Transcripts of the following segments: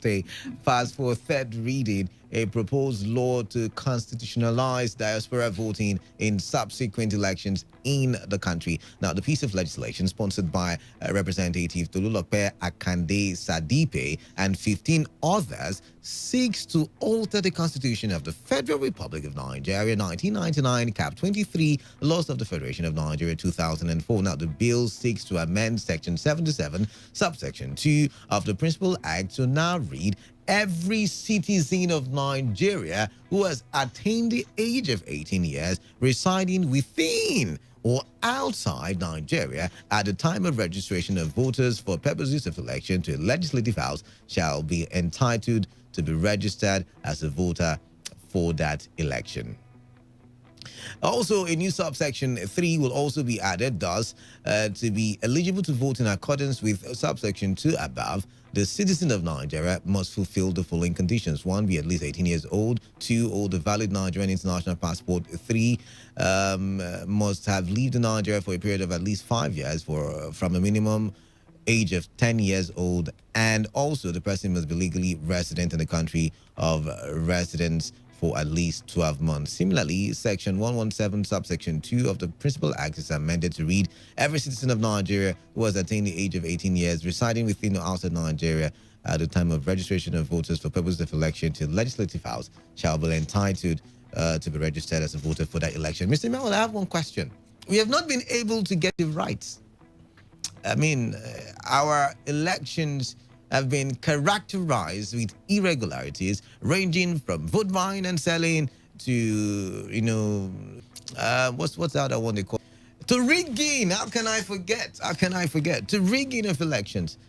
Thursday passed for third reading a proposed law to constitutionalize diaspora voting in subsequent elections in the country. Now, the piece of legislation, sponsored by Representative Tolulope Akande Sadipe and 15 others, seeks to alter the Constitution of the Federal Republic of Nigeria 1999, Cap 23, Laws of the Federation of Nigeria 2004. Now, the bill seeks to amend Section 77, subsection 2 of the Principal Act to now read: every citizen of Nigeria who has attained the age of 18 years residing within or outside Nigeria at the time of registration of voters for purposes of election to a legislative house shall be entitled to be registered as a voter for that election. Also, a new subsection 3 will also be added, thus, to be eligible to vote in accordance with subsection 2 above. The citizen of Nigeria must fulfill the following conditions: 1, be at least 18 years old; 2, hold a valid Nigerian international passport; 3, must have lived in Nigeria for a period of at least 5 years from a minimum age of 10 years old, and also the person must be legally resident in the country of residence for at least 12 months. Similarly, Section 117, subsection 2 of the Principal Act is amended to read: every citizen of Nigeria who has attained the age of 18 years residing within or outside Nigeria at the time of registration of voters for purposes of election to the Legislative House shall be entitled to be registered as a voter for that election. Mr. Mel, I have one question. We have not been able to get it right. I mean, our elections have been characterized with irregularities ranging from vote buying and selling to, what's the other one they call? To rigging. How can I forget? To rigging of elections.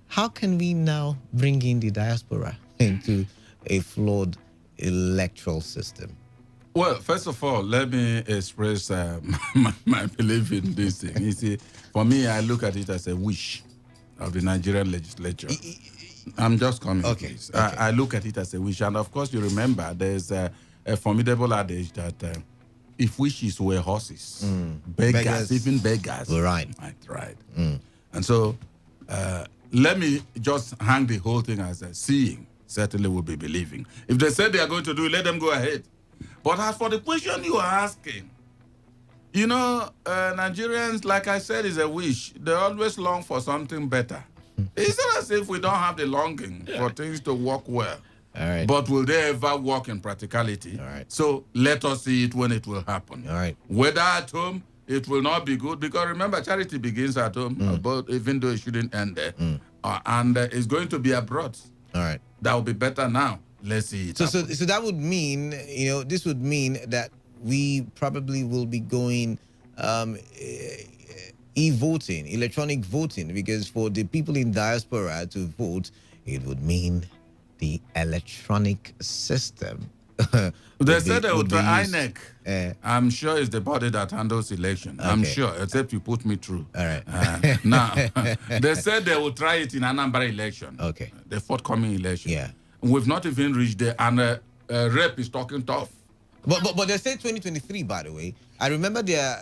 How can we now bring in the diaspora into a flawed electoral system? Well, first of all, let me express my belief in this thing. You see, for me, I look at it as a wish of the Nigerian legislature. I'm just coming. Okay. Please. Okay. I look at it as a wish. And of course, you remember there's a formidable adage that if wishes were horses, beggars, even beggars. Right. Right. And so let me just hang the whole thing as a seeing. Certainly will be believing. If they said they are going to do it, let them go ahead. But as for the question you are asking, Nigerians, like I said, is a wish. They always long for something better. It's not as if we don't have the longing for things to work well. All right. But will they ever work in practicality? All right. So let us see it when it will happen. All right. Whether at home, it will not be good, because remember, charity begins at home, but even though it shouldn't end there. And it's going to be abroad. All right. That will be better now. Let's see it. So that would mean, this would mean that we probably will be going e-voting, electronic voting, because for the people in diaspora to vote, it would mean the electronic system. They said they would try INEC. I'm sure it's the body that handles election. Okay. I'm sure, except you put me through. All right. Now, they said they will try it in Anambra election. Okay. The forthcoming election. Yeah. We've not even reached there, and Rep is talking tough. But they say 2023, by the way. I remember their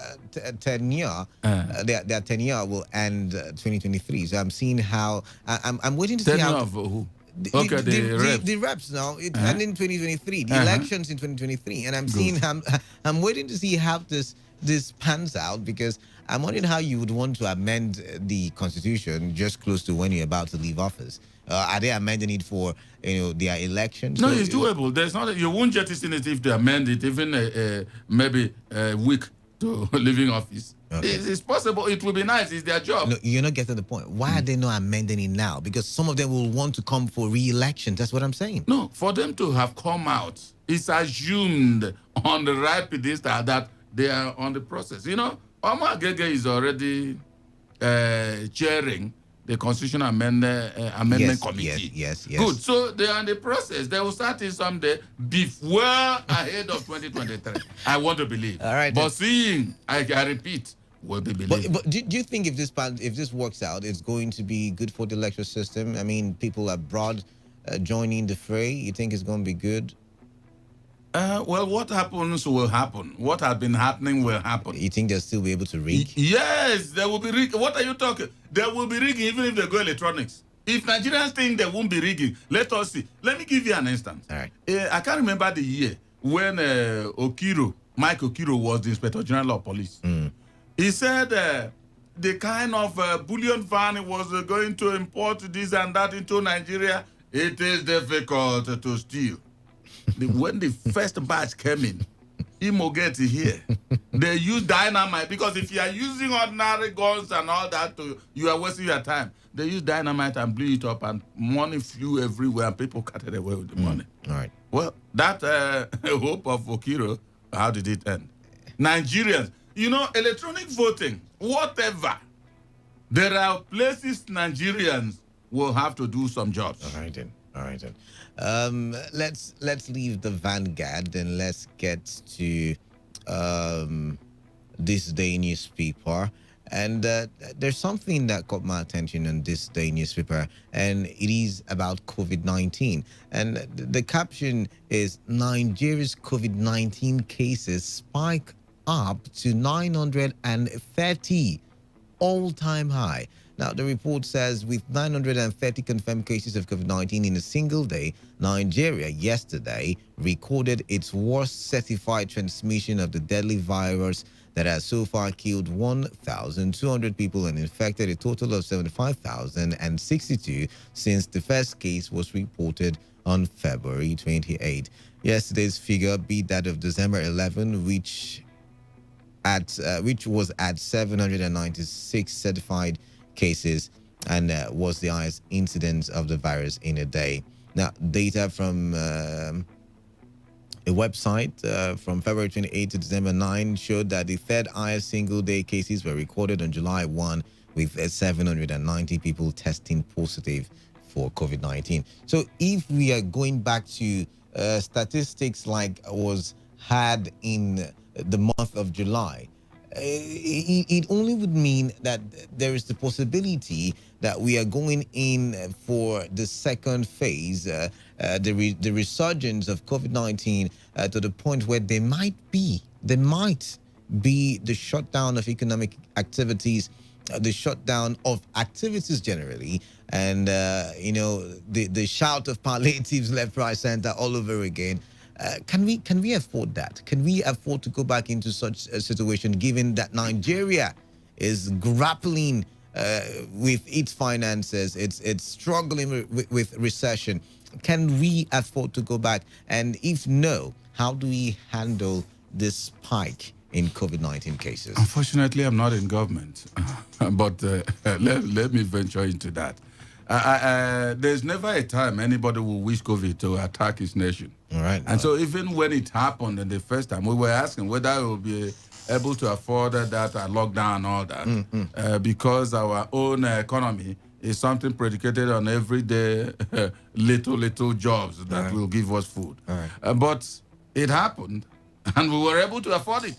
tenure, their tenure will end 2023. So I'm seeing how I'm waiting to see how. Tenure of who? The reps now. It ended in 2023. The elections in 2023, and I'm seeing I'm waiting to see how this pans out, because I'm wondering how you would want to amend the constitution just close to when you're about to leave office. Are they amending it for their elections? No, it's doable. There's not. You won't jettison it if they amend it, even maybe a week to leaving office. Okay. It's possible. It will be nice. It's their job. No, you're not getting the point. Why are they not amending it now? Because some of them will want to come for re-election. That's what I'm saying. No, for them to have come out, it's assumed on the right pedestal that they are on the process. Omar Gege is already chairing the Constitutional Amendment Committee. Yes. Good. So they are in the process. They will start it someday well ahead of 2023. I want to believe. All right. But seeing, I repeat, will be believed. But do you think if this works out, it's going to be good for the electoral system? I mean, people abroad joining the fray. You think it's going to be good? Well, what happens will happen. What has been happening will happen. You think they'll still be able to rig? Yes, there will be rigging. What are you talking? There will be rigging even if they go electronics. If Nigerians think they won't be rigging, let us see. Let me give you an instance. All right. I can't remember the year when Mike Okiro was the Inspector General of Police. He said the kind of bullion van he was going to import this and that into Nigeria, it is difficult to steal. When the first batch came in, Imogeti here, they use dynamite, because if you are using ordinary guns and all that, you are wasting your time. They use dynamite and blew it up, and money flew everywhere, and people carted away with the money. All right. Well, that hope of Okiro, how did it end? Nigerians, electronic voting, whatever. There are places Nigerians will have to do some jobs. All right then. Let's leave the Vanguard and let's get to This Day newspaper. And there's something that caught my attention on This Day newspaper, and it is about COVID-19. And the caption is Nigeria's COVID-19 cases spike up to 930, all-time high. Now, the report says with 930 confirmed cases of COVID-19 in a single day, Nigeria yesterday recorded its worst certified transmission of the deadly virus that has so far killed 1,200 people and infected a total of 75,062 since the first case was reported on February 28. Yesterday's figure beat that of December 11, which was at 796 certified cases and was the highest incidence of the virus in a day. Now, data from a website from February 28 to December 9 showed that the third highest single-day cases were recorded on July 1, with 790 people testing positive for COVID-19. So if we are going back to statistics like was had in the month of July, it only would mean that there is the possibility that we are going in for the second phase, the resurgence of COVID-19 to the point where there might be the shutdown of economic activities, the shutdown of activities generally, and the shout of palliatives left, right, center all over again. Can we afford that? Can we afford to go back into such a situation, given that Nigeria is grappling with its finances, it's struggling with recession? Can we afford to go back? And if no, how do we handle this spike in COVID-19 cases? Unfortunately, I'm not in government, but let me venture into that. There's never a time anybody will wish COVID to attack his nation. All right. And so even when it happened the first time, we were asking whether it will be able to afford that lockdown and all that, because our own economy is something predicated on everyday little jobs that will give us food. But it happened, and we were able to afford it.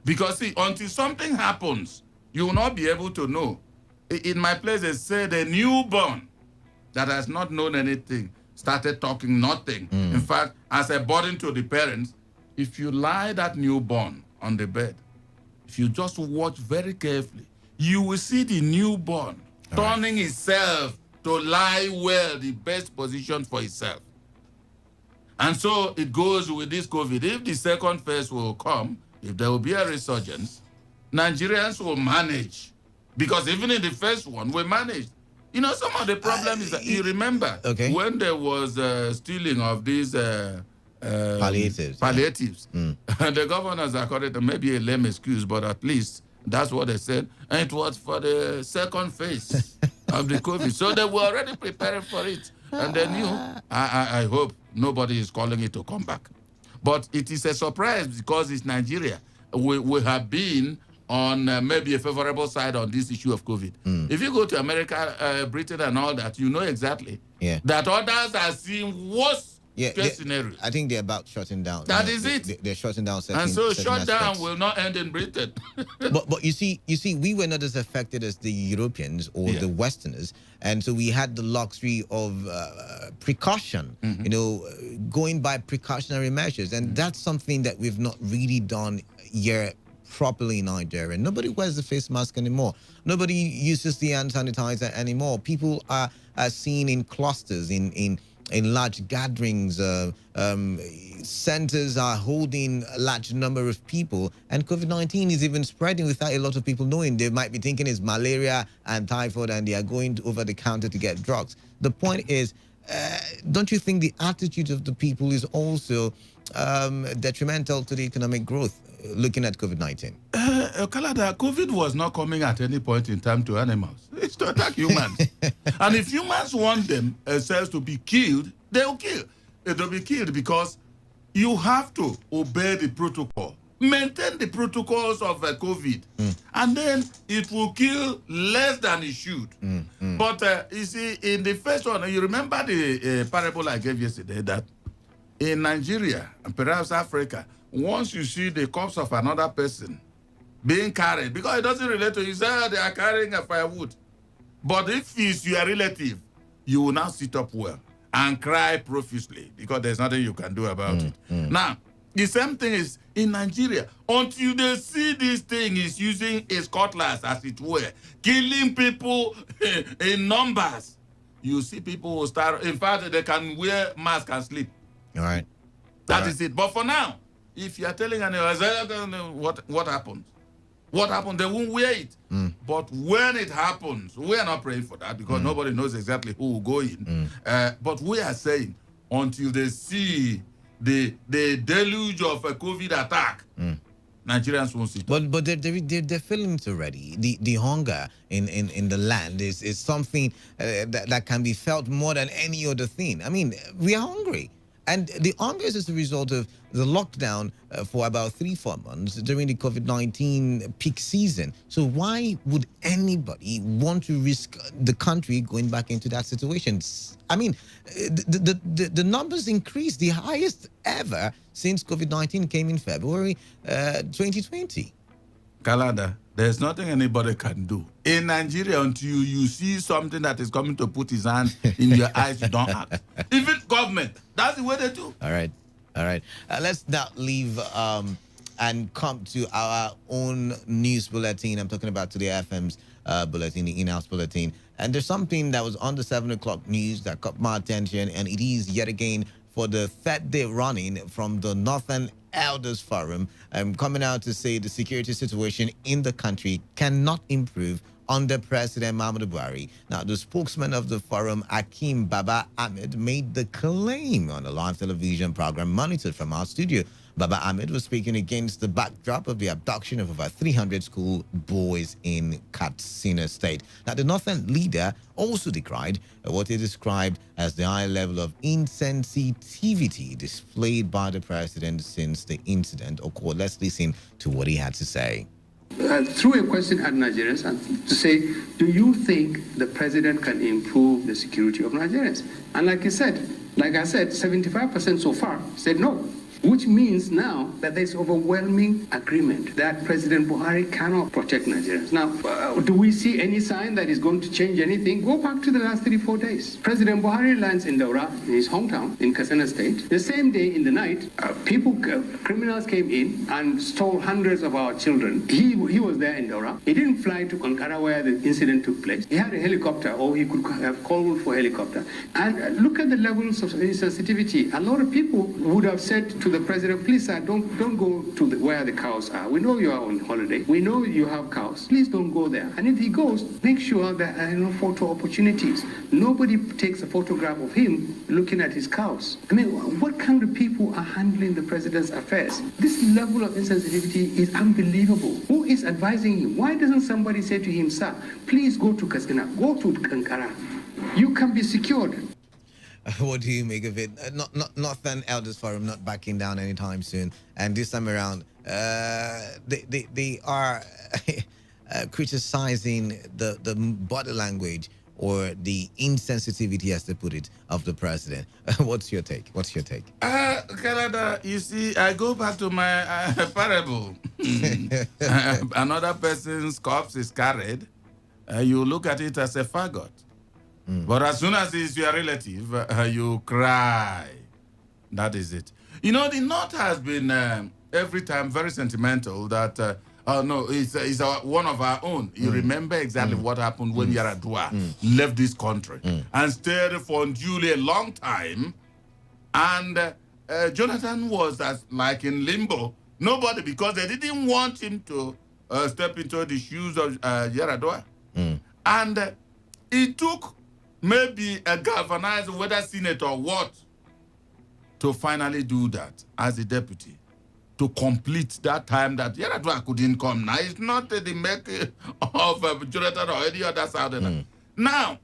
Because, see, until something happens, you will not be able to know. In my place, they say the newborn that has not known anything started talking nothing. In fact, as a burden to the parents, if you lie that newborn on the bed, if you just watch very carefully, you will see the newborn turning itself to lie well, the best position for itself. And so it goes with this COVID. If the second phase will come, if there will be a resurgence, Nigerians will manage. Because even in the first one, we managed. Some of the problem is that you remember when there was stealing of these palliatives. The governors accorded to maybe a lame excuse, but at least that's what they said. And it was for the second phase of the COVID. So they were already preparing for it. And they knew. I hope nobody is calling it to come back. But it is a surprise because it's Nigeria. We have been on maybe a favorable side on this issue of COVID. If you go to America, Britain and all that, you know exactly that others are seeing worse case scenario. I think they're about shutting down. That is it. They're shutting down certain And so certain shutdown aspects. will not end in Britain. but you see, we were not as affected as the Europeans or the Westerners, and so we had the luxury of precaution. Going by precautionary measures, and that's something that we've not really done here properly in Nigeria. Nobody wears the face mask anymore. Nobody uses the hand sanitizer anymore. People are seen in clusters, in large gatherings. Centers are holding a large number of people, and COVID-19 is even spreading without a lot of people knowing. They might be thinking it's malaria and typhoid, and they are going over the counter to get drugs. The point is, don't you think the attitude of the people is also detrimental to the economic growth, looking at COVID-19? Canada, COVID was not coming at any point in time to animals. It's to attack humans. And if humans want themselves to be killed, they'll kill. They'll be killed because you have to obey the protocol. Maintain the protocols of COVID. And then it will kill less than it should. But you see, in the first one, you remember the parable I gave yesterday that in Nigeria and perhaps Africa, once you see the corpse of another person being carried, because it doesn't relate to you, say they are carrying a firewood. But if it's your relative, you will now sit up well and cry profusely because there's nothing you can do about it. Now, the same thing is in Nigeria. Until they see this thing is using its cutlass, as it were, killing people in numbers, you see people will start, in fact, they can wear masks and sleep. All right. That is it. But for now, if you are telling anyone, what happened? What happened? They won't wear it. But when it happens, we are not praying for that because nobody knows exactly who will go in. But we are saying until they see the deluge of a COVID attack, Nigerians won't sit. But they're feeling it already. The hunger in the land is something that can be felt more than any other thing. I mean, we are hungry. And the hunger is as a result of the lockdown for about 3-4 months during the COVID-19 peak season. So why would anybody want to risk the country going back into that situation? I mean, the numbers increased, the highest ever since COVID-19 came in February 2020. Kalada, there's nothing anybody can do. In Nigeria, until you see something that is coming to put his hand in your eyes, you don't act. Even government, that's the way they do. All right. Let's now leave and come to our own news bulletin. I'm talking about Today FM's bulletin, the in-house bulletin. And there's something that was on the 7 o'clock news that caught my attention, and it is yet again for the third day running from the Northern Elders Forum, coming out to say the security situation in the country cannot improve under President Muhammadu Buhari. Now, the spokesman of the forum, Akim Baba Ahmed, made the claim on a live television program monitored from our studio. Baba Ahmed was speaking against the backdrop of the abduction of over 300 school boys in Katsina State. Now, the Northern leader also decried what he described as the high level of insensitivity displayed by the president since the incident occurred. Let's listen to what he had to say. Threw a question at Nigerians and to say, do you think the president can improve the security of Nigerians? And like I said, 75% so far said no. Which means now that there's overwhelming agreement that President Buhari cannot protect Nigerians. Now, do we see any sign that is going to change anything? Go back to the last 3-4 days. President Buhari lands in Daura, in his hometown, in Katsina State. The same day in the night, criminals came in and stole hundreds of our children. He was there in Daura. He didn't fly to Ankara where the incident took place. He had a helicopter, or he could have called for a helicopter. And look at the levels of insensitivity. A lot of people would have said to the president, please, sir, don't go to where the cows are. We know you are on holiday. We know you have cows. Please don't go there. And if he goes, make sure there are no photo opportunities. Nobody takes a photograph of him looking at his cows. I mean, what kind of people are handling the president's affairs? This level of insensitivity is unbelievable. Who is advising him? Why doesn't somebody say to him, sir, please go to Katsina, go to Ankara. You can be secured. What do you make of it? Northern Elders Forum not backing down anytime soon, and this time around, they are criticizing the body language or the insensitivity, as they put it, of the president. What's your take? Canada, you see, I go back to my parable. Another person's corpse is carried. You look at it as a faggot. But as soon as it's your relative, you cry. That is it. You know, the North has been every time very sentimental that no, it's one of our own. You remember exactly what happened when Yaradua left this country and stayed for unduly a long time. And Jonathan was like in limbo. Nobody, because they didn't want him to step into the shoes of Yaradua. And it took maybe a galvanized, whether Senate or what, to finally do that as a deputy, to complete that time that Yaradua couldn't come. Now, it's not the make of Jonathan or any other Southerner. Now,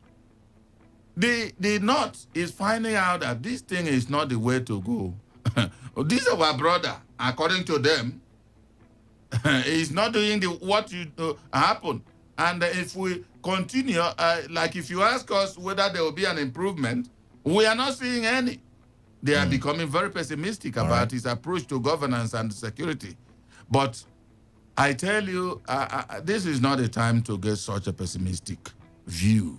the North is finding out that this thing is not the way to go. This is our brother, according to them, is not doing what you happen. And if we continue, like if you ask us whether there will be an improvement, we are not seeing any. They are becoming very pessimistic about his approach to governance and security. But I tell you, this is not a time to get such a pessimistic view.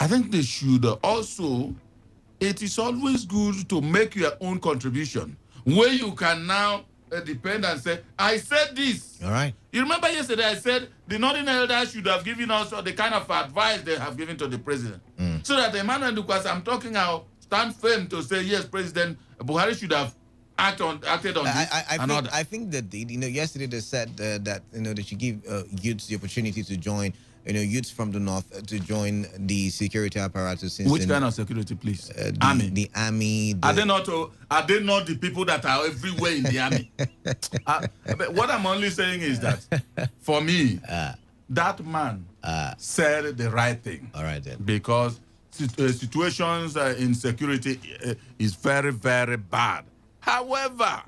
I think they should also, it is always good to make your own contribution, where you can now depend and say, I said this. All right. You remember yesterday I said the Northern Elders should have given us the kind of advice they have given to the president. So that Emmanuel Dukas, I'm talking now, stand firm to say, yes, President Buhari should have acted on this. I think that yesterday they said that they should give youths the opportunity to join. Youths from the north to join the security apparatus. Which kind of security, please? Army. The army. Are they not the people that are everywhere in the army? But what I'm only saying is that, for me, that man said the right thing. All right then. Because situations in security is very, very bad. However,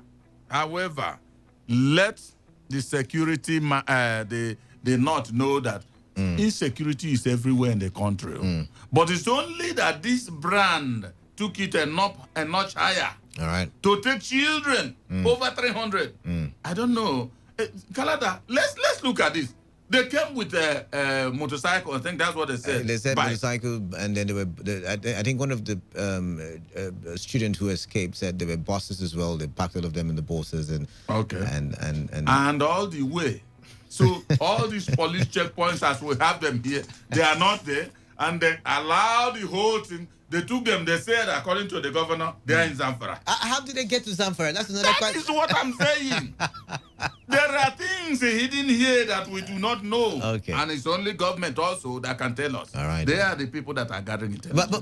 let the security the North know that insecurity is everywhere in the country. But it's only that this brand took it a notch higher. All right. To take children over 300. I don't know. Kalada, let's look at this. They came with a motorcycle. I think that's what they said. They said motorcycle, and then I think one of the students who escaped said there were buses as well. They packed all of them in the buses and and all the way. So all these police checkpoints, as we have them here, they are not there, and they allow the whole thing. They took them. They said, according to the governor, they are in Zamfara. How did they get to Zamfara? That's another question. That is what I'm saying. There are things hidden here that we do not know. Okay. And it's only government also that can tell us. All right. They are the people that are gathering intelligence.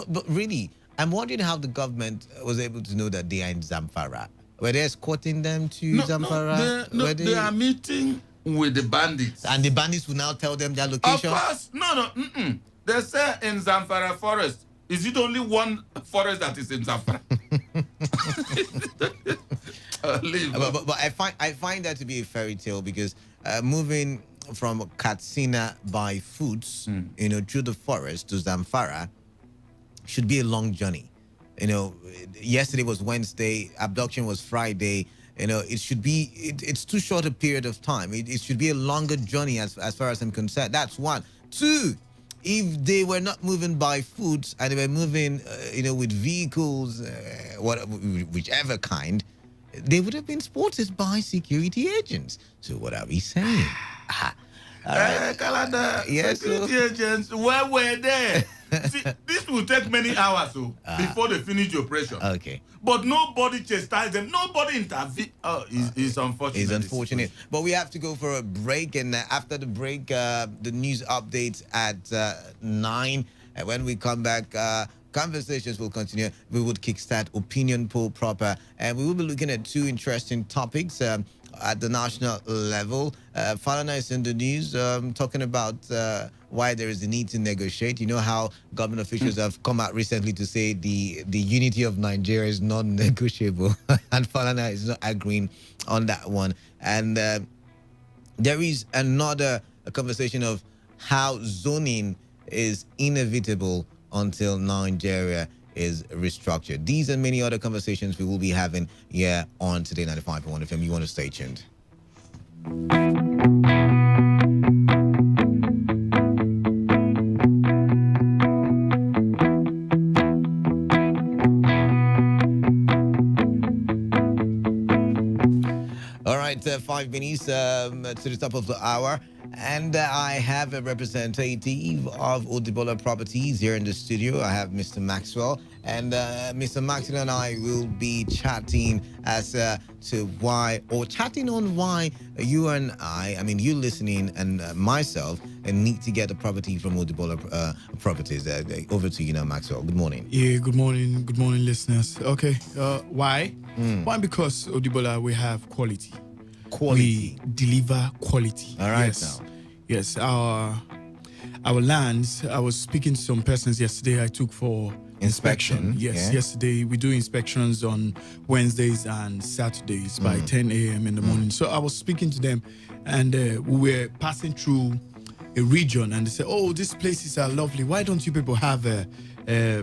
But really, I'm wondering how the government was able to know that they are in Zamfara. Were they escorting them to Zamfara? No, they are meeting with the bandits. And the bandits will now tell them their location? Of course. No. They say in Zamfara forest. Is it only one forest that is in Zamfara? But I find that to be a fairy tale, because moving from Katsina by foot, through the forest to Zamfara should be a long journey. Yesterday was Wednesday, abduction was Friday. It should be. It's too short a period of time. It should be a longer journey as far as I'm concerned. That's one. Two. If they were not moving by foot and they were moving, with vehicles, whichever kind, they would have been spotted by security agents. So what are we saying? All right. Kalada, yes, security agents, where were they? See, this will take many hours before they finish the operation. Okay. But nobody chastised them. Nobody intervened. Oh, it's unfortunate. It's unfortunate. But we have to go for a break. And after the break, the news updates at 9. And when we come back, conversations will continue. We would kickstart opinion poll proper. And we will be looking at two interesting topics. At the national level, Falana is in the news talking about why there is a need to negotiate. You know how government officials have come out recently to say the unity of Nigeria is non-negotiable, and Falana is not agreeing on that one. And there is another conversation of how zoning is inevitable until Nigeria is restructured. These and many other conversations we will be having here on Today 95.1 FM. You want to stay tuned. All right, 5 minutes to the top of the hour. And I have a representative of Odibola Properties here in the studio. I have Mr. Maxwell. And Mr. Maxwell and I will be chatting as to why, or chatting on why you and I mean, you listening and myself, need to get a property from Odibola Properties. Over to you now, Maxwell. Good morning. Yeah, good morning, listeners. Okay, why? Why? Because Odibola, we have quality. We deliver quality. All right. Yes. Yes. Our lands. I was speaking to some persons yesterday. I took for inspection. Yes. Yeah. Yesterday we do inspections on Wednesdays and Saturdays by 10 a.m. in the morning. So I was speaking to them, and we were passing through a region, and they said, "Oh, these places are lovely. Why don't you people have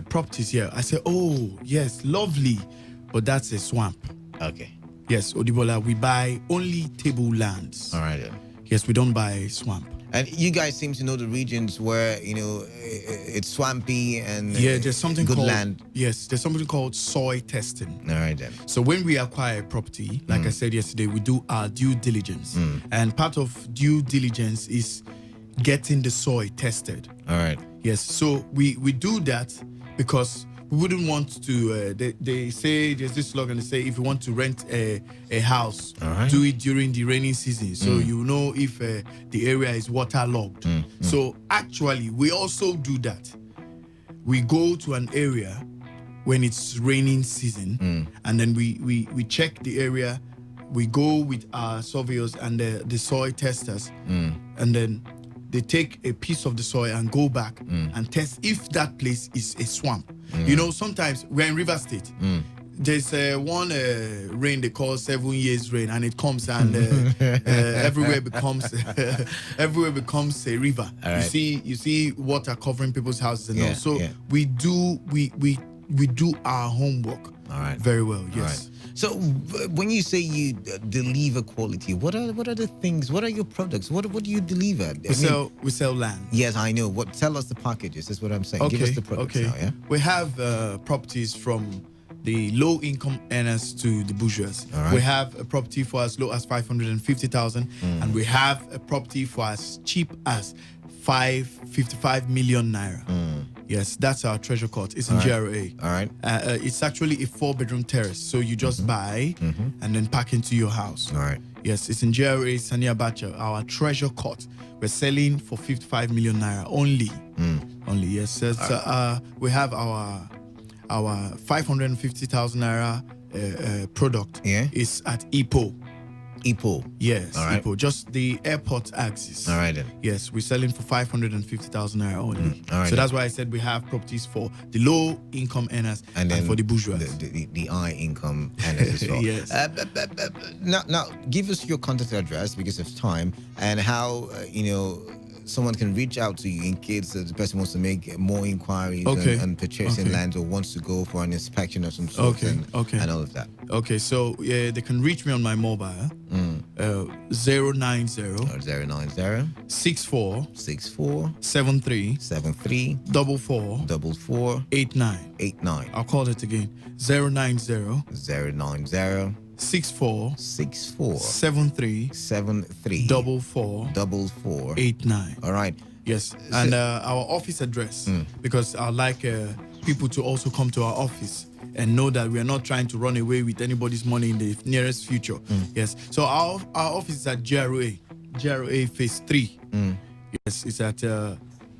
properties here?" I said, "Oh, yes, lovely, but that's a swamp." Okay. Yes, Odibola, we buy only table lands. All right. Then. Yes, we don't buy swamp. And you guys seem to know the regions where, it's swampy and there's something good called land. Yes, there's something called soil testing. All right then. So when we acquire a property, like I said yesterday, we do our due diligence. And part of due diligence is getting the soil tested. All right. Yes, so we do that because we wouldn't want to, they say, there's this slogan, they say, if you want to rent a house, do it during the rainy season, so you know if the area is waterlogged. So actually, we also do that. We go to an area when it's raining season, and then we check the area. We go with our surveyors and the soil testers, and then they take a piece of the soil and go back and test if that place is a swamp. Sometimes we're in River State. There's one rain they call 7 years rain, and it comes and everywhere becomes a river. Right. You see water covering people's houses and all. So we do our homework very well. Yes. Right. So when you say you deliver quality, what are the things? What are your products? What do you deliver? We sell land. Yes, I know. Tell us the packages. That's what I'm saying. Okay. Give us the products now, yeah? We have properties from the low income earners to the bourgeois. Right. We have a property for as low as 550,000, and we have a property for as cheap as 55 million naira. Yes, that's our treasure court. It's in GRA. All right. It's actually a 4-bedroom terrace, so you just buy and then pack into your house. All right. Yes, it's in GRA, Sania Bacha, our treasure court. We're selling for 55 million naira only. Only, yes. So, we have our 550,000 naira product. Yeah. Is at Ipo. Yes, all right. Ipo, just the airport axis. All right then. Yes, we're selling for 550,000 naira only. All right, so that's why I said we have properties for the low income earners and for the bourgeois. The high income earners as well. Yes. Now, give us your contact address because of time, and how someone can reach out to you in case the person wants to make more inquiries and purchasing land, or wants to go for an inspection of some sort and all of that. Okay, so they can reach me on my mobile 090 64 73 44 89. I'll call it again. 090 64 73 44 89. All right. Yes, and our office address, because I'd like people to also come to our office and know that we are not trying to run away with anybody's money in the nearest future. Yes, so our office is at GRA Phase 3. Yes, it's at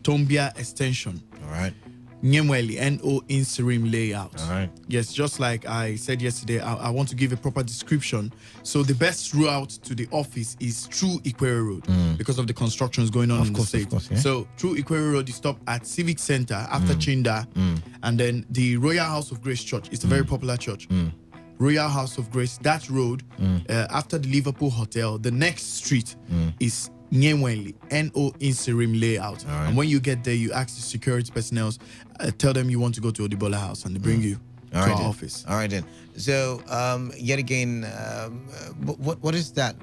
Tombia Extension. All right. Nyemweli, NO Inserim layout. All right. Yes, just like I said yesterday, I want to give a proper description. So the best route to the office is through Ikwere Road because of the constructions going on in the state. Of course, yeah. So through Ikwere Road, you stop at Civic Center after Chinda, and then the Royal House of Grace Church. It's a very popular church. Royal House of Grace, that road, after the Liverpool Hotel, the next street is Nyemweli, NO Inserim layout. Right. And when you get there, you ask the security personnel, tell them you want to go to Odibola House, and they bring you to our office. All right then. So yet again, what is that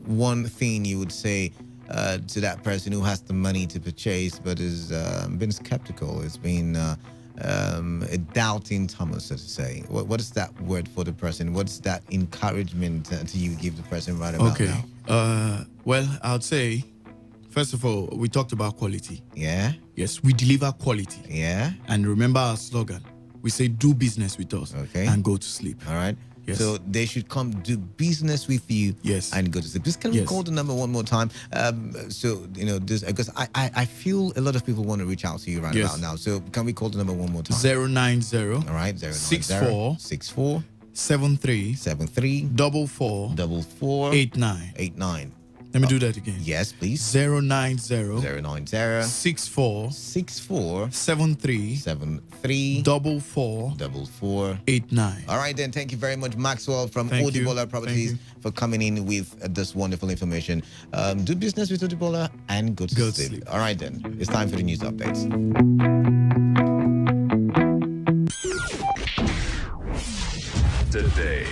one thing you would say to that person who has the money to purchase but has been skeptical, has been a doubting Thomas, so to say? What is that word for the person? What's that encouragement to you give the person right about now? Well, I would say, first of all, we talked about quality. Yeah. Yes, we deliver quality. Yeah. And remember our slogan. We say, do business with us. Okay. And go to sleep. All right. Yes. So they should come do business with you. Yes. And go to sleep. Just can we call the number one more time? So this, because I feel a lot of people want to reach out to you right about now. So can we call the number one more time? 090. All right. 64 64 73 74 44 89. 89. Let me do that again. Yes, please. 090 64 64 73 73 44 89. All right, then. Thank you very much, Maxwell from Odibola Properties, for coming in with this wonderful information. Do business with Odibola and go to sleep. All right, then. It's time for the news updates. Today,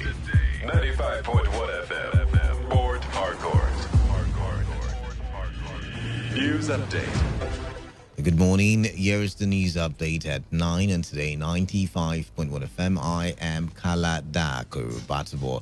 95.1 FM. Board Hardcore. News update. Good morning. Here is the news update at 9, and today 95.1 FM. I am Kala Daku Batabo.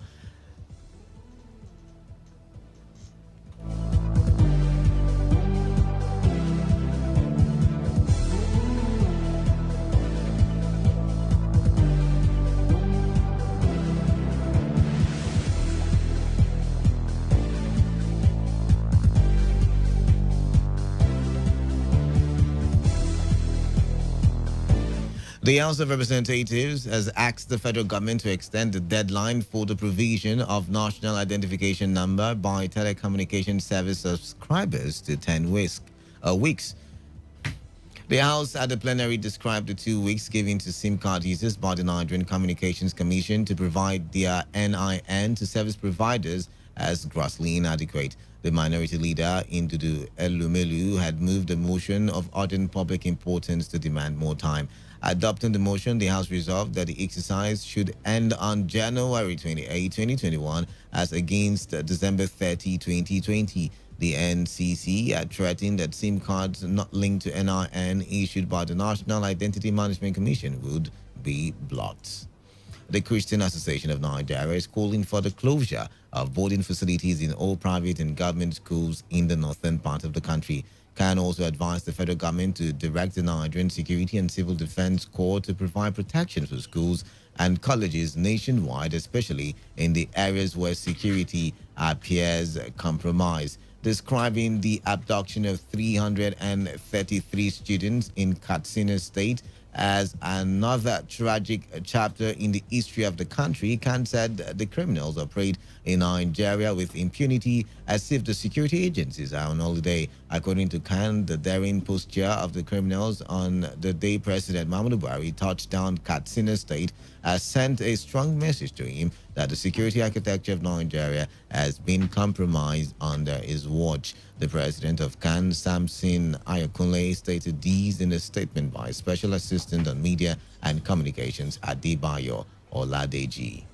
The House of Representatives has asked the federal government to extend the deadline for the provision of national identification number by telecommunication service subscribers to 10 weeks. The House at the plenary described the 2 weeks given to SIM card users by the Nigerian Communications Commission to provide their NIN to service providers as grossly inadequate. The minority leader, Indudu Elumelu, had moved a motion of urgent public importance to demand more time. Adopting the motion, the House resolved that the exercise should end on January 28, 2021, as against December 30, 2020. The NCC had threatened that SIM cards not linked to NIN issued by the National Identity Management Commission would be blocked. The Christian Association of Nigeria is calling for the closure of boarding facilities in all private and government schools in the northern part of the country. Can also advise the federal government to direct the Nigerian Security and Civil Defense Corps to provide protection for schools and colleges nationwide, especially in the areas where security appears compromised. Describing the abduction of 333 students in Katsina State as another tragic chapter in the history of the country, Khan said the criminals operate in Nigeria with impunity as if the security agencies are on holiday. According to Khan, the daring posture of the criminals on the day President Muhammadu Buhari touched down Katsina State has sent a strong message to him that the security architecture of Nigeria has been compromised under his watch. The president of Khan, Samson Ayakunle, stated these in a statement by Special Assistant on Media and Communications Adebayo Oladeji.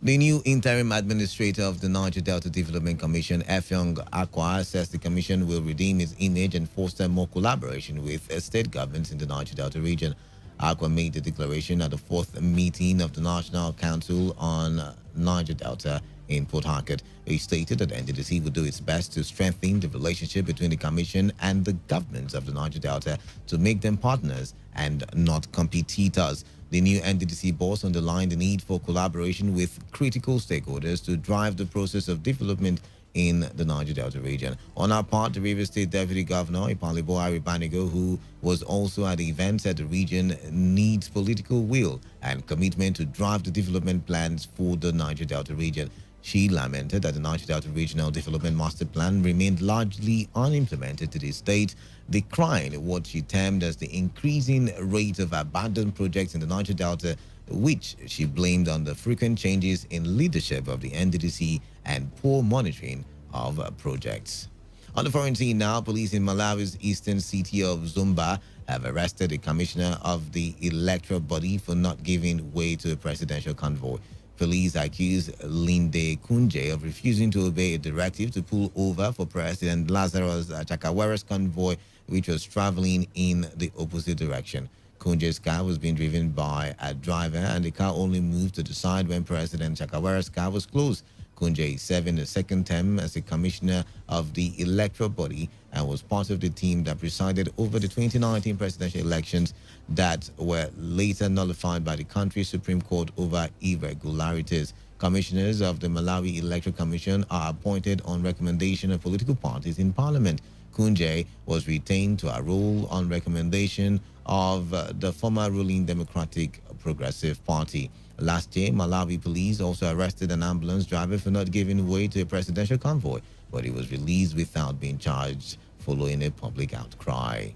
The new interim administrator of the Niger Delta Development Commission, Effiong Akwa, says the commission will redeem its image and foster more collaboration with state governments in the Niger Delta region. Akwa made the declaration at the fourth meeting of the National Council on Niger Delta in Port Harcourt. He stated that the NDDC would do its best to strengthen the relationship between the Commission and the governments of the Niger Delta to make them partners and not competitors. The new NDDC boss underlined the need for collaboration with critical stakeholders to drive the process of development in the Niger Delta region. On our part, the Rivers State Deputy Governor, Ipalibo Aribanigo, who was also at the event, said the region needs political will and commitment to drive the development plans for the Niger Delta region. She lamented that the Niger Delta Regional Development Master Plan remained largely unimplemented to this date, decrying what she termed as the increasing rate of abandoned projects in the Niger Delta, which she blamed on the frequent changes in leadership of the NDDC and poor monitoring of projects. On the foreign scene now, police in Malawi's eastern city of Zumba have arrested the commissioner of the electoral body for not giving way to a presidential convoy. Police accuse Linde Kunje of refusing to obey a directive to pull over for President Lazarus Chakawera's convoy which was traveling in the opposite direction. Kunje's car was being driven by a driver, and the car only moved to the side when President Chakawara's car was close. Kunje is serving the second term as a commissioner of the electoral body and was part of the team that presided over the 2019 presidential elections that were later nullified by the country's Supreme Court over irregularities. Commissioners of the Malawi Electoral Commission are appointed on recommendation of political parties in parliament. Kunje was retained to a role on recommendation of the former ruling Democratic Progressive Party. Last year, Malawi police also arrested an ambulance driver for not giving way to a presidential convoy, but he was released without being charged following a public outcry.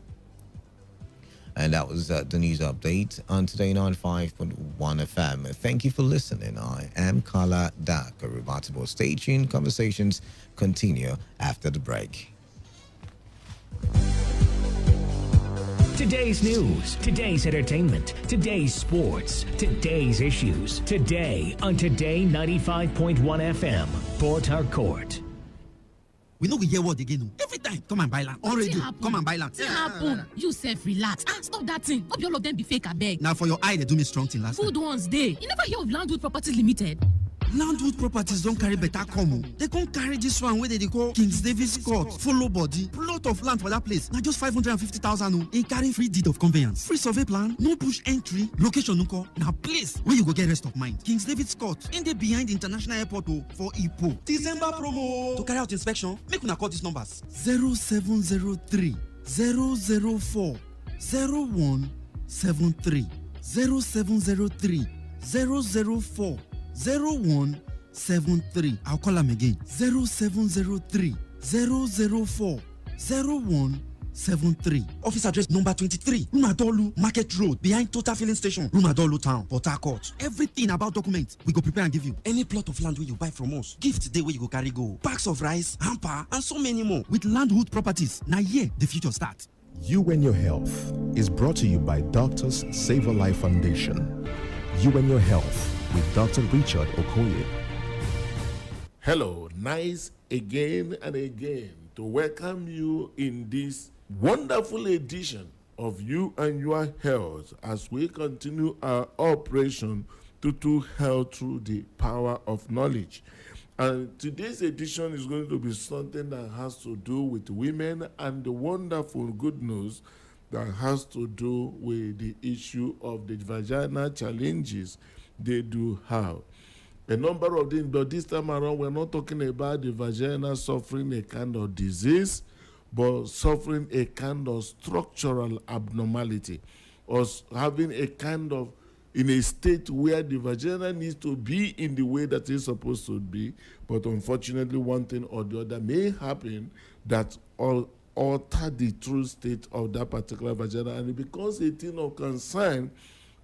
And that was the news update on Today95.1 FM. Thank you for listening. I am Kala Dakarubatabo. Stay tuned. Conversations continue after the break. Today's news, today's entertainment, today's sports, today's issues. Today on Today 95.1 FM, Port Harcourt. We know we hear word again. Every time, come and buy land. Already, come and buy land. What happen? You self relax. Stop that thing. Hope all of them be fake, I beg. Now for your eye, they do me strong thing last Good time. ones, they. You never hear of Landwood Properties Limited? Landwood Properties don't carry better come. They can't carry this one where they call Kings Davis Court. Follow body. Plot of land for that place. Now just 550,000. It carry free deed of conveyance. Free survey plan. No push entry. Location nuko. Now place where you go get rest of mind. Kings Davis Court. In the behind International Airport for Ipo. December promo. To carry out inspection, make una call these numbers. 0703 004 0173 0703 004 0173. I'll call them again. 0703 004 0173. Office address number 23, Rumadolu Market Road, behind Total Filling Station, Rumadolu Town, Port Harcourt. Everything about documents, we go prepare and give you. Any plot of land where you buy from us, gift day where you go carry go, packs of rice, hamper, and so many more. With Landwood Properties, now here the future starts. You and Your Health is brought to you by Doctors Save a Life Foundation. You and Your Health with Dr. Richard Okoye. Hello, nice again and again to welcome you in this wonderful edition of You and Your Health as we continue our operation to health through the power of knowledge. And today's edition is going to be something that has to do with women and the wonderful good news that has to do with the issue of the vaginal challenges they do have. A number of them, but this time around, we're not talking about the vagina suffering a kind of disease, but suffering a kind of structural abnormality, or having a kind of, in a state where the vagina needs to be in the way that it's supposed to be, but unfortunately one thing or the other may happen that alter the true state of that particular vagina, and it becomes a thing of concern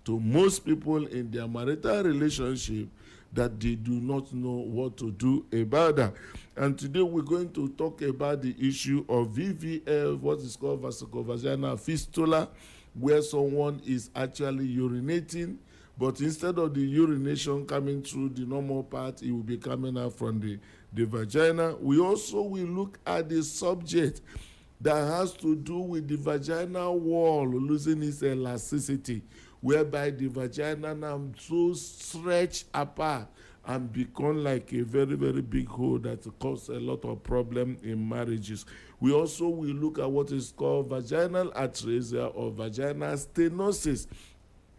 to most people in their marital relationship that they do not know what to do about that. And today we're going to talk about the issue of VVF, what is called vesicovaginal fistula, where someone is actually urinating, but instead of the urination coming through the normal part, it will be coming out from the vagina. We also will look at the subject that has to do with the vaginal wall losing its elasticity, whereby the vagina now so stretched apart and become like a very, very big hole that causes a lot of problem in marriages. We also will look at what is called vaginal atresia or vaginal stenosis,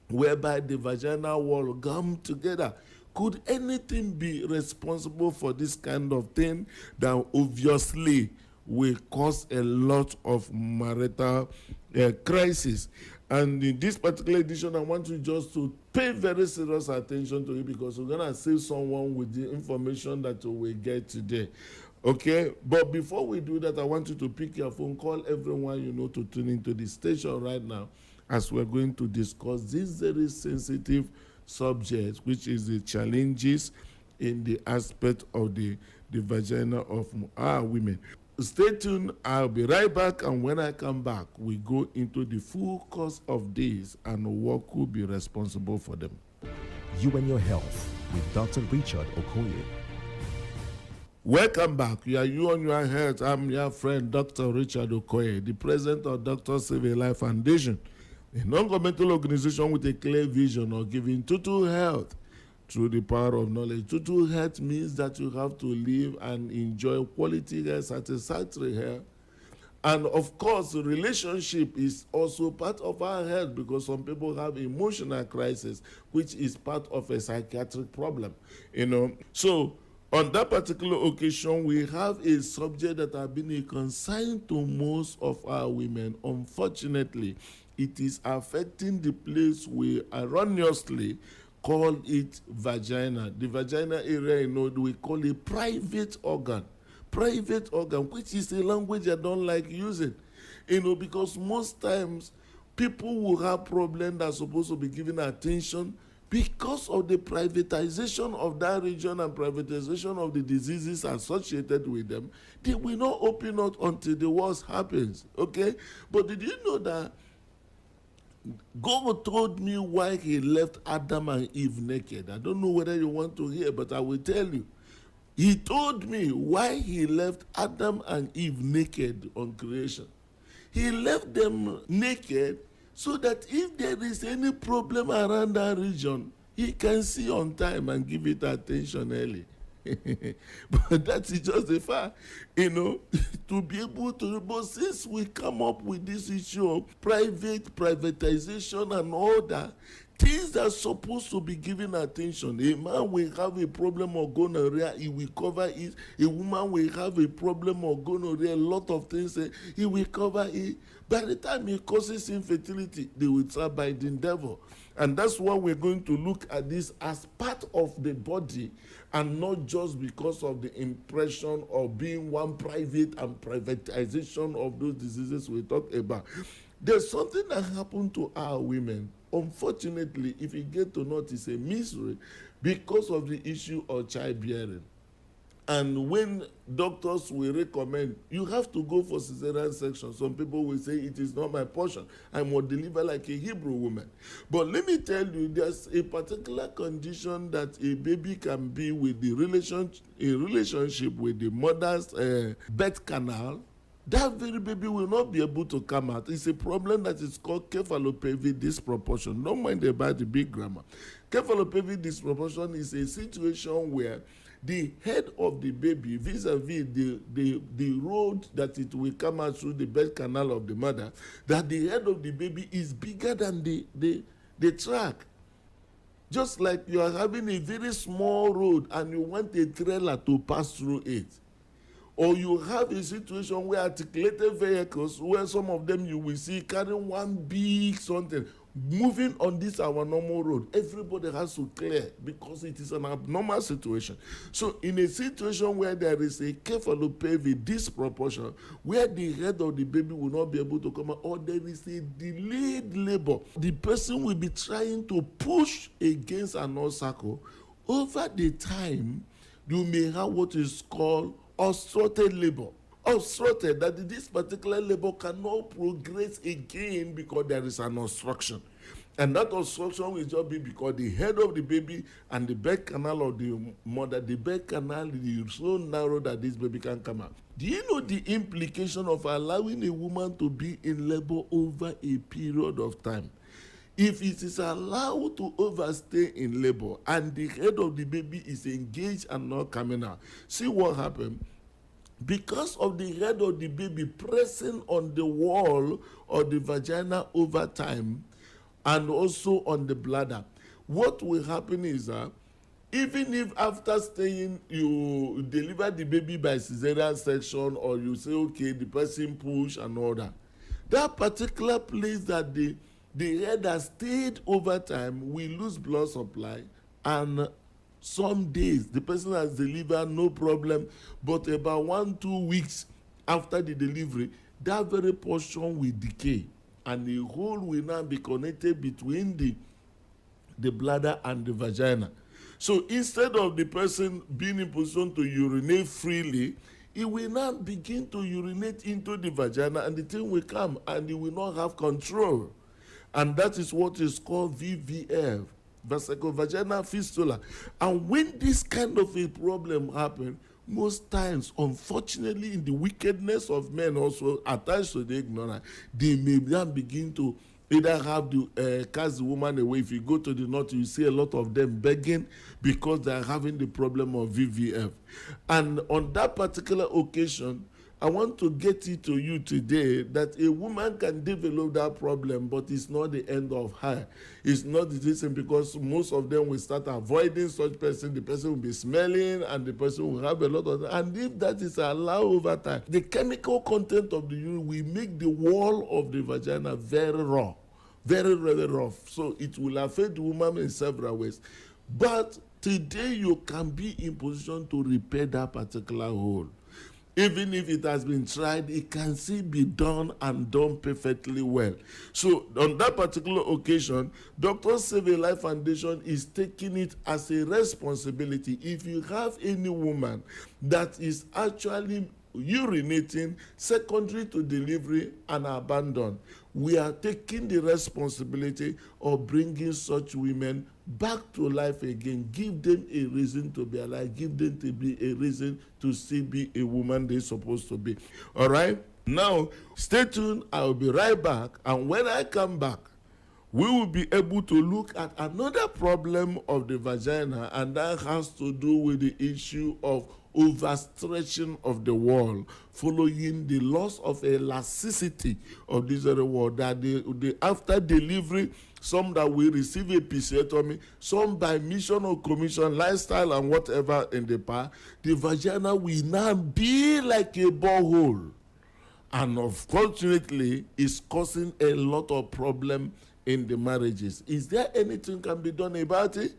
whereby the vaginal wall gum together. Could anything be responsible for this kind of thing that obviously will cause a lot of marital crisis? And in this particular edition, I want you just to pay very serious attention to it, because we're going to save someone with the information that we will get today. Okay? But before we do that, I want you to pick your phone, call everyone you know to tune into the station right now, as we're going to discuss this very sensitive subject, which is the challenges in the aspect of the vagina of our women. Stay tuned. I'll be right back, and when I come back, we go into the full cause of this and what could be responsible for them. You and Your Health with Dr. Richard Okoye. Welcome back. You on your health. I'm your friend, Dr. Richard Okoye, the president of Dr. Civil Life Foundation, a non-governmental organization with a clear vision of giving total health through the power of knowledge. Total health means that you have to live and enjoy quality health, satisfactory health. And of course, relationship is also part of our health, because some people have emotional crisis, which is part of a psychiatric problem, So on that particular occasion, we have a subject that has been a concern to most of our women. Unfortunately, it is affecting the place we erroneously call it vagina. The vagina area, we call it private organ. Private organ, which is a language I don't like using, because most times people will have problems that are supposed to be given attention. Because of the privatization of that region and privatization of the diseases associated with them, they will not open up until the worst happens, okay? But did you know that God told me why he left Adam and Eve naked? I don't know whether you want to hear, but I will tell you. He told me why he left Adam and Eve naked on creation. He left them naked so that if there is any problem around that region, he can see on time and give it attention early. But that is just a fact, to be able to. But since we come up with this issue of privatization and all that, things that are supposed to be given attention. A man will have a problem of gonorrhea, he will cover it. A woman will have a problem of gonorrhea, a lot of things, he will cover it. By the time it causes infertility, they will start biting devil. And that's why we're going to look at this as part of the body, and not just because of the impression of being one private and privatization of those diseases we talk about. There's something that happened to our women. Unfortunately, if you get to notice, a misery because of the issue of childbearing. And when doctors will recommend, you have to go for cesarean section. Some people will say, it is not my portion. I must deliver like a Hebrew woman. But let me tell you, there's a particular condition that a baby can be with the relationship with the mother's birth canal. That very baby will not be able to come out. It's a problem that is called cephalopelvic disproportion. Don't mind about the big grammar. Cephalopelvic disproportion is a situation where the head of the baby vis-a-vis the road that it will come out through the birth canal of the mother, that the head of the baby is bigger than the track. Just like you are having a very small road and you want a trailer to pass through it. Or you have a situation where articulated vehicles, where some of them you will see carrying one big something, moving on this our normal road. Everybody has to clear because it is an abnormal situation. So in a situation where there is a cephalopelvic disproportion, where the head of the baby will not be able to come out, or there is a delayed labor, the person will be trying to push against an obstacle. Over the time, you may have what is called obstructed labor. Obstructed, that this particular labor cannot progress again because there is an obstruction. And that obstruction will just be because the head of the baby and the birth canal of the mother, the birth canal is so narrow that this baby can come out. Do you know the implication of allowing a woman to be in labor over a period of time? If it is allowed to overstay in labor and the head of the baby is engaged and not coming out, see what happened? Because of the head of the baby pressing on the wall of the vagina over time and also on the bladder, what will happen is that even if after staying you deliver the baby by cesarean section, or you say, okay, the person push and all that, that particular place that the head has stayed over time will lose blood supply, and some days the person has delivered no problem, but about 1-2 weeks after the delivery, that very portion will decay and the hole will now be connected between the bladder and the vagina. So instead of the person being in position to urinate freely, he will now begin to urinate into the vagina, and the thing will come and he will not have control. And that is what is called VVF, vesicovaginal fistula. And when this kind of a problem happens, most times, unfortunately, in the wickedness of men also attached to the ignorant, they may then begin to either have to cast the woman away. If you go to the north, you see a lot of them begging because they are having the problem of VVF. And on that particular occasion, I want to get it to you today that a woman can develop that problem, but it's not the end of her. It's not the reason, because most of them will start avoiding such person. The person will be smelling and the person will have a lot of, and if that is allowed over time, the chemical content of the urine will make the wall of the vagina very raw, very, very rough. So it will affect the woman in several ways. But today you can be in position to repair that particular hole. Even if it has been tried, it can still be done and done perfectly well. So on that particular occasion, Dr. Save a Life Foundation is taking it as a responsibility. If you have any woman that is actually urinating secondary to delivery and abandoned, we are taking the responsibility of bringing such women back to life again. Give them a reason to be alive. Give them to be a reason to still be a woman they're supposed to be. All right? Now, stay tuned. I'll be right back. And when I come back, we will be able to look at another problem of the vagina, and that has to do with the issue of overstretching of the wall following the loss of elasticity of this very wall. That the after delivery, some that will receive a episiotomy, some by mission or commission, lifestyle and whatever in the past, the vagina will now be like a borehole, and unfortunately is causing a lot of problem in the marriages. Is there anything can be done about it?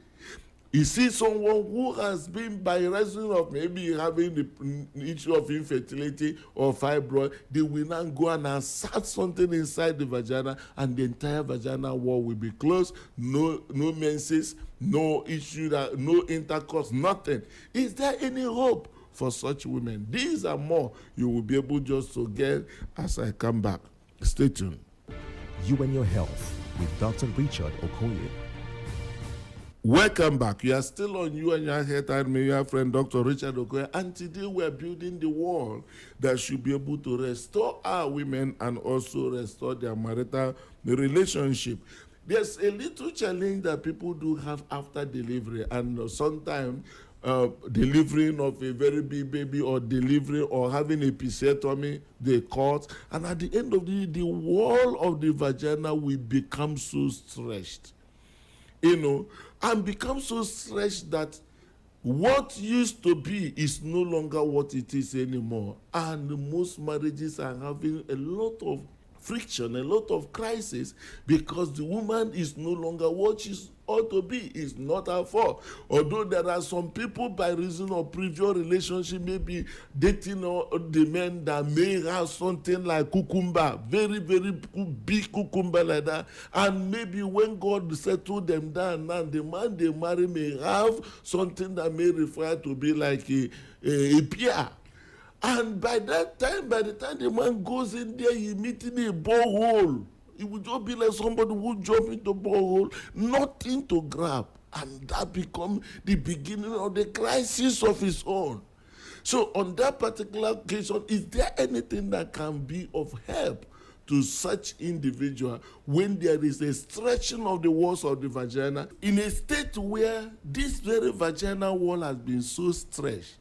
You see someone who has been, by reason of maybe having the issue of infertility or fibroid, they will now go and insert something inside the vagina, and the entire vagina wall will be closed. No menses, no issue, no intercourse, nothing. Is there any hope for such women? These are more you will be able just to get as I come back. Stay tuned. You and Your Health with Dr. Richard Okoye. Welcome back. You are still on You and Your Health. I'm your friend, Dr. Richard Okoye. And today we are building the wall that should be able to restore our women and also restore their marital relationship. There's a little challenge that people do have after delivery, and sometimes delivering of a very big baby, or delivering or having a episiotomy, they cut, and at the end of the day, the wall of the vagina will become so stretched, and become so stretched that what used to be is no longer what it is anymore. And most marriages are having a lot of friction, a lot of crisis, because the woman is no longer what she ought to be. It's not her fault. Although there are some people, by reason of previous relationship, maybe dating the men that may have something like cucumber, very, very big cucumber like that, and maybe when God settled them down, now the man they marry may have something that may refer to be like a pear. And by the time the man goes in there, he meets in a borehole. It would just be like somebody who jump into borehole, nothing to grab. And that becomes the beginning of the crisis of his own. So on that particular occasion, is there anything that can be of help to such individual when there is a stretching of the walls of the vagina in a state where this very vaginal wall has been so stretched?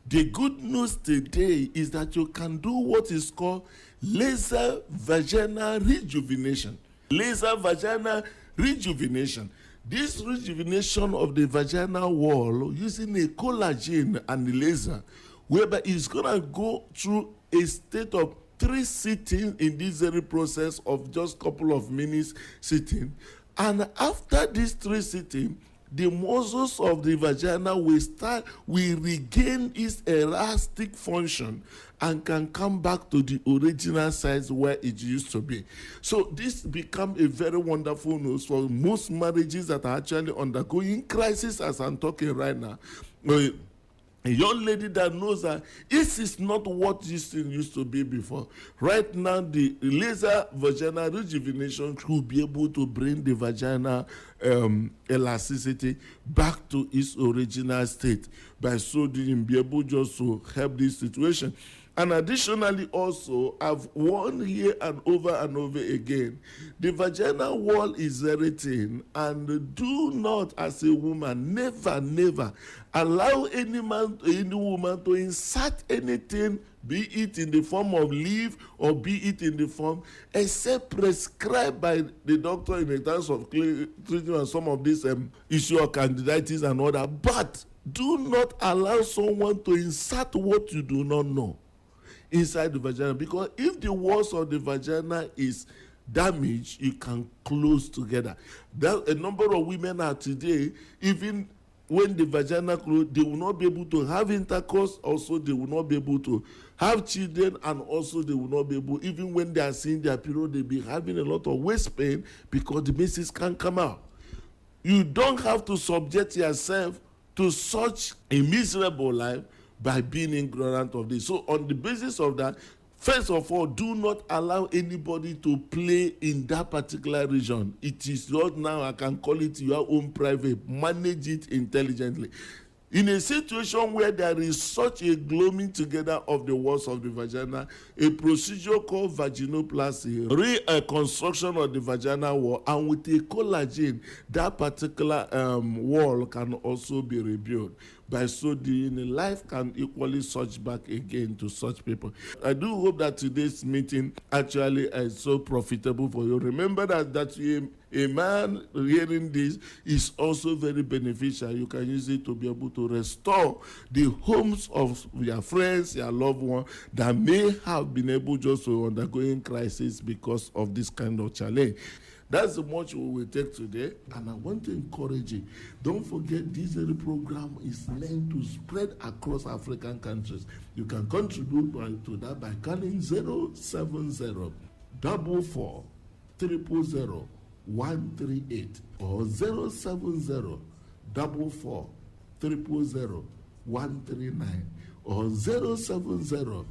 The good news today is that you can do what is called laser vaginal rejuvenation. Laser vaginal rejuvenation. This rejuvenation of the vaginal wall using a collagen and a laser, whereby it's going to go through a state of 3 sittings in this very process of just a couple of minutes sitting. And after these 3 sittings, the muscles of the vagina will regain its elastic function and can come back to the original size where it used to be. So this becomes a very wonderful news for most marriages that are actually undergoing crisis as I'm talking right now. A young lady that knows that this is not what this thing used to be before. Right now, the laser vaginal rejuvenation could be able to bring the vaginal elasticity back to its original state. By so doing, be able just to help this situation. And additionally, also, I've warned here and over again, the vaginal wall is very thin, and do not, as a woman, never allow any man, any woman to insert anything, be it in the form of leaf or be it in the form, except prescribed by the doctor in the terms of treating some of this issue of candidiasis and all that. But do not allow someone to insert what you do not know inside the vagina, because if the walls of the vagina is damaged, you can close together. That a number of women are today, even when the vagina close, they will not be able to have intercourse, also they will not be able to have children, and also they will not be able, even when they are seeing their period, they'll be having a lot of waist pain because the menses can't come out. You don't have to subject yourself to such a miserable life by being ignorant of this. So on the basis of that, first of all, do not allow anybody to play in that particular region. It is not now, I can call it your own private. Manage it intelligently. In a situation where there is such a gloaming together of the walls of the vagina, a procedure called vaginoplasty, reconstruction of the vaginal wall, and with a collagen, that particular wall can also be rebuilt. By so doing, life can equally surge back again to such people. I do hope that today's meeting actually is so profitable for you. Remember that a man hearing this is also very beneficial. You can use it to be able to restore the homes of your friends, your loved ones that may have been able just to undergoing crisis because of this kind of challenge. That's much we will take today, and I want to encourage you. Don't forget, this very program is meant to spread across African countries. You can contribute to that by calling 070 44 000 138 or 070 44 000 139 or 070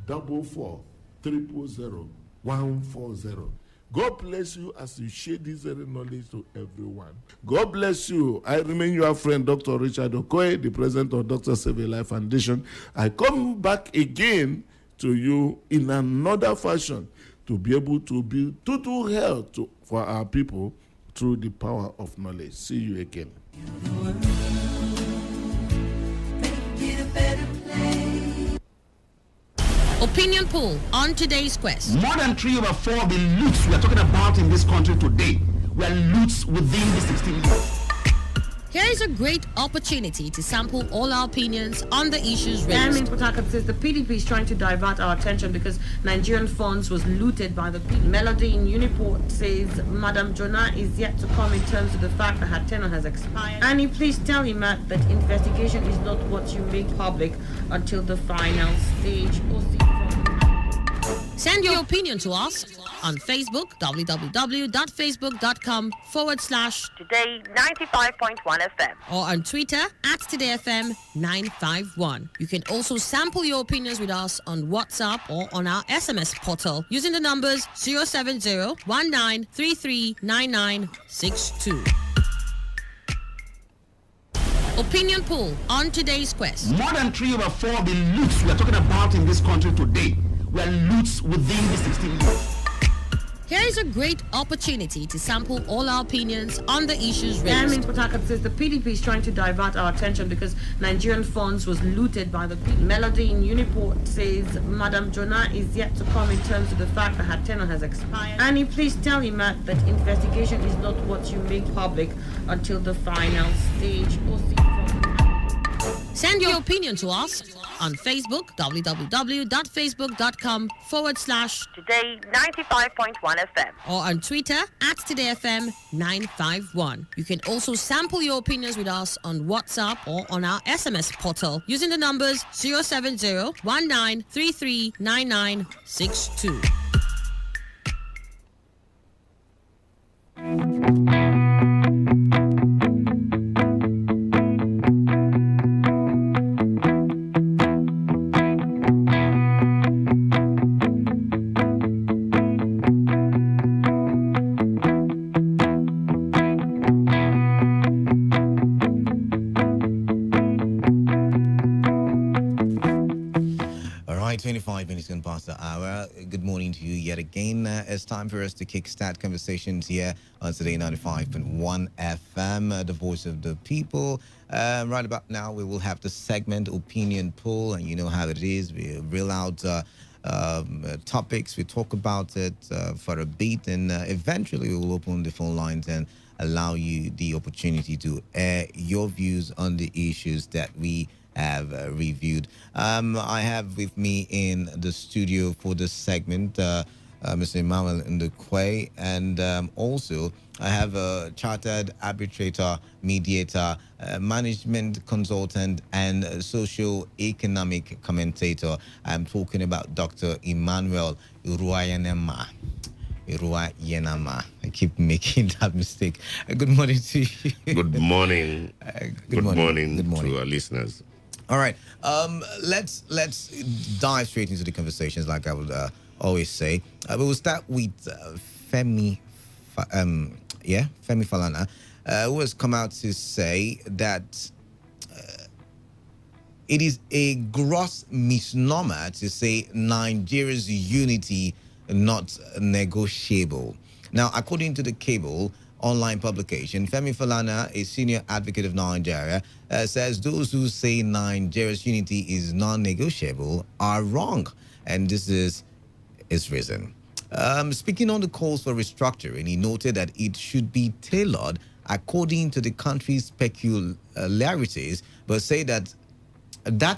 44 000 140. God bless you as you share this very knowledge to everyone. God bless you. I remain your friend, Dr. Richard Okoye, the president of Dr. Save a Life Foundation. I come back again to you in another fashion to be able to build total health for our people through the power of knowledge. See you again. Opinion poll on today's quest. More than 3 over 4 of the loots we are talking about in this country today were loots within the 16 years. Here is a great opportunity to sample all our opinions on the issues raised. Amin Potakat says the PDP is trying to divert our attention because Nigerian funds was looted by the PDP. Melody in Uniport says Madam Jonah is yet to come in terms of the fact that her tenure has expired. Annie, please tell him that investigation is not what you make public until the final stage. Send your opinion to us on Facebook, www.facebook.com/Today95.1fm, or on Twitter @TodayFM951. You can also sample your opinions with us on WhatsApp or on our SMS portal using the numbers 070-1933-9962. Opinion poll on today's quest. More than 3 over 4 of the loots we are talking about in this country today were loots within the 16 years. Here is a great opportunity to sample all our opinions on the issues raised. Amin Potakat says the PDP is trying to divert our attention because Nigerian funds was looted by the PDP. Melody in Uniport says Madam Jonah is yet to come in terms of the fact that her tenure has expired. Annie, please tell him that investigation is not what you make public until the final stage. Send your opinion to us on Facebook, www.facebook.com/Today95.1fm, or on Twitter @TodayFM951. You can also sample your opinions with us on WhatsApp or on our SMS portal using the numbers 070-1933-9962. right, 25 minutes gone past the hour. Good morning to you yet again. It's time for us to kickstart conversations here on Today 95.1 FM, the voice of the people. Right about now, we will have the segment opinion poll, and you know how it is. We reel out topics, we talk about it for a bit, and eventually we will open the phone lines and allow you the opportunity to air your views on the issues that we have reviewed. I have with me in the studio for this segment Mr. Emmanuel Ndukwe, and also I have a chartered arbitrator, mediator, management consultant, and socio-economic commentator. I'm talking about Dr. Emmanuel Uruayanema. I keep making that mistake. Good morning to you. Good morning. Good morning to our listeners. All right. Let's dive straight into the conversations, like I would always say. We will start with Femi Falana, who has come out to say that it is a gross misnomer to say Nigeria's unity not negotiable. Now, according to the Cable online publication, Femi Falana, a senior advocate of Nigeria, says those who say Nigeria's unity is non-negotiable are wrong, and this is his reason. Speaking on the calls for restructuring, he noted that it should be tailored according to the country's peculiarities, but say that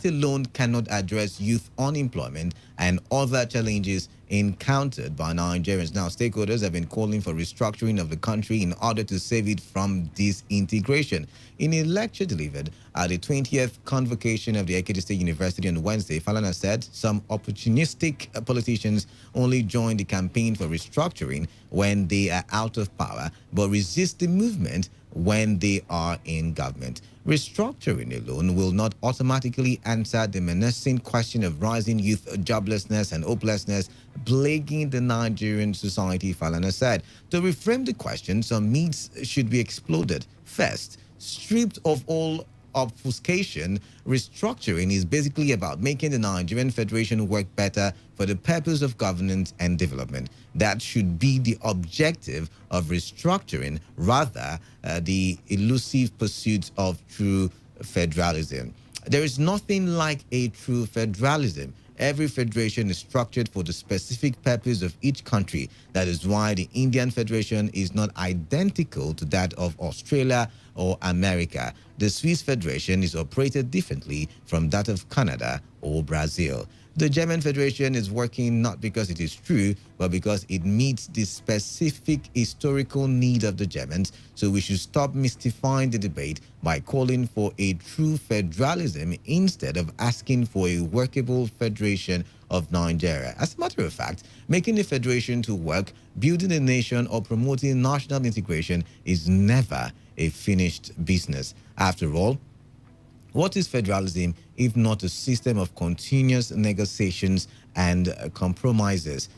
alone cannot address youth unemployment and other challenges encountered by Nigerians. Now, stakeholders have been calling for restructuring of the country in order to save it from disintegration. In a lecture delivered at the 20th convocation of the Ekiti State University on Wednesday, Falana said some opportunistic politicians only join the campaign for restructuring when they are out of power, but resist the movement when they are in government. Restructuring alone will not automatically answer the menacing question of rising youth joblessness and hopelessness plaguing the Nigerian society, Falana said. To reframe the question, some myths should be exploded. First, stripped of all obfuscation, restructuring is basically about making the Nigerian Federation work better for the purpose of governance and development. That should be the objective of restructuring, rather the elusive pursuit of true federalism. There is nothing like a true federalism. Every federation is structured for the specific purpose of each country. That is why the Indian Federation is not identical to that of Australia or America. The Swiss Federation is operated differently from that of Canada or Brazil. The German Federation is working not because it is true, but because it meets the specific historical need of the Germans. So we should stop mystifying the debate by calling for a true federalism instead of asking for a workable federation of Nigeria. As a matter of fact, making a federation to work, building a nation, or promoting national integration is never a finished business. After all, what is federalism if not a system of continuous negotiations and compromises?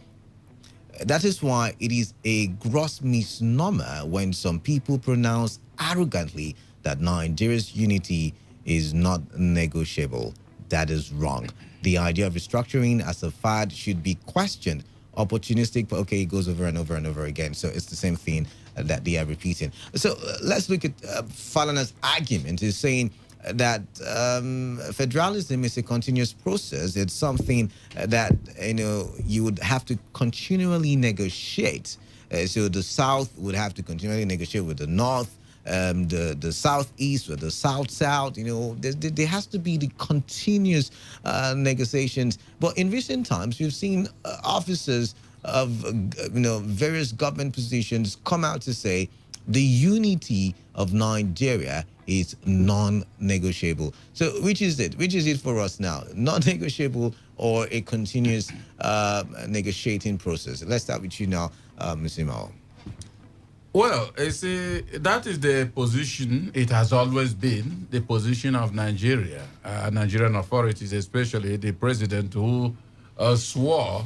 That is why it is a gross misnomer when some people pronounce arrogantly that Nigeria's unity is not negotiable. That is wrong. The idea of restructuring as a fad should be questioned. Opportunistic, but okay, it goes over and over and over again. So it's the same thing that they are repeating. So let's look at Falana's argument. Is saying that federalism is a continuous process. It's something that you would have to continually negotiate. So the South would have to continually negotiate with the North, the Southeast with the South. There has to be the continuous negotiations. But in recent times, we've seen officers of various government positions come out to say the unity of Nigeria is non-negotiable. So which is it? Which is it for us now? Non-negotiable or a continuous negotiating process? Let's start with you now, Mr. Mao. Well, that is the position, it has always been, the position of Nigeria, Nigerian authorities, especially the president who swore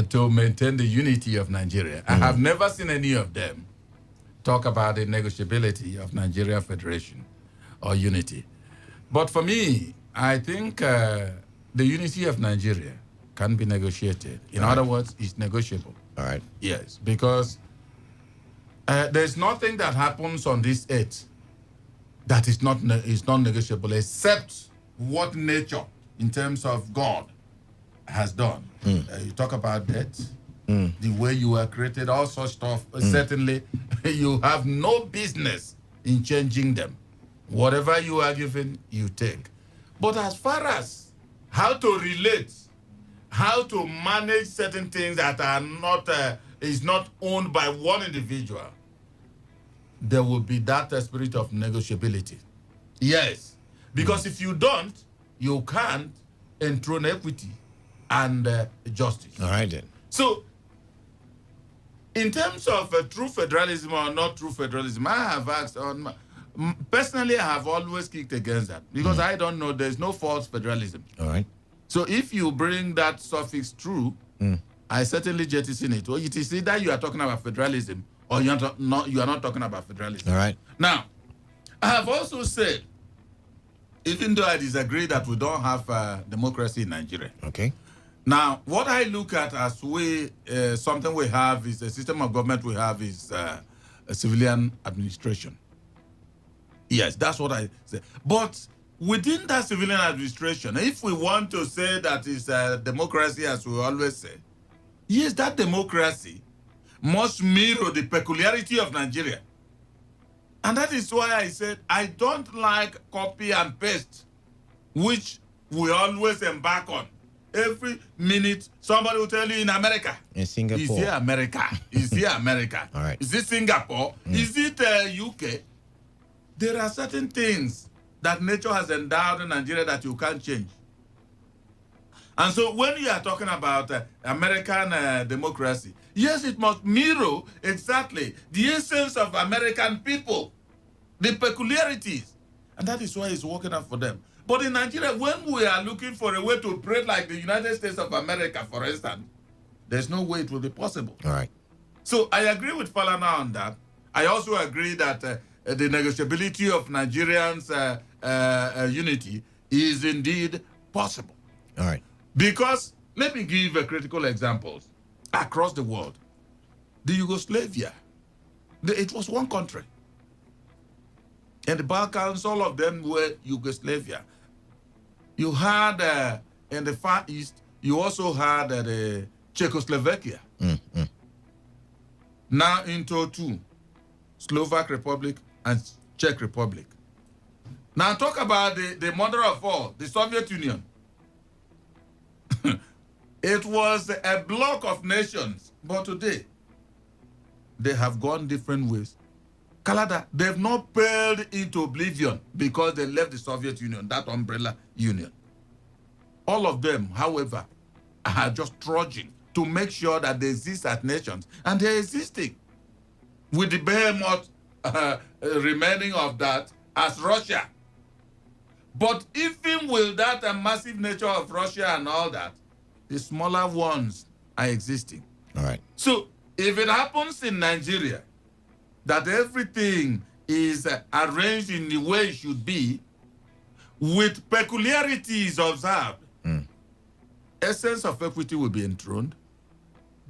to maintain the unity of Nigeria. I have never seen any of them talk about the negotiability of Nigeria Federation or unity. But for me, I think the unity of Nigeria can be negotiated. In other words, it's negotiable. All right. Yes, because there's nothing that happens on this earth that is not negotiable, except what nature, in terms of God, has done. You talk about death, the way you were created, all such stuff. Certainly, you have no business in changing them. Whatever you are given, you take. But as far as how to relate, how to manage certain things that are not is not owned by one individual, there will be that spirit of negotiability. Yes, because if you don't, you can't enthrone equity and justice. All right then. So, in terms of true federalism or not true federalism, I have asked personally, I have always kicked against that because I don't know. There's no false federalism. All right. So if you bring that suffix true, I certainly jettison it. Well, it is either you are talking about federalism or you are not talking about federalism. All right. Now, I have also said, even though I disagree that we don't have democracy in Nigeria. Okay. Now, what I look at as something we have is a system of government we have is a civilian administration. Yes, that's what I say. But within that civilian administration, if we want to say that it's a democracy, as we always say, yes, that democracy must mirror the peculiarity of Nigeria. And that is why I said I don't like copy and paste, which we always embark on. Every minute, somebody will tell you in America. In Singapore. Is here America? Is here America? All right. Is it Singapore? Is it UK? There are certain things that nature has endowed in Nigeria that you can't change. And so when you are talking about American democracy, yes, it must mirror exactly the essence of American people, the peculiarities. And that is why it's working out for them. But in Nigeria, when we are looking for a way to operate like the United States of America, for instance, there's no way it will be possible. All right. So I agree with Falana on that. I also agree that the negotiability of Nigerians' unity is indeed possible. All right. Because, let me give critical examples. Across the world, the Yugoslavia, it was one country. And the Balkans, all of them were Yugoslavia. You had, in the Far East, you also had the Czechoslovakia. Now into two, Slovak Republic and Czech Republic. Now talk about the mother of all, the Soviet Union. It was a block of nations, but today, they have gone different ways. Canada, they've not paled into oblivion because they left the Soviet Union, that umbrella union. All of them, however, are just trudging to make sure that they exist as nations, and they're existing with the behemoth remaining of that as Russia. But even with that massive nature of Russia and all that, the smaller ones are existing. All right. So if it happens in Nigeria that everything is arranged in the way it should be, with peculiarities observed, essence of equity will be enthroned,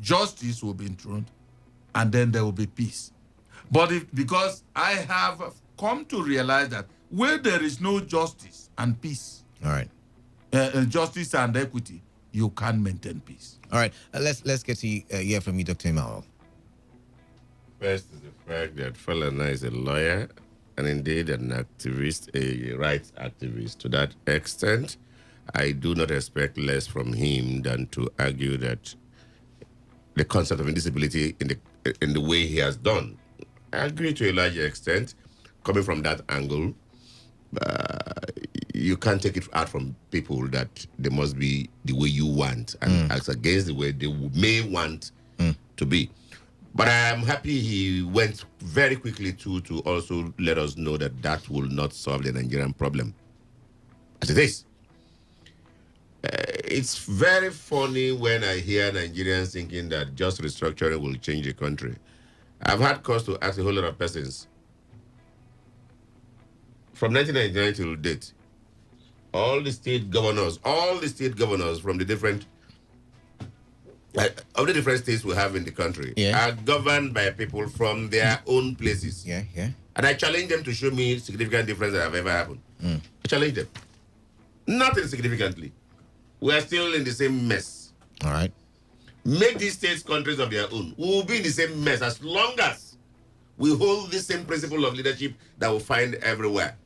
justice will be enthroned, and then there will be peace. But because I have come to realize that where there is no justice and peace, all right, justice and equity, you can't maintain peace. All right, let's get to hear from you, Dr. Emmanuel. First is the fact that Falana is a lawyer and indeed an activist, a rights activist. To that extent, I do not expect less from him than to argue that the concept of indisability in the way he has done. I agree to a large extent. Coming from that angle, you can't take it out from people that they must be the way you want and act against the way they may want to be. But I am happy he went very quickly to also let us know that that will not solve the Nigerian problem as it is. It's very funny when I hear Nigerians thinking that just restructuring will change the country. I've had cause to ask a whole lot of persons from 1999 till date, all the state governors from the different of the different states we have in the country are governed by people from their own places. Yeah. And I challenge them to show me significant difference that have ever happened. I challenge them. Nothing significantly. We are still in the same mess. All right. Make these states countries of their own. We will be in the same mess as long as we hold the same principle of leadership that we find everywhere.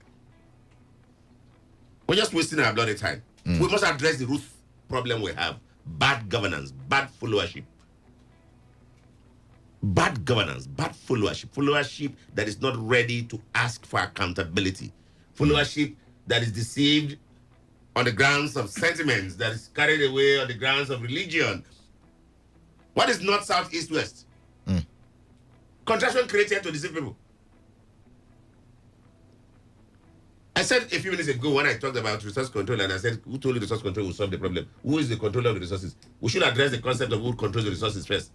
We're just wasting our bloody time. We must address the root problem we have. Bad governance, bad followership. Bad governance, bad followership. Followership that is not ready to ask for accountability. Followership that is deceived on the grounds of sentiments, that is carried away on the grounds of religion. What is north, south, east, west? Contraction created to deceive people. I said a few minutes ago when I talked about resource control, and I said, who told you resource control will solve the problem? Who is the controller of the resources? We should address the concept of who controls the resources first.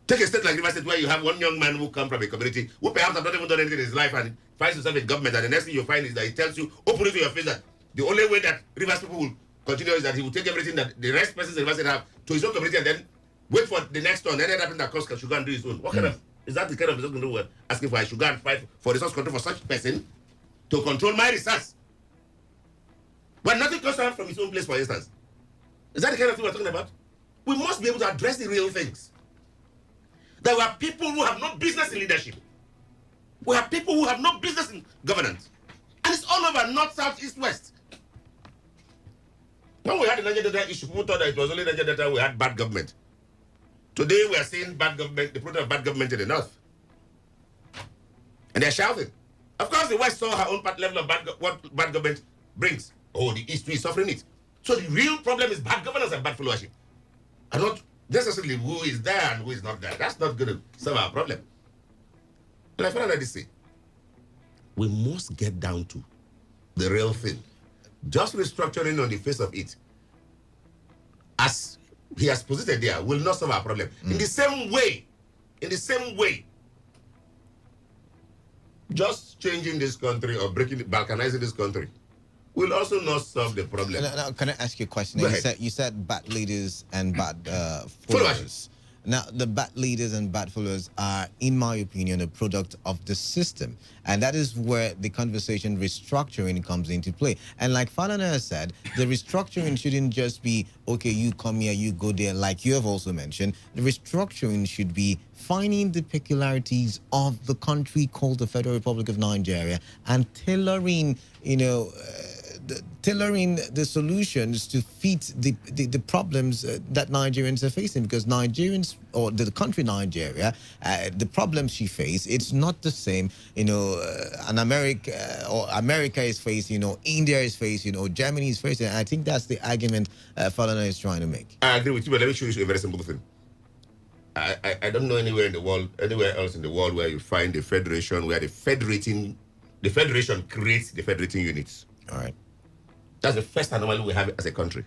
Take a state like River State where you have one young man who comes from a community who perhaps has not even done anything in his life and finds himself in government, and the next thing you find is that he tells you, openly to your face, that the only way that Rivers people will continue is that he will take everything that the rest persons in River State have to his own community and then wait for the next turn. Then happen that cost should go and do his own. What kind of, is that the kind of resource control we're asking for? I should go and fight for resource control for such person to control my resource. But nothing comes out from his own place, for instance. Is that the kind of thing we're talking about? We must be able to address the real things. There were people who have no business in leadership. We have people who have no business in governance. And it's all over north, south, east, west. When we had the Niger Delta issue, people thought that it was only Niger Delta we had bad government. Today we are seeing bad government, the product of bad government in the north. And they're shouting. Of course, the West saw her own level of what bad government brings. Oh, the East is suffering it. So the real problem is bad governance and bad followership. And not necessarily who is there and who is not there. That's not going to solve our problem. And I find that this say, we must get down to the real thing. Just restructuring on the face of it, as he has posited there, will not solve our problem. In the same way, just changing this country or balkanizing this country will also not solve the problem. Now, can I ask you a question? You said bad leaders and bad followers. Followers. Now, the bad leaders and bad followers are, in my opinion, a product of the system. And that is where the conversation restructuring comes into play. And like Falana said, the restructuring shouldn't just be, okay, you come here, you go there, like you have also mentioned. The restructuring should be finding the peculiarities of the country called the Federal Republic of Nigeria and tailoring, tailoring the solutions to fit the problems that Nigerians are facing, because Nigerians, or the country Nigeria, the problems she faces, it's not the same, an America or America is facing, India is facing, or Germany is facing. I think that's the argument Falana is trying to make. I agree with you, but let me show you a very simple thing. I don't know anywhere else in the world where you find a federation where the federation creates the federating units. All right. That's the first anomaly we have as a country.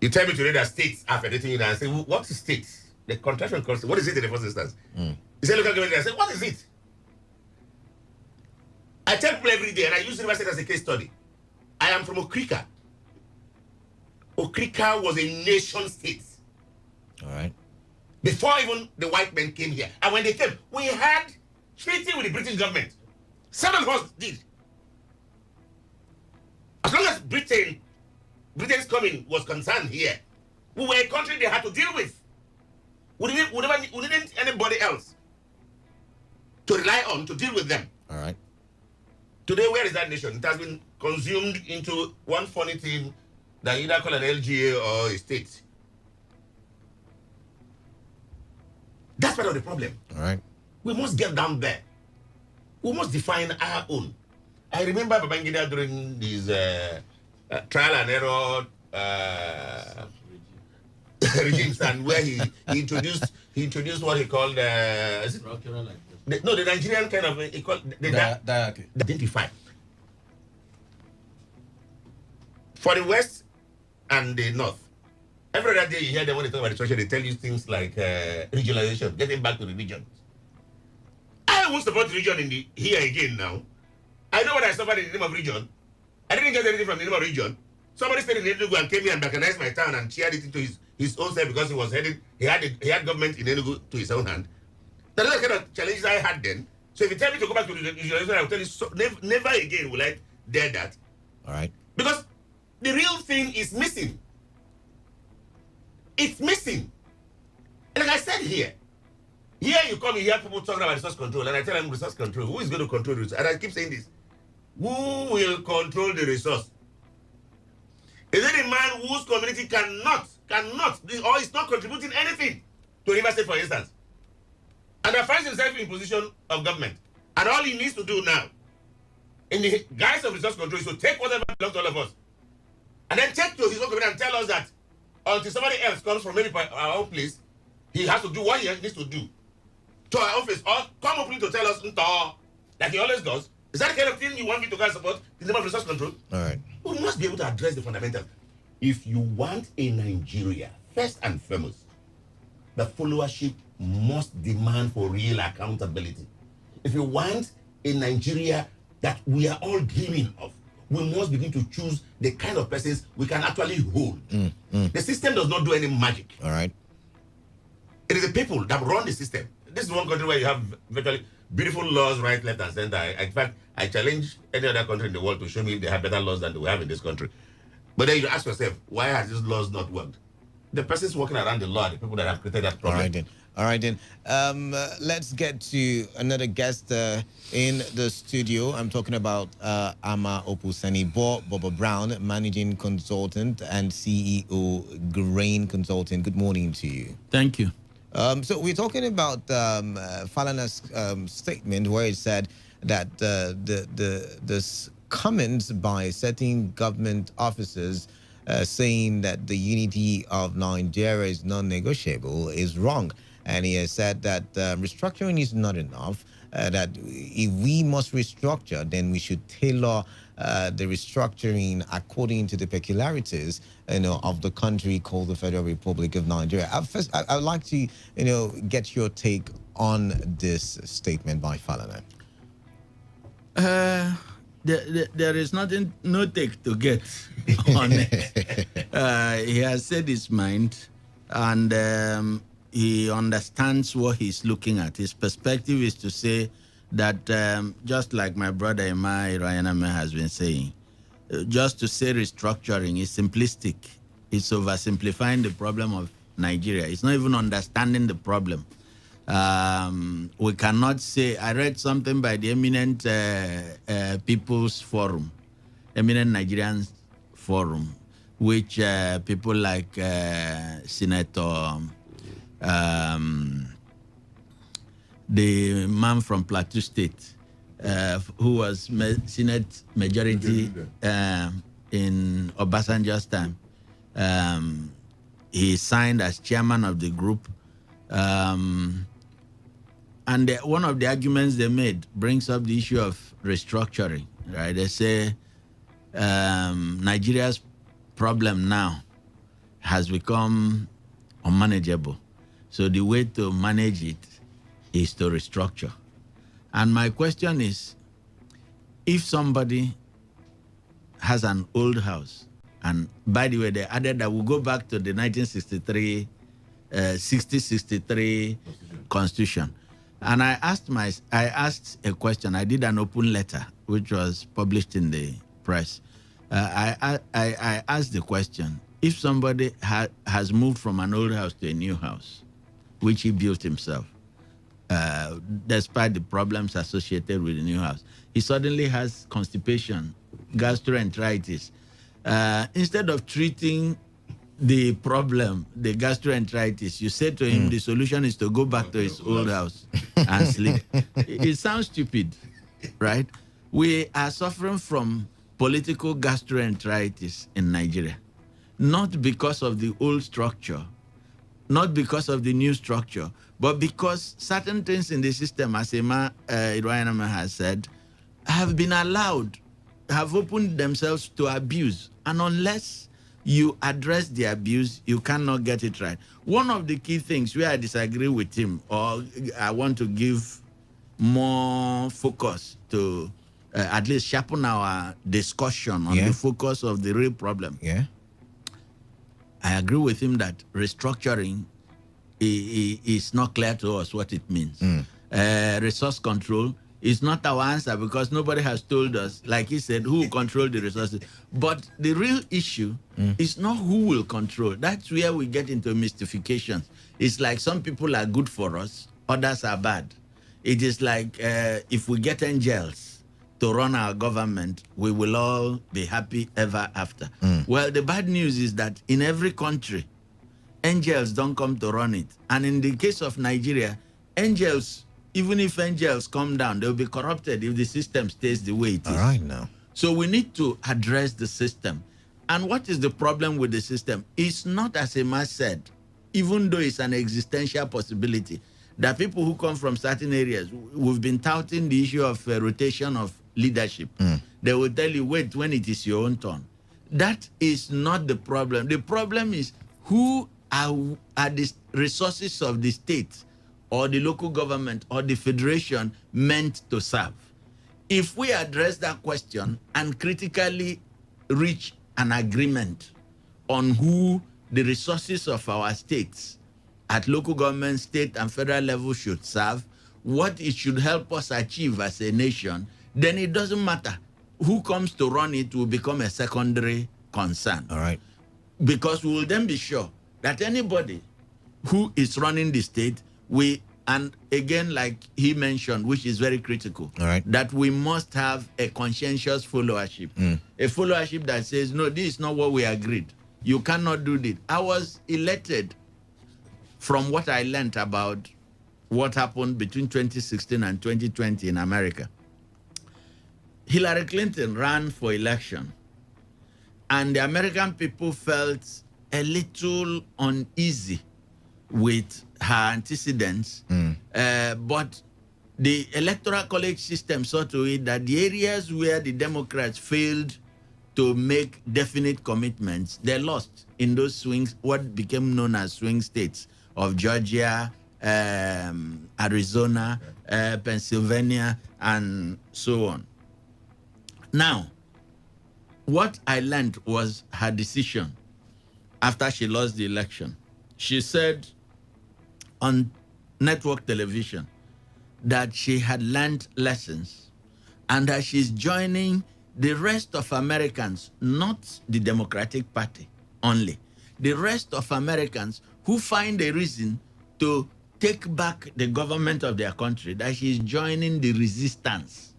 You tell me today that states are federating units, and I say, well, what is states? The contraction concept. What is it in the first instance? You say local government, I say, what is it? I tell people every day, and I use university as a case study. I am from Okrika. Okrika was a nation state. All right. Before even the white men came here. And when they came, we had treaty with the British government. 7 of us did. As long as Britain's coming was concerned here, we were a country they had to deal with. We didn't anybody else to rely on to deal with them. All right. Today, where is that nation? It has been consumed into one funny thing that either call an LGA or a state. That's part of the problem. All right. We must get down there. We must define our own. I remember Babangida during these trial and error regimes, and where he introduced what he called the Nigerian kind of he called the identify for the West and the North. Every other day you hear them when they talk about the structure, they tell you things like regionalization, getting back to the region. I won't support region here again now. I know what I suffered in the name of region. I didn't get anything from the name of region. Somebody stayed in Enugu and came here and balkanized my town and shared it into his own self because he had government in Enugu to his own hand. That's the kind of challenges I had then. So if you tell me to go back to the region, I will tell you never again will I dare that. All right. Because the real thing is missing. It's missing. And like I said here you come, you hear people talking about resource control, and I tell them resource control. Who is going to control the resource? And I keep saying this. Who will control the resource? Is it a man whose community cannot, or is not contributing anything to River State, for instance, and that finds himself in position of government, and all he needs to do now, in the guise of resource control, is to take whatever belongs to all of us, and then take to his own community and tell us that until somebody else comes from maybe our own place, he has to do what he needs to do to our office, or come openly to tell us, like he always does. Is that the kind of thing you want me to go and support in the name of resource control? All right. We must be able to address the fundamentals. If you want a Nigeria, first and foremost, the followership must demand for real accountability. If you want a Nigeria that we are all dreaming of, we must begin to choose the kind of persons we can actually hold. The system does not do any magic. All right. It is the people that run the system. This is one country where you have virtually beautiful laws, right, left, and center. In fact, I challenge any other country in the world to show me if they have better laws than we have in this country. But then you ask yourself, why has these laws not worked? The persons working around the law, the people that have created that problem. All right then. Let's get to another guest in the studio. I'm talking about Ama Opusani Bobo Brown, Managing Consultant and CEO, Grain Consulting. Good morning to you. Thank you. So we're talking about Falana's statement where it said that the comments by certain government officers saying that the unity of Nigeria is non-negotiable is wrong. And he has said that restructuring is not enough, that if we must restructure, then we should tailor the restructuring according to the peculiarities, of the country called the Federal Republic of Nigeria. First, I would like to, get your take on this statement by Falana. There is no take to get on it. He has said his mind, and he understands what he's looking at. His perspective is to say that, just like my brother Emma Ryaname has been saying, just to say restructuring is simplistic. It's oversimplifying the problem of Nigeria. It's not even understanding the problem. We cannot say, I read something by the eminent People's Forum, eminent Nigerian Forum, which people like Senator, the man from Plateau State, who was Senate majority in Obasanjo's time. He signed as chairman of the group. And one of the arguments they made brings up the issue of restructuring, right? They say Nigeria's problem now has become unmanageable. So the way to manage it is to restructure. And my question is, if somebody has an old house, and by the way, they added that we'll go back to the 1963, 60-63 Constitution. And I asked a question. I did an open letter, which was published in the press. I asked the question, if somebody has moved from an old house to a new house, which he built himself, despite the problems associated with the new house, he suddenly has constipation, gastroenteritis. Instead of treating the problem, the gastroenteritis, you say to him the solution is to go back to his old house and sleep. It sounds stupid, right? We are suffering from political gastroenteritis in Nigeria, not because of the old structure, not because of the new structure, but because certain things in the system, as Emma Iroyanama has said, have been allowed, have opened themselves to abuse. And unless you address the abuse, you cannot get it right. One of the key things where I disagree with him, or I want to give more focus to at least sharpen our discussion on the focus of the real problem. Yeah. I agree with him that restructuring is not clear to us what it means. Resource control is not our answer because nobody has told us, like he said, who will control the resources. But the real issue is not who will control. That's where we get into mystifications. It's like some people are good for us, others are bad. It is like if we get angels to run our government, we will all be happy ever after. Well, the bad news is that in every country, angels don't come to run it. And in the case of Nigeria, angels, even if angels come down, they'll be corrupted if the system stays the way it is. All right, now. So we need to address the system. And what is the problem with the system? It's not, as Emma said, even though it's an existential possibility, that people who come from certain areas, we've been touting the issue of rotation of leadership. They will tell you, wait, when it is your own turn. That is not the problem. The problem is who are the resources of the state or the local government or the federation meant to serve. If we address that question and critically reach an agreement on who the resources of our states at local government, state, and federal level should serve, what it should help us achieve as a nation, then it doesn't matter. Who comes to run it will become a secondary concern. All right. Because we will then be sure that anybody who is running the state, and again, like he mentioned, which is very critical, all right, that we must have a conscientious followership. A followership that says, no, this is not what we agreed. You cannot do this. I was elected from what I learned about what happened between 2016 and 2020 in America. Hillary Clinton ran for election, and the American people felt a little uneasy with her antecedents, but the Electoral College system saw to it that the areas where the Democrats failed to make definite commitments, they lost in those swings, what became known as swing states of Georgia, Arizona, Pennsylvania, and so on. Now, what I learned was her decision after she lost the election. She said on network television that she had learned lessons and that she's joining the rest of Americans, not the Democratic Party only, the rest of Americans who find a reason to take back the government of their country, that she's joining the resistance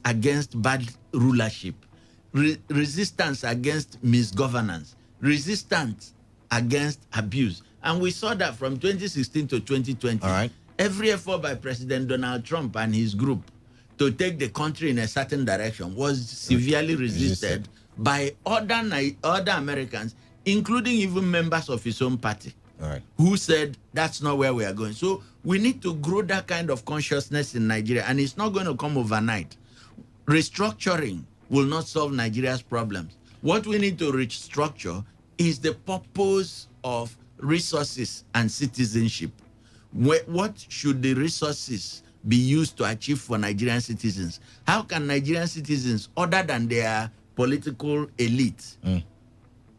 against bad rulership, resistance against misgovernance, resistance against abuse. And we saw that from 2016 to 2020. All right. Every effort by President Donald Trump and his group to take the country in a certain direction was severely resisted by other Americans, including even members of his own party. All right. Who said that's not where we are going. So we need to grow that kind of consciousness in Nigeria, and it's not going to come overnight. Restructuring will not solve Nigeria's problems. What we need to restructure is the purpose of resources and citizenship. What should the resources be used to achieve for Nigerian citizens? How can Nigerian citizens, other than their political elite,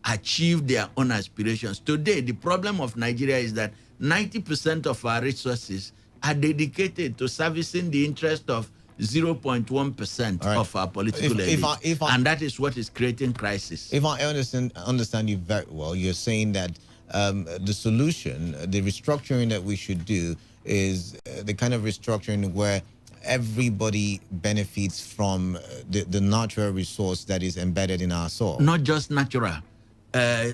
achieve their own aspirations? Today, the problem of Nigeria is that 90% of our resources are dedicated to servicing the interest of 0.1% of our political elite. And that is what is creating crisis. If I understand you very well, you're saying that the solution, the restructuring that we should do is the kind of restructuring where everybody benefits from the natural resource that is embedded in our soil. Not just natural.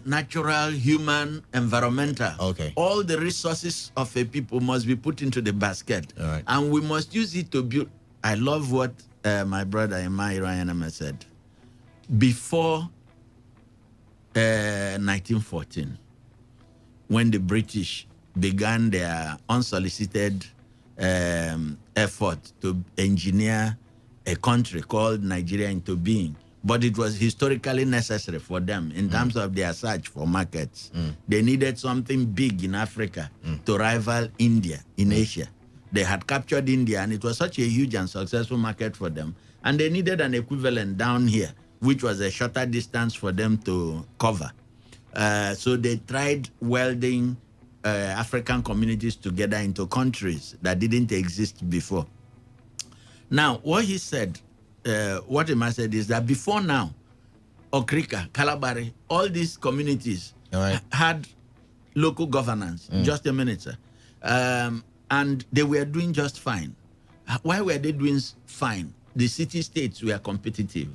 Natural, human, environmental. Okay. All the resources of a people must be put into the basket. All right. And we must use it to build. I love what my brother Emma Ryan said. Before 1914, when the British began their unsolicited effort to engineer a country called Nigeria into being, but it was historically necessary for them in terms of their search for markets. They needed something big in Africa to rival India in Asia. They had captured India, and it was such a huge and successful market for them. And they needed an equivalent down here, which was a shorter distance for them to cover. So they tried welding African communities together into countries that didn't exist before. Now, what he said, what Emma said is that before now, Okrika, Kalabari, all these communities had local governance. Just a minute, sir. And they were doing just fine. Why were they doing fine? The city-states were competitive.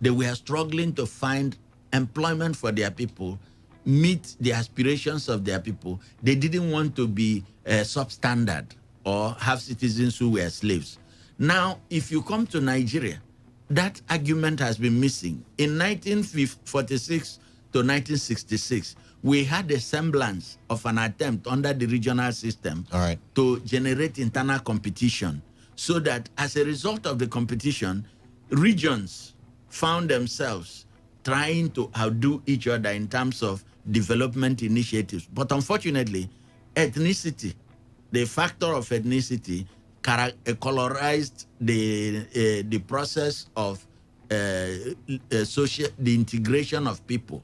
They were struggling to find employment for their people, meet the aspirations of their people. They didn't want to be substandard or have citizens who were slaves. Now, if you come to Nigeria, that argument has been missing. In 1946 to 1966, we had a semblance of an attempt under the regional system to generate internal competition, so that as a result of the competition, regions found themselves trying to outdo each other in terms of development initiatives. But unfortunately, ethnicity, the factor of ethnicity, colorized the process of social, the integration of people.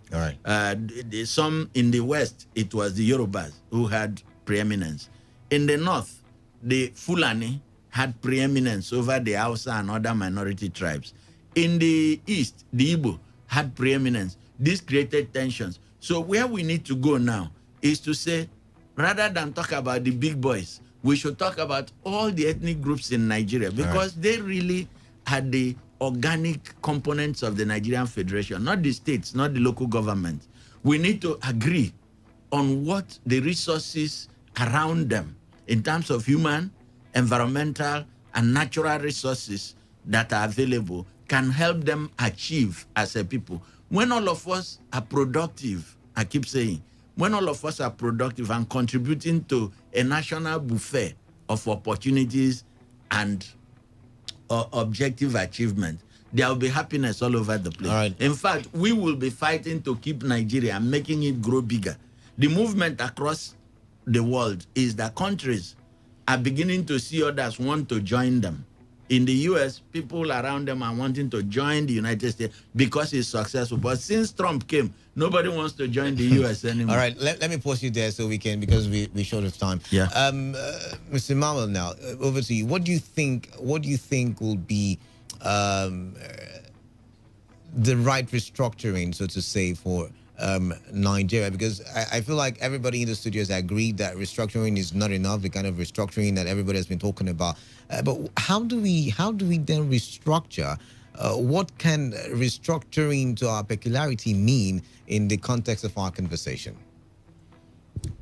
Some in the West, it was the Yorubas who had preeminence. In the North, the Fulani had preeminence over the Hausa and other minority tribes. In the East, the Igbo had preeminence. This created tensions. So where we need to go now is to say, rather than talk about the big boys, we should talk about all the ethnic groups in Nigeria, because they really had the organic components of the Nigerian Federation, not the states, not the local government. We need to agree on what the resources around them in terms of human, environmental, and natural resources that are available can help them achieve as a people. When all of us are productive, I keep saying, when all of us are productive and contributing to a national buffet of opportunities and objective achievement, there will be happiness all over the place. In fact, we will be fighting to keep Nigeria and making it grow bigger. The movement across the world is that countries are beginning to see others want to join them. In the US, people around them are wanting to join the United States because it's successful. But since Trump came, nobody wants to join the US anymore. All right, let me pause you there so we can, because we're short of time. Yeah. Mr. Manuel, now over to you. What do you think will be the right restructuring, so to say, for Nigeria? Because I feel like everybody in the studios agreed that restructuring is not enough, the kind of restructuring that everybody has been talking about. But how do we then restructure? What can restructuring to our peculiarity mean in the context of our conversation?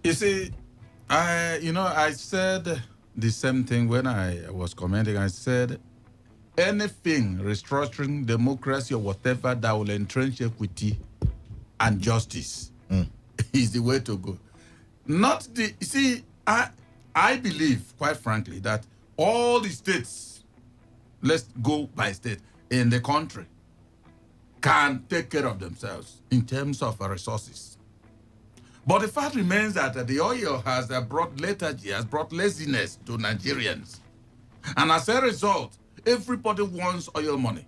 You see, I said the same thing when I was commenting. I said, anything restructuring democracy or whatever that will entrench equity and justice is the way to go. Not the, see, I believe, quite frankly, that all the states, let's go by state, in the country can take care of themselves in terms of resources. But the fact remains that the oil has brought lethargy, has brought laziness to Nigerians. And as a result, everybody wants oil money.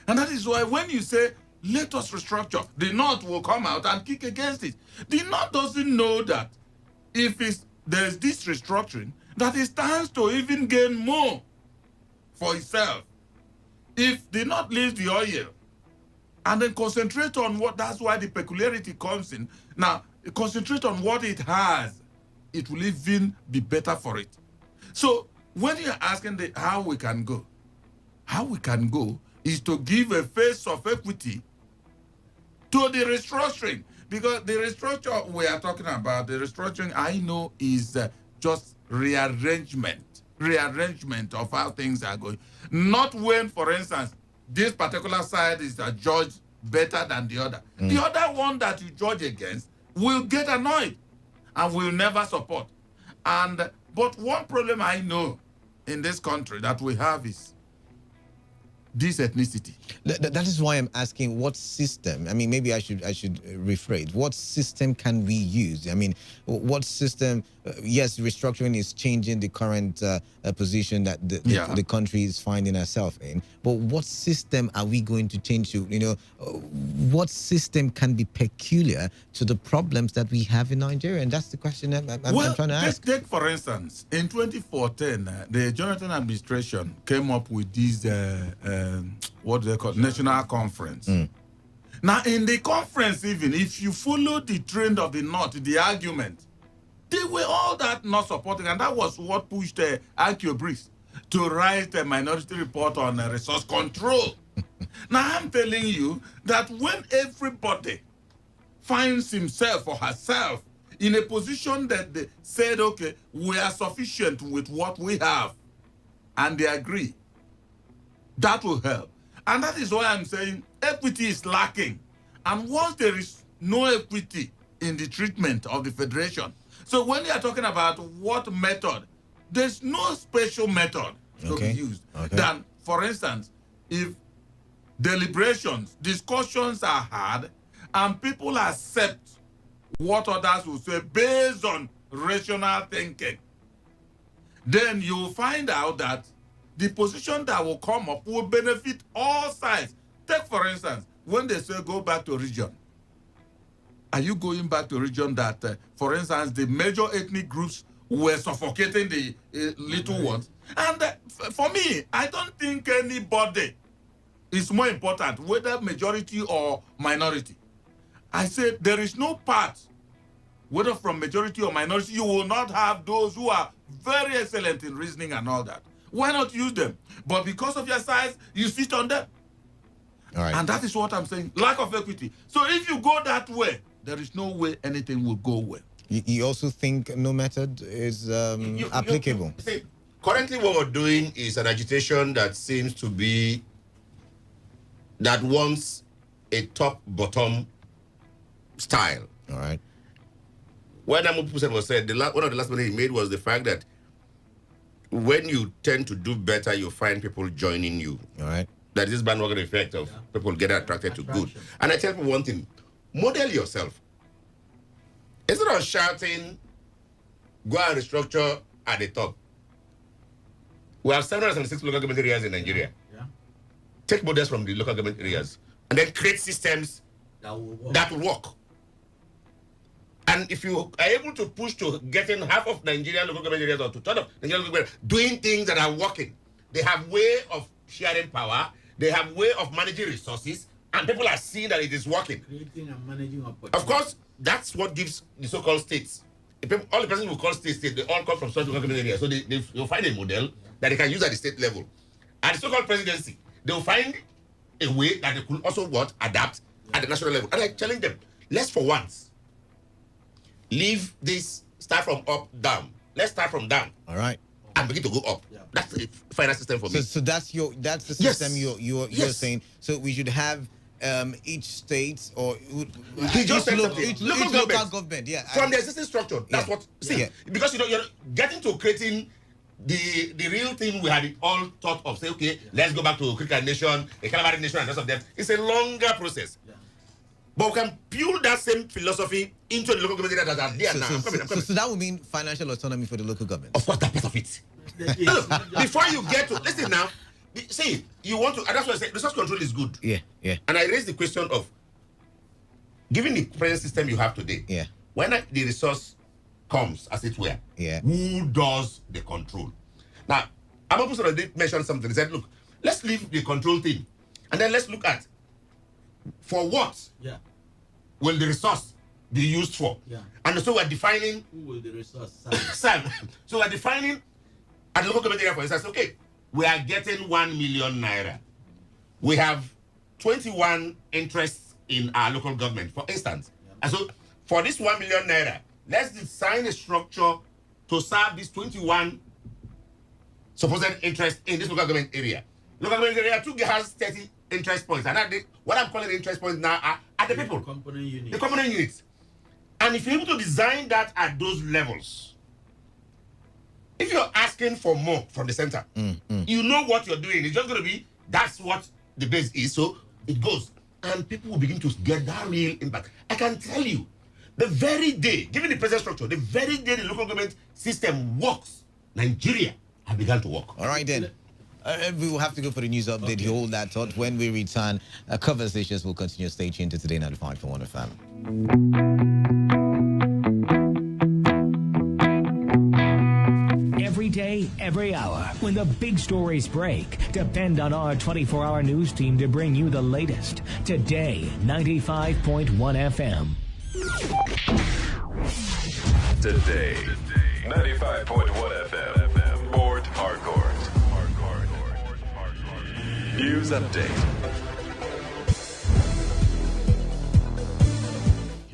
And that is why when you say, let us restructure, the North will come out and kick against it. The North doesn't know that if there's this restructuring, that it stands to even gain more for itself. If the North leaves the oil and then concentrate on what, that's why the peculiarity comes in. Now, concentrate on what it has, it will even be better for it. So when you're asking how we can go is to give a face of equity to the restructuring. Because the restructure we are talking about, the restructuring I know is just rearrangement of how things are going. Not when, for instance, this particular side is judged better than the other. The other one that you judge against will get annoyed and will never support. But one problem I know in this country that we have is this ethnicity. That is why I'm asking what system. I mean, maybe I should rephrase. What system can we use? I mean, what system? Yes, restructuring is changing the current position that the country is finding herself in. But what system are we going to change to? You know, what system can be peculiar to the problems that we have in Nigeria? And that's the question I'm trying to ask. Take for instance, in 2014, the Jonathan administration came up with this what do they call national conference. Now, in the conference, even if you follow the trend of the North, the argument, they were all that not supporting, and that was what pushed Akio Briggs to write a minority report on resource control. Now, I'm telling you that when everybody finds himself or herself in a position that they said, okay, we are sufficient with what we have, and they agree, that will help. And that is why I'm saying equity is lacking. And once there is no equity in the treatment of the federation, so when you are talking about what method, there's no special method to be used. Than, for instance, if deliberations, discussions are had, and people accept what others will say based on rational thinking, then you will find out that the position that will come up will benefit all sides. Take, for instance, when they say go back to region, are you going back to a region that, for instance, the major ethnic groups were suffocating the little ones? And for me, I don't think anybody is more important, whether majority or minority. I said there is no part, whether from majority or minority, you will not have those who are very excellent in reasoning and all that. Why not use them? But because of your size, you sit on them. All right. And that is what I'm saying, lack of equity. So if you go that way, there is no way anything will go well. You also think no method is applicable? See, currently what we're doing is an agitation that seems to be, that wants a top-bottom style. All right. What Amu was said, one of the last points he made was the fact that when you tend to do better, you find people joining you. All right. That is bandwagon effect of people getting attracted to good. And I tell people one thing, model yourself. Instead of shouting, go and restructure at the top. We have 776 local government areas in Nigeria. Take models from the local government areas and then create systems that will work. And if you are able to push to getting half of Nigerian local government areas or to turn of Nigerian local government doing things that are working, they have way of sharing power, they have way of managing resources, and people are seeing that it is working. Creating and managing of course, that's what gives the so-called states. All the persons who call states, they all come from such local government areas. So they'll find a model that they can use at the state level. At the so-called presidency, they'll find a way that they could also adapt at the national level. And I challenge them, let's for once leave this, start from up, down. Let's start from down. All right. And begin to go up. That's the final system for me. So that's the system you're saying. So we should have each state or each local government, from the existing structure. That's what. See, because you're getting to creating the real thing we had all thought of. Say, okay, let's go back to Cricket Nation, a Calabari Nation, and the rest of them. It's a longer process. But we can build that same philosophy into the local government that are there now. So that would mean financial autonomy for the local government. Of course, that's part of it. Before you get to listen now, see, you want to, and that's why I say resource control is good. Yeah. And I raised the question of, given the present system you have today, when the resource comes, as it were, who does the control? Now, Amapu did mention something. He said, look, let's leave the control thing, and then let's look at for what will the resource be used for? And so we're defining who will the resource serve. So we're defining at the local government area, for instance, okay, we are getting 1 million naira. We have 21 interests in our local government, for instance. And so for this 1 million naira, let's design a structure to serve this 21 supposed interest in this local government area. Local government area 2 has 30 interest points. And what I'm calling the interest points now are the people. The component units. And if you're able to design that at those levels, if you're asking for more from the center, you know what you're doing. It's just going to be That's what the base is. So it goes. And people will begin to get that real impact. I can tell you, the very day, given the present structure, the very day the local government system works, Nigeria has begun to work. All right, then. We will have to go for the news update. Okay. Hold that thought. When we return, conversations will continue. Stay tuned to Today 95.1 FM. Every day, every hour, when the big stories break, depend on our 24-hour news team to bring you the latest. Today 95.1 FM. Today 95.1 FM. Board Hardcore. News update.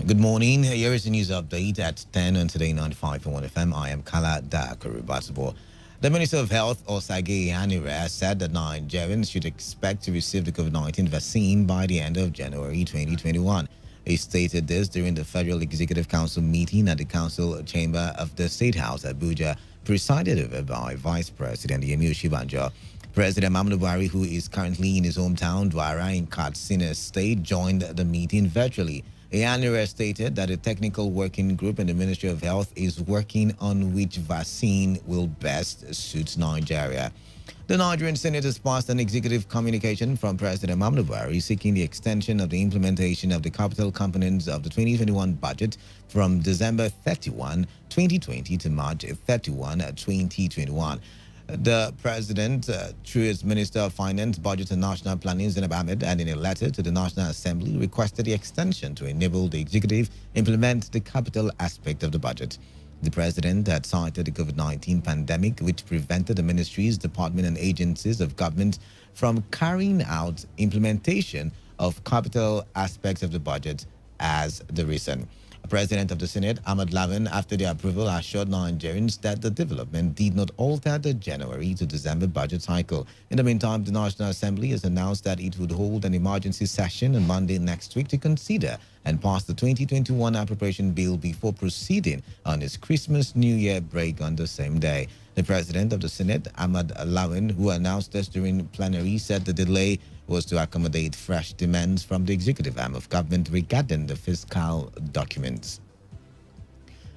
Good morning. Here is the news update at 10 on Today 95.1 FM. I am Kala Dakurubatabo. The Minister of Health, Osage Hanire, said that Nigerians should expect to receive the COVID-19 vaccine by the end of January 2021. He stated this during the Federal Executive Council meeting at the Council Chamber of the State House, Abuja, presided over by Vice President Yemi Osinbajo. President Muhammadu Buhari, who is currently in his hometown, Dwara, in Katsina State, joined the meeting virtually. Hanire stated that a technical working group in the Ministry of Health is working on which vaccine will best suit Nigeria. The Nigerian Senate has passed an executive communication from President Muhammadu Buhari seeking the extension of the implementation of the capital components of the 2021 budget from December 31, 2020 to March 31, 2021. The President, through his Minister of Finance, Budget and National Planning, Zainab Ahmed, and in a letter to the National Assembly, requested the extension to enable the executive implement the capital aspect of the budget. The President had cited the COVID-19 pandemic, which prevented the ministries, departments, and agencies of government from carrying out implementation of capital aspects of the budget as the reason. President of the Senate, Ahmad Lawan, after the approval, assured Nigerians that the development did not alter the January to December budget cycle. In the meantime, the National Assembly has announced that it would hold an emergency session on Monday next week to consider and pass the 2021 appropriation bill before proceeding on its Christmas New Year break on the same day. The President of the Senate, Ahmad Lawan, who announced this during plenary, said the delay was to accommodate fresh demands from the executive arm of government regarding the fiscal documents.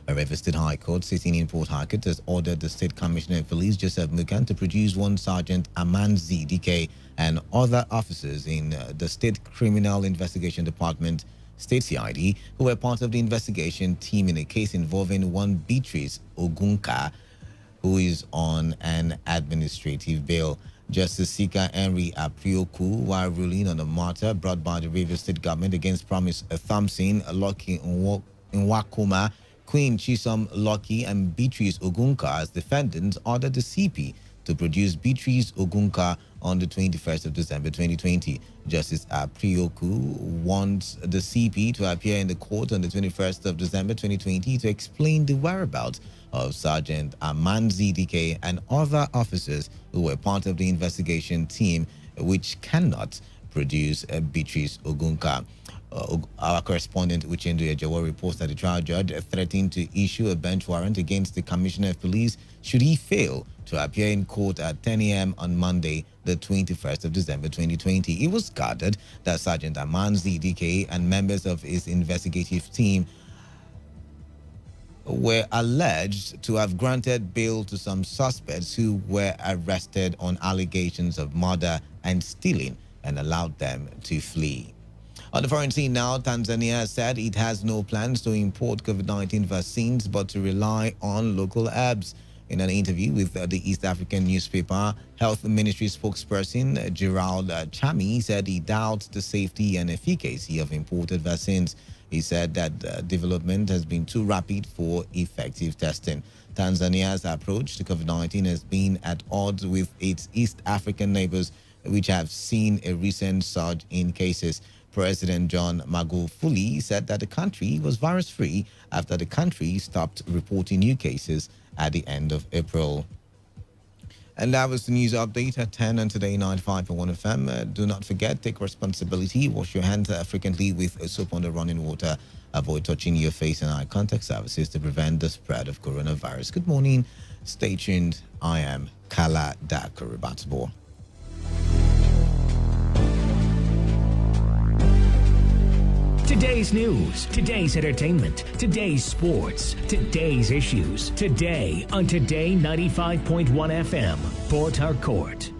A River State High Court sitting in Port Harcourt has ordered the State Commissioner of Police, Joseph Mukan, to produce one Sergeant Amanzi DK and other officers in the State Criminal Investigation Department, State CID, who were part of the investigation team in a case involving one Beatrice Ogunka, who is on an administrative bail. Justice Sika Henry Aprioku, while ruling on the matter brought by the Rivers State government against Promise Thompson, Lucky Nwakuma, Queen Chisom Lucky, and Beatrice Ogunka as defendants, ordered the CP to produce Beatrice Ogunka on the 21st of December 2020. Justice Aprioku wants the CP to appear in the court on the 21st of December 2020 to explain the whereabouts of Sergeant Amanzi DK and other officers who were part of the investigation team, which cannot produce Beatrice Ogunka. Our correspondent, Uchendu Ejawa, reports that the trial judge threatened to issue a bench warrant against the Commissioner of Police should he fail to appear in court at 10 a.m. on Monday, the 21st of December 2020. It was gathered that Sergeant Amanzi DK and members of his investigative team were alleged to have granted bail to some suspects who were arrested on allegations of murder and stealing and allowed them to flee. On the foreign scene now, Tanzania said it has no plans to import COVID-19 vaccines but to rely on local herbs. In an interview with the East African newspaper, Health Ministry spokesperson Gerald Chami said he doubts the safety and efficacy of imported vaccines. He said that development has been too rapid for effective testing. Tanzania's approach to COVID-19 has been at odds with its East African neighbors, which have seen a recent surge in cases. President John Magufuli said that the country was virus-free after the country stopped reporting new cases at the end of April. And that was the news update at 10 on Today 95.1 FM. Do not forget, take responsibility. Wash your hands frequently with soap under running water. Avoid touching your face and eye contact surfaces to prevent the spread of coronavirus. Good morning. Stay tuned. I am Kala Dakurubatabo. Today's news, today's entertainment, today's sports, today's issues. Today on Today 95.1 FM, Port Harcourt.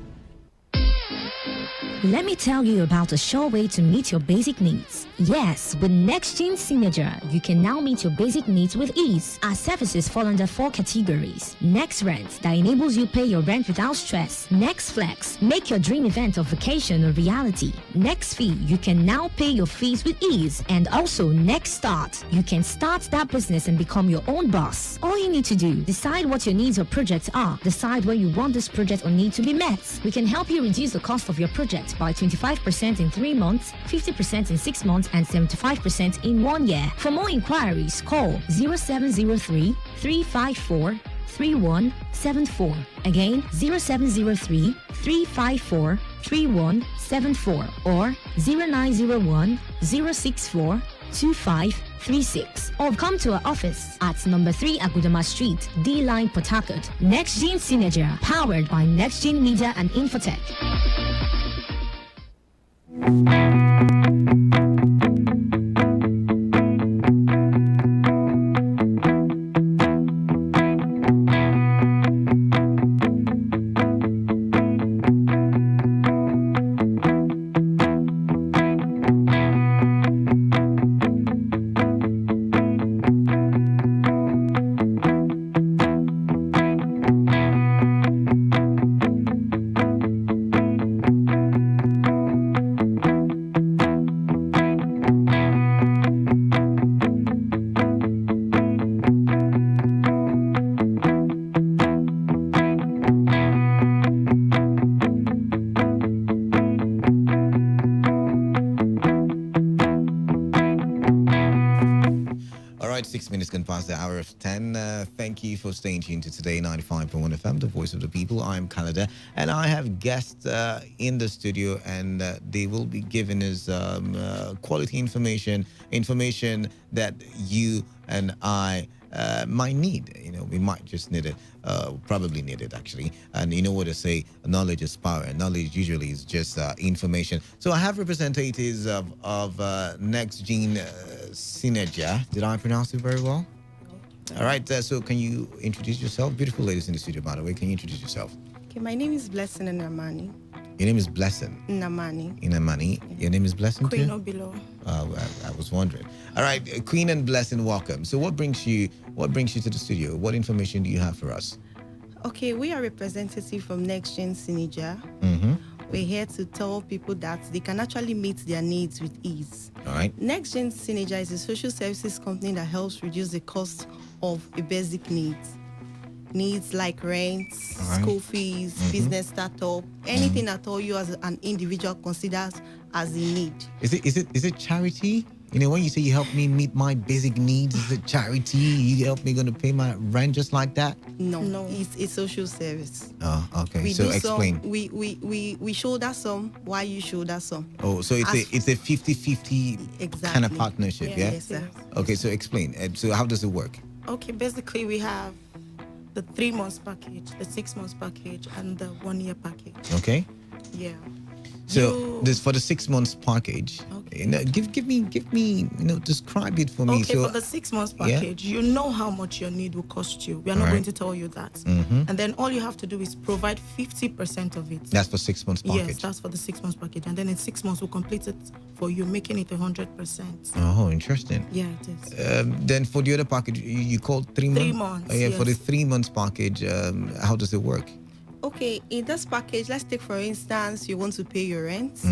Let me tell you about a sure way to meet your basic needs. Yes, with NextGen Signature, you can now meet your basic needs with ease. Our services fall under 4 categories. Next Rent, that enables you pay your rent without stress. Next Flex, make your dream event or vacation a reality. Next Fee, you can now pay your fees with ease. And also Next Start, you can start that business and become your own boss. All you need to do, decide what your needs or projects are. Decide where you want this project or need to be met. We can help you reduce the cost of your project by 25% in 3 months, 50% in 6 months, and 75% in 1 year. For more inquiries, call 0703 354 3174. Again, 0703 354 3174 or 0901 064 2536, or come to our office at number 3 Agudama Street, D Line, Port Harcourt. NextGen Synergy, powered by NextGen Media and Infotech. Right, 6 minutes can pass the hour of 10. Thank you for staying tuned to Today 95.1 FM, the voice of the people. I'm Canada, and I have guests in the studio, and they will be giving us quality information that you and I might need. You know, we might just need it, probably need it actually. And you know what they say, knowledge is power, and knowledge usually is just information. So I have representatives of NextGen Synergy. Did I pronounce it very well? All right, so can you introduce yourself? Beautiful ladies in the studio, by the way. Can you introduce yourself? Okay, my name is Blessing Namani. Your name is Blessing Namani. Namani. Your name is Blessing Queen too? Obilo. I was wondering. All right, Queen and Blessing, welcome. So what brings you to the studio? What information do you have for us? Okay, we are representative from NextGen Synergy. Mm-hmm. We're here to tell people that they can actually meet their needs with ease. All right. NextGen Synergy is a social services company that helps reduce the cost of a basic needs. Needs like rent, right. school fees, business startup, anything at all you as an individual considers as a need. Is it charity? You know, when you say you help me meet my basic needs, is it charity? You help me gonna pay my rent just like that? No. It's a social service. Oh, okay. We So do explain. Some, we shoulder some while you shoulder some. Oh, so it's a 50-50 kind of partnership, yeah? Yes, sir. Okay, so explain. So how does it work? Okay, basically we have the 3 months package, the 6 months package, and the 1 year package. Okay. Yeah. So this for the 6 months package. Okay. You know, give me, describe it for me. Okay, so, for the 6 months package, you know how much your need will cost you. We are not going to tell you that. Mm-hmm. And then all you have to do is provide 50% of it. That's for 6 months package. Yes, that's for the 6 months package. And then in 6 months, we'll complete it for you, making it 100%. Oh, interesting. Yeah, it is. Then for the other package, you called 3 months? 3 months, Oh, yeah, yes. for the 3 months package, how does it work? Okay, in this package, let's take for instance, you want to pay your rent,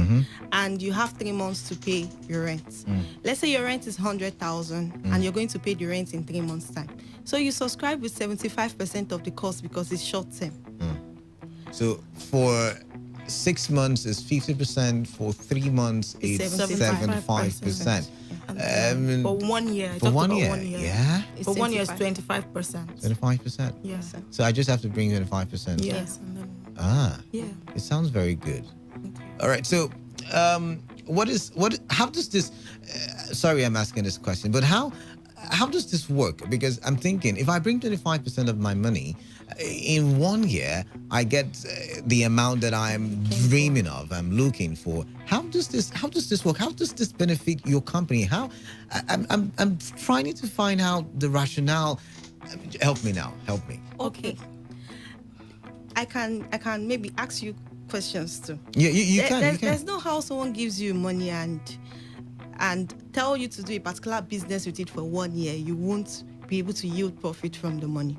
and you have 3 months to pay your rent. Let's say your rent is 100,000, and you're going to pay the rent in 3 months' time. So you subscribe with 75% of the cost because it's short term. So for 6 months is 50%. For 3 months it's 75%. For 1 year. For 1 year, yeah. For 1 year, it's 25%. 25%. Yes. So I just have to bring 25%. Yes. Yeah. It sounds very good. All right. So, how does this? Sorry, I'm asking this question, but how does this work? Because I'm thinking if I bring 25% of my money, In 1 year, I get the amount that I'm dreaming of, I'm looking for. How does this work? How does this benefit your company? I'm trying to find out the rationale. Help me now. Help me. Okay. I can maybe ask you questions too. Yeah, you can. There's no how someone gives you money and tell you to do a particular business with it for 1 year. You won't be able to yield profit from the money.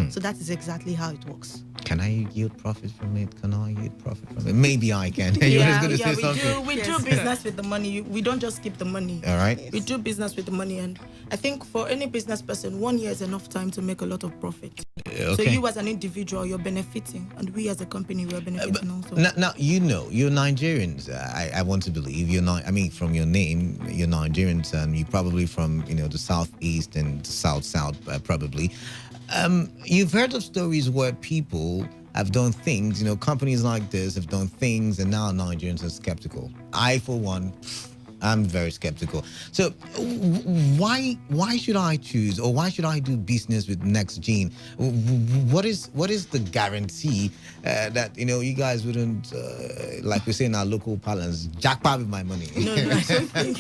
So that is exactly how it works. Can I yield profit from it? Maybe I can. You were going to say something. We do business with the money. We don't just keep the money. All right. We do business with the money, and I think for any business person, 1 year is enough time to make a lot of profit. Okay. So you as an individual, you're benefiting, and we as a company, we're benefiting also. Now you're Nigerians. I want to believe you're not. I mean, from your name, you're Nigerians, and you're probably from the southeast and south probably. You've heard of stories where people have done things. Companies like this have done things, and now Nigerians are skeptical. I, for one, I'm very skeptical. So why should I choose, or why should I do business with NextGene? What is the guarantee that you guys wouldn't, like we say in our local parlance, jackpot with my money? No, I don't think.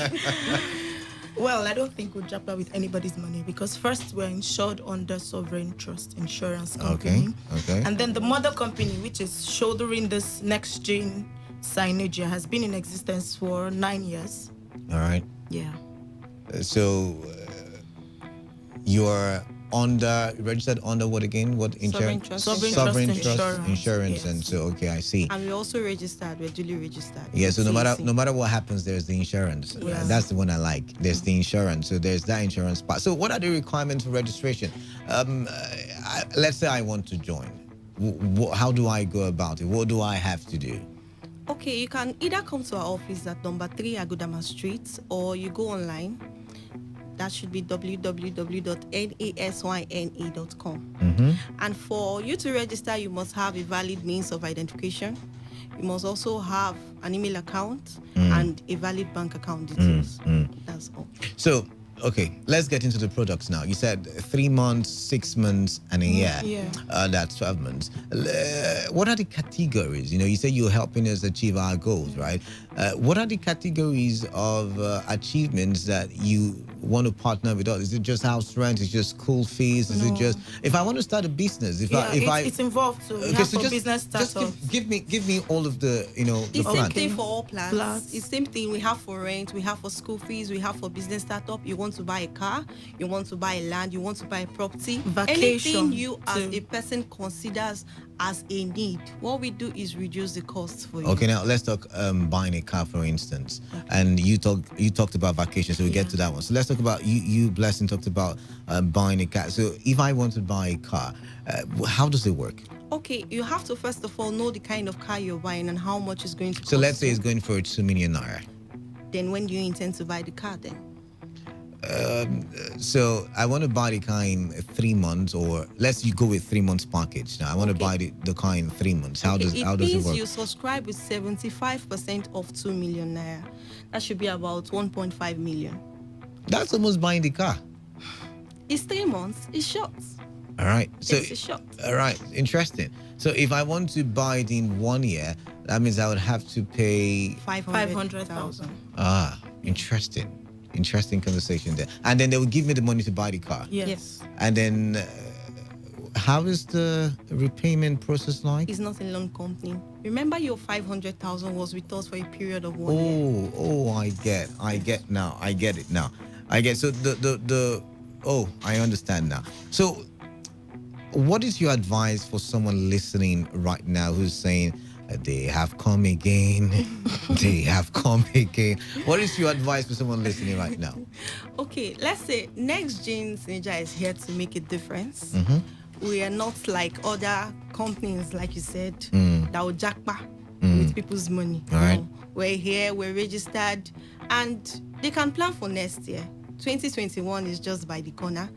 Well, I don't think we'll jackpot with anybody's money, because first we're insured under Sovereign Trust Insurance Company. Okay. And then the mother company, which is shouldering this NextGene signage, has been in existence for 9 years. All right. Yeah. So you're registered under what again? What insurance? Sovereign Trust Insurance. Yes. And so, okay, I see. And we're also registered. We're duly registered. Yeah, so no matter what happens, there's the insurance. Yeah. That's the one I like. There's the insurance. So there's that insurance part. So what are the requirements for registration? Let's say I want to join. How do I go about it? What do I have to do? Okay, you can either come to our office at number 3 Agodama Street, or you go online. That should be www.nasyne.com. And for you to register, you must have a valid means of identification. You must also have an email account and a valid bank account details. That's all. So, okay, let's get into the products now. You said 3 months, 6 months, and a year. Yeah. That's 12 months. What are the categories? You say you're helping us achieve our goals, right? What are the categories of achievements that you want to partner with us? Is it just house rent? Is it just school fees? Is it just if I want to start a business? It's involved too. Okay, so for business startups. Just give me all of the The plan. same thing for all plans. It's the same thing we have for rent, we have for school fees, we have for business startup. You want to buy a car, you want to buy land, you want to buy a property, Vacation anything you as a person considers as a need, what we do is reduce the costs for you. Okay, now let's talk buying a car, for instance. And you talked about vacation, so we get to that one. So let's talk about you Blessing talked about buying a car. So if I want to buy a car, how does it work? Okay, you have to first of all know the kind of car you're buying and how much it's going to cost. So let's say it's going for 2 million naira. Then when do you intend to buy the car then? So I want to buy the car in 3 months, or let's go with 3 months package. Now I want to buy the car in 3 months. How does it work? You subscribe with 75% of 2 million naira. That should be about 1.5 million. That's almost buying the car. It's 3 months. It's short. All right. So it's short. All right. Interesting. So if I want to buy it in 1 year, that means I would have to pay 500,000. Interesting conversation there. And then they will give me the money to buy the car. Yes. And then how is the repayment process like? It's not a loan company. Remember, your 500,000 was with us for a period of 1 year. Oh, I get now. I get it now. So I understand now. So what is your advice for someone listening right now who's saying, they have come again. They have come again. What is your advice for someone listening right now? Okay, let's say NextGene Ninja is here to make a difference. We are not like other companies, like you said, that will jackpot with people's money. All right. We're here, we're registered, and they can plan for next year. 2021 is just by the corner.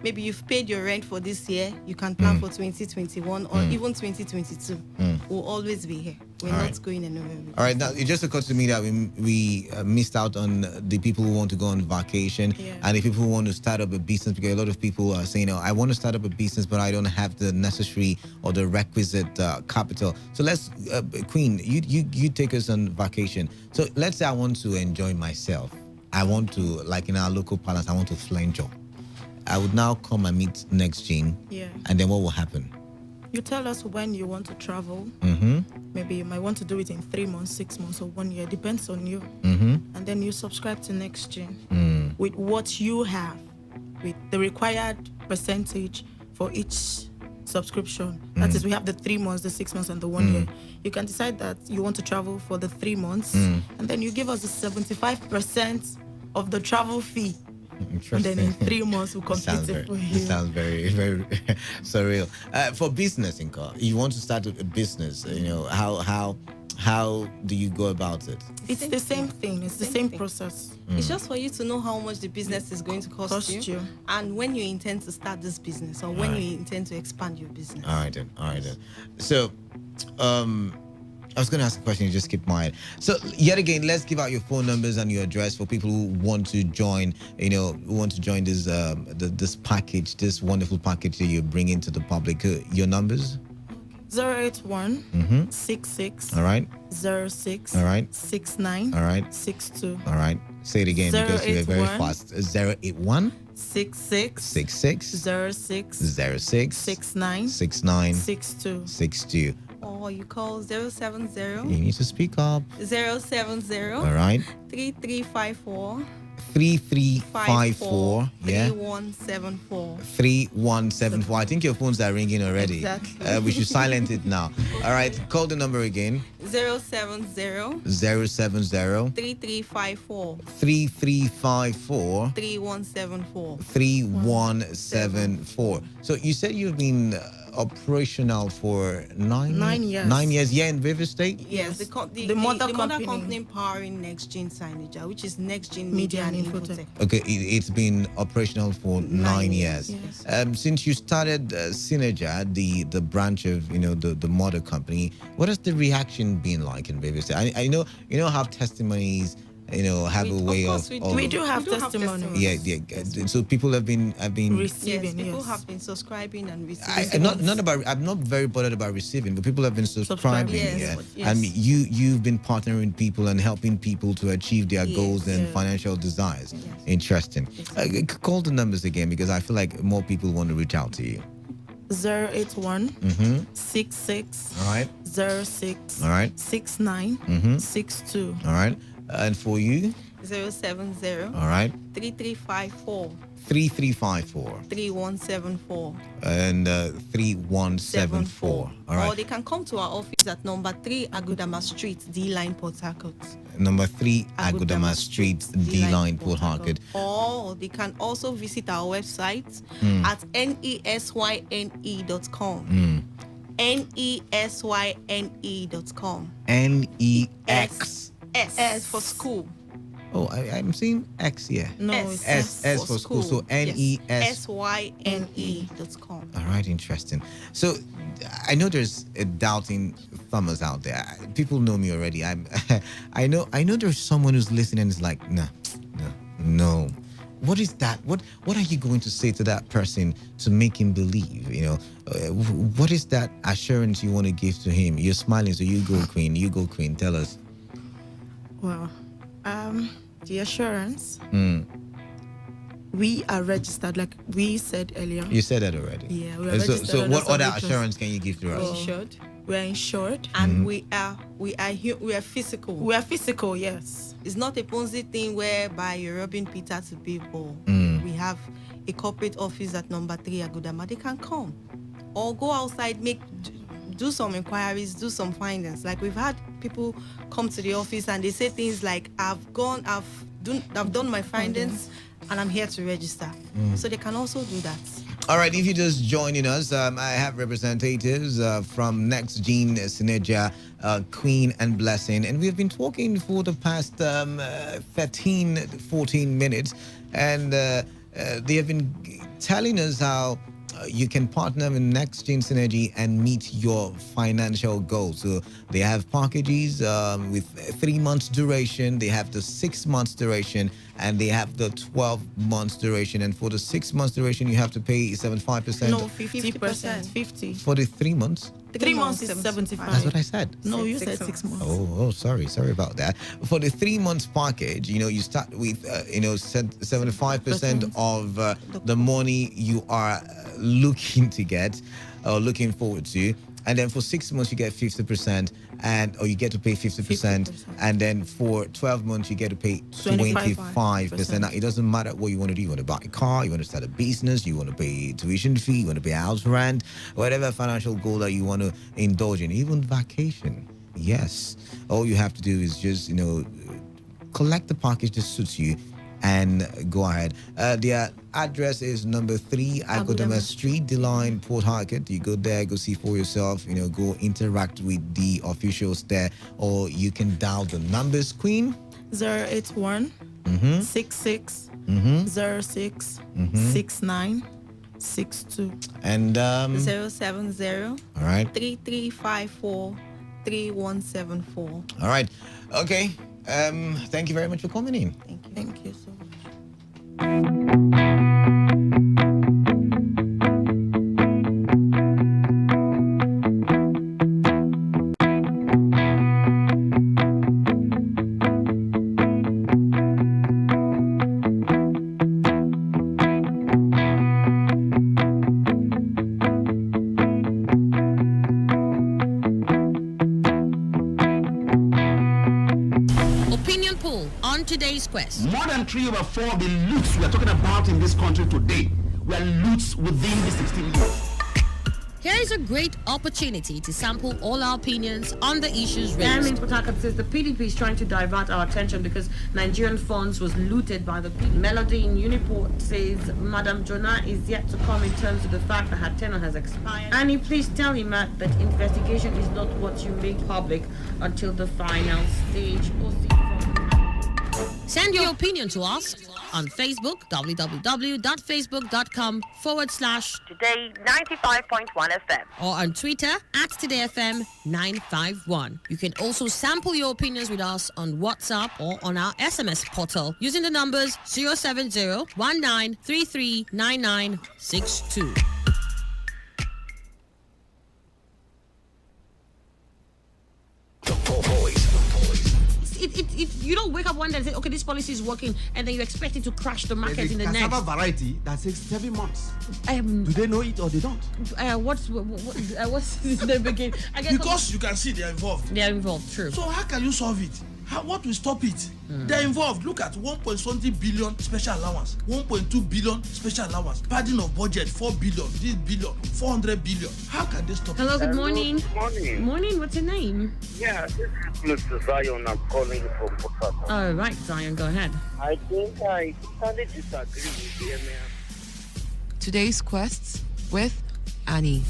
Maybe you've paid your rent for this year, you can plan for 2021 or even 2022. We'll always be here. We're not going anywhere. All right, now it just occurred to me that we missed out on the people who want to go on vacation and the people who want to start up a business, because a lot of people are saying, I want to start up a business, but I don't have the necessary or the requisite capital. So let's, Queen, you take us on vacation. So let's say I want to enjoy myself. I want to, like in our local palace, I want to flange up. I would now come and meet Next Gene. Yeah. And then what will happen? You tell us when you want to travel. Maybe you might want to do it in 3 months, 6 months, or 1 year. Depends on you. And then you subscribe to Next Gen with what you have, with the required percentage for each subscription. That is, we have the 3 months, the 6 months, and the 1 year. You can decide that you want to travel for the 3 months, and then you give us the 75% of the travel fee. And then in 3 months we'll complete it for you. It sounds very, very surreal. For business, Inka, you want to start a business, how do you go about it? It's the same thing. It's the same process. It's just for you to know how much the business is going to cost you and when you intend to start this business or when you intend to expand your business. All right then. So, I was going to ask a question, you just skipped mine. So, yet again, let's give out your phone numbers and your address for people who want to join, this this package, this wonderful package that you're bringing to the public. Your numbers? 081 66 All right. 06 All right. 69 All right. 62. All right. Say it again because you're very fast. 081 66 66 06 06 69 69 62. 62. Or you call 070. You need to speak up. 070. All right. 3354. 3354. Yeah. 3174. 3174. I think your phones are ringing already. Exactly. We should silence it now. All right. Call the number again. 070. 070. 3354. 3354. 3174. 3174. So you said you've been operational for 9 years. 9 years, in River State? Yes, the mother company powering Next Gen Signage, which is Next Gen Media and Infotech. Okay, it's been operational for 9 years. Yes. Since you started Synergia, the branch of the mother company, what has the reaction been like in River State? I know have testimonies. Have a way of we do have testimony. Yeah. So people have been receiving. People have been subscribing and receiving. I'm not very bothered about receiving, but people have been subscribing. Yes. And you've been partnering with people and helping people to achieve their goals and financial desires. Yes. Interesting. Call the numbers again because I feel like more people want to reach out to you. 081 66 All right. 06 All right. 69 62. All right. And for you? 070. All right. 3354. 3354. 3174. And 3174. All right. Or they can come to our office at number 3 Agudama Street, D-Line, Port Harcourt. Number 3 Agudama Street, D-Line, Port Harcourt. Or they can also visit our website at nesyne.com. nesyne.com. NEX. S for school. Oh, I'm seeing X here. No, S for school. So nesyne.com. All right, interesting. So I know there's a doubting farmers out there. People know me already. I know there's someone who's listening and is like, no. What is that? What are you going to say to that person to make him believe? What is that assurance you want to give to him? You're smiling, so you go, Queen. Tell us. Well, the assurance. We are registered, like we said earlier. You said that already. Yeah, we are registered. So what other assurance can you give to us? We are insured, and we are physical. We are physical, yes. It's not a Ponzi thing whereby you're robbing Peter to pay Paul. We have a corporate office at number 3 Agudama. They can come or go outside, do some inquiries, do some findings. Like we've had people come to the office and they say things like, I've done my findings and I'm here to register. So they can also do that. All right, if you're just joining us, I have representatives from Next Gene, Synergia, Queen, and Blessing. And we've been talking for the past 14 minutes. And they have been telling us how you can partner with Next Gen Synergy and meet your financial goals. So they have packages with 3 months duration, they have the 6 months duration, and they have the 12 months duration. And for the 6 months duration, you have to pay 75%. No, 50%. 50. For the 3 months? 3 months is 75. That's what I said. No, you said 6 months. Oh, sorry about that. For the 3 months package, you start with 75% of the money you are looking to get or looking forward to, and then for 6 months you get 50%, or you get to pay 50%, and then for 12 months you get to pay 25%. Now, it doesn't matter what you want to do. You want to buy a car, you want to start a business, you want to pay tuition fee, you want to pay house rent, whatever financial goal that you want to indulge in, even vacation. Yes, all you have to do is just collect the package that suits you and go ahead. Their address is number 3 Agodama Street, The Line, Port Harcourt. You go there, go see for yourself, go interact with the officials there, or you can dial the numbers, Queen. 081 66 06 69 62 and 070 all right 3354 3174. All right, okay. Thank you very much for coming in. Thank you so much. Today's quest. More than 3 over 4 of the loots we are talking about in this country today were loots within the 16 years. Here is a great opportunity to sample all our opinions on the issues raised. Airman Potaka says the PDP is trying to divert our attention because Nigerian funds was looted by the PDP. Melody in Uniport says Madam Jonah is yet to come in terms of the fact that her tenure has expired. Annie, please tell him that investigation is not what you make public until the final stage. Send your opinion to us on Facebook, www.facebook.com/Today95.1fm, or on Twitter @TodayFM951. You can also sample your opinions with us on WhatsApp or on our SMS portal using the numbers 070-1933-9962. You don't wake up one day and say, okay, this policy is working, and then you expect it to crash the market in the next. Cassava variety that takes 7 months. Do they know it or they don't? What's the beginning? Because you can see they are involved. They are involved, true. So how can you solve it? What will stop it? They're involved. Look at 1.20 billion special allowance, 1.2 billion special allowance, padding of budget, 4 billion, this billion, 400 billion. How can they stop Hello, it? good morning. Good morning. Morning, what's your name? Yeah, this is Mr. Zion. I'm calling from Port Harcourt. All right, Zion, go ahead. I think I totally disagree with the man. Today's quests with Annie.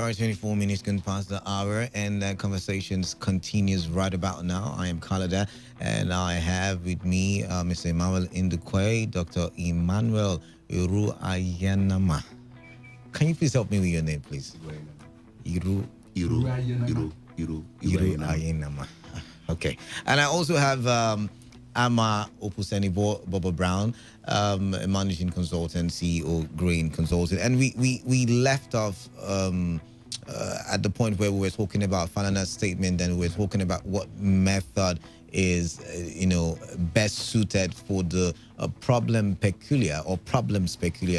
hour, 24 minutes gone past the hour, and conversations continues right about now. I am Kalada, and I have with me Mr. Emmanuel Indukwe, Dr. Emmanuel Iru Ayanama. Can you please help me with your name, please? Iru Ayanama. Okay. And I also have Ama Opuseni Bobo Brown, a managing consultant, CEO, Green Consultant. And we left off at the point where we were talking about Falana's statement, and we were talking about what method is, best suited for the problems peculiar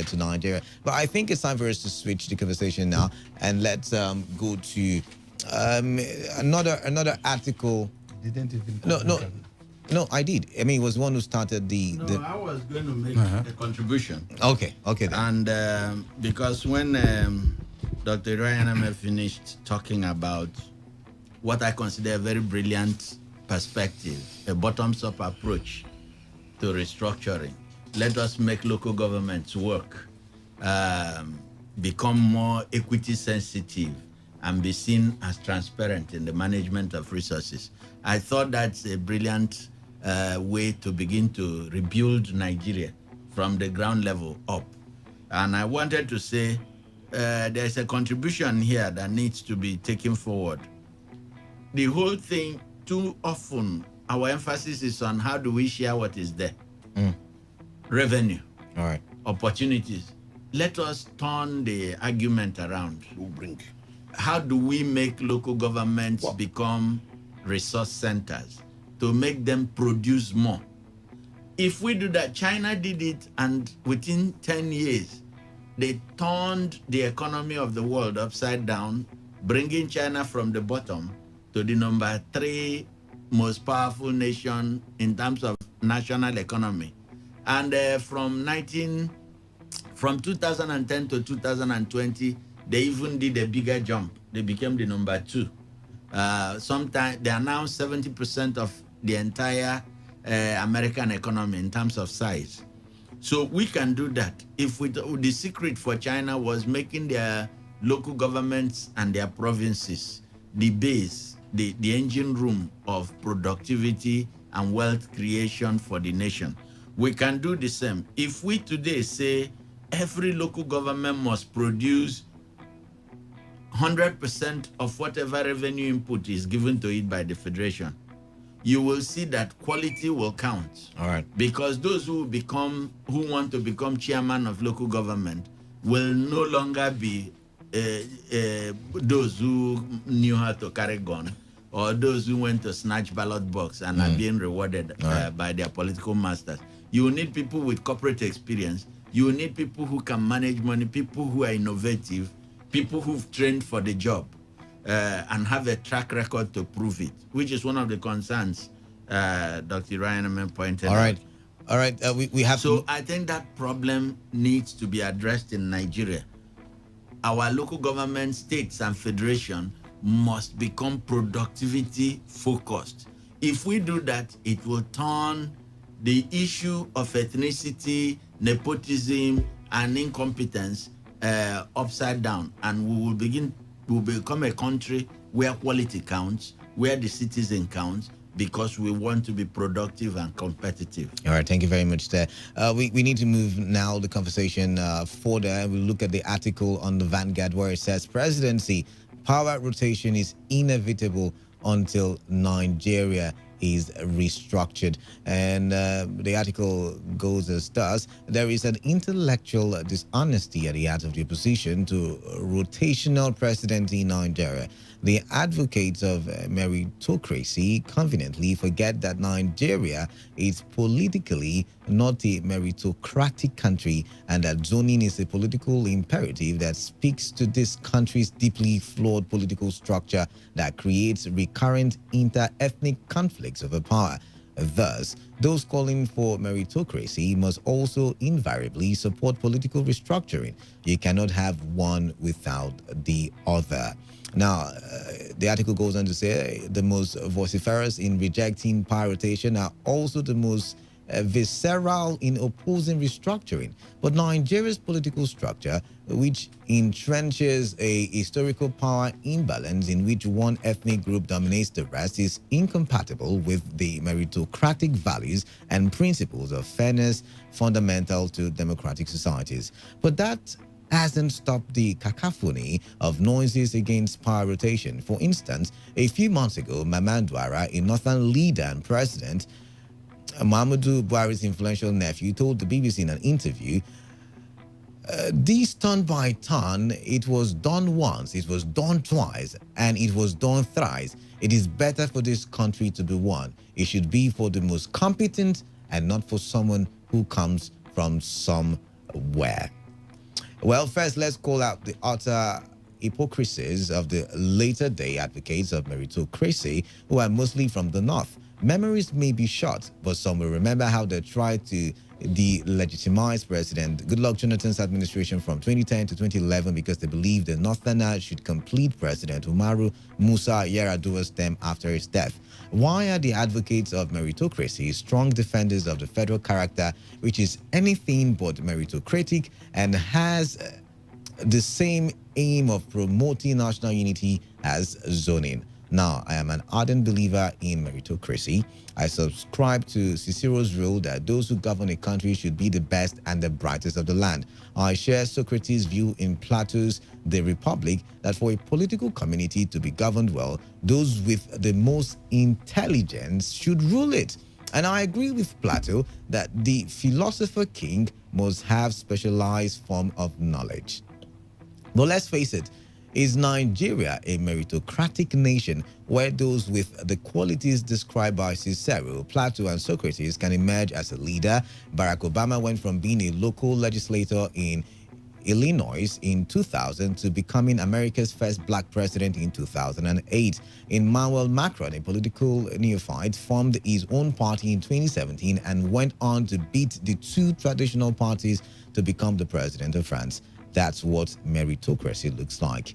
to Nigeria. But I think it's time for us to switch the conversation now, and let's go to another article. Didn't even No, I did. I mean, it was one who started the. I was going to make a contribution. Okay. Then. And because when Dr. Ryan finished talking about what I consider a very brilliant perspective, a bottoms-up approach to restructuring, let us make local governments work, become more equity sensitive, and be seen as transparent in the management of resources. I thought that's a brilliant way to begin to rebuild Nigeria from the ground level up. And I wanted to say there's a contribution here that needs to be taken forward. The whole thing, too often, our emphasis is on how do we share what is there. Revenue. All right. Opportunities. Let us turn the argument around. How do we make local governments become resource centers to make them produce more? If we do that, China did it, and within 10 years, they turned the economy of the world upside down, bringing China from the bottom to the number 3 most powerful nation in terms of national economy. And from 2010 to 2020, they even did a bigger jump. They became the number 2. Sometimes they are now 70% of the entire American economy in terms of size. So we can do that. If the secret for China was making their local governments and their provinces the base, the engine room of productivity and wealth creation for the nation, we can do the same. If we today say every local government must produce 100% of whatever revenue input is given to it by the federation, you will see that quality will count. All right. Because those who want to become chairman of local government will no longer be those who knew how to carry gun, or those who went to snatch ballot box and are being rewarded by their political masters. You need people with corporate experience. You need people who can manage money, people who are innovative, people who've trained for the job, and have a track record to prove it, which is one of the concerns Dr. Ryan pointed out. All right. We have. So I think that problem needs to be addressed in Nigeria. Our local government, states, and federation must become productivity focused. If we do that, it will turn the issue of ethnicity, nepotism, and incompetence upside down, and we will become a country where quality counts, where the citizen counts, because we want to be productive and competitive. All right, thank you very much there. We need to move now the conversation further. We'll look at the article on the Vanguard where it says presidency, power rotation is inevitable until Nigeria is restructured. And the article goes as thus: there is an intellectual dishonesty at the heart of the opposition to rotational presidency in Nigeria. The advocates of meritocracy conveniently forget that Nigeria is politically not a meritocratic country, and that zoning is a political imperative that speaks to this country's deeply flawed political structure that creates recurrent inter-ethnic conflicts over power. Thus, those calling for meritocracy must also invariably support political restructuring. You cannot have one without the other. Now, the article goes on to say the most vociferous in rejecting power rotation are also the most visceral in opposing restructuring. But Nigeria's political structure, which entrenches a historical power imbalance in which one ethnic group dominates the rest, is incompatible with the meritocratic values and principles of fairness fundamental to democratic societies. But that hasn't stopped the cacophony of noises against power rotation. For instance, a few months ago, Maman Dwara, a northern leader and president, Muhammadu Buhari's influential nephew, told the BBC in an interview, this turn by turn, it was done once, it was done twice, and it was done thrice. It is better for this country to be one. It should be for the most competent and not for someone who comes from somewhere. Well, first, let's call out the utter hypocrisies of the later day advocates of meritocracy who are mostly from the north. Memories may be short, but some will remember how they tried to delegitimize President Goodluck Jonathan's administration from 2010 to 2011 because they believed the Northerners should complete President Umaru Musa Yar'Adua's term after his death. Why are the advocates of meritocracy strong defenders of the federal character, which is anything but meritocratic and has the same aim of promoting national unity as zoning? Now, I am an ardent believer in meritocracy. I subscribe to Cicero's rule that those who govern a country should be the best and the brightest of the land. I share Socrates' view in Plato's The Republic that for a political community to be governed well, those with the most intelligence should rule it. And I agree with Plato that the philosopher king must have specialized form of knowledge. But let's face it, is Nigeria a meritocratic nation where those with the qualities described by Cicero, Plato, and Socrates can emerge as a leader? Barack Obama went from being a local legislator in Illinois in 2000 to becoming America's first black president in 2008. Emmanuel Macron, a political neophyte, formed his own party in 2017 and went on to beat the two traditional parties to become the president of France. That's what meritocracy looks like.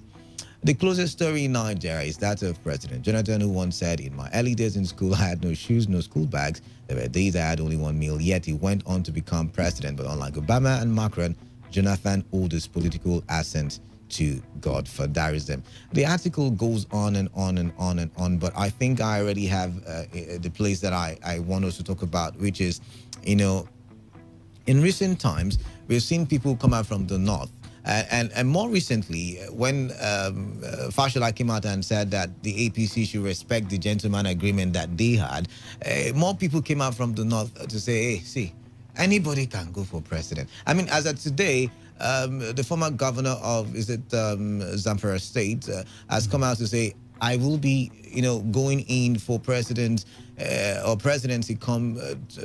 The closest story in Nigeria is that of President Jonathan, who once said, "In my early days in school, I had no shoes, no school bags. There were days I had only one meal," yet he went on to become president. But unlike Obama and Macron, Jonathan owed his political ascent to God. For Darism. The article goes on and on and on and on, but I think I already have the place that I want us to talk about, which is, in recent times, we've seen people come out from the north. And more recently, when Fashola came out and said that the APC should respect the gentleman agreement that they had, more people came out from the north to say, hey, see, anybody can go for president. I mean, as of today, the former governor of, Zamfara State has come out to say, I will be, going in for president or presidency come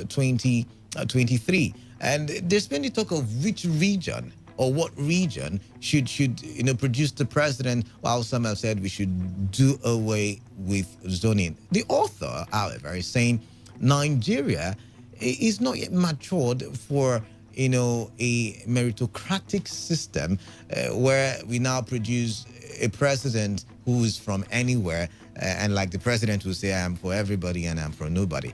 2023. And there's been the talk of which region or what region should produce the president, while some have said we should do away with zoning. The author, however, is saying Nigeria is not yet matured for a meritocratic system where we now produce a president who is from anywhere, and like the president will say, I am for everybody and I'm for nobody.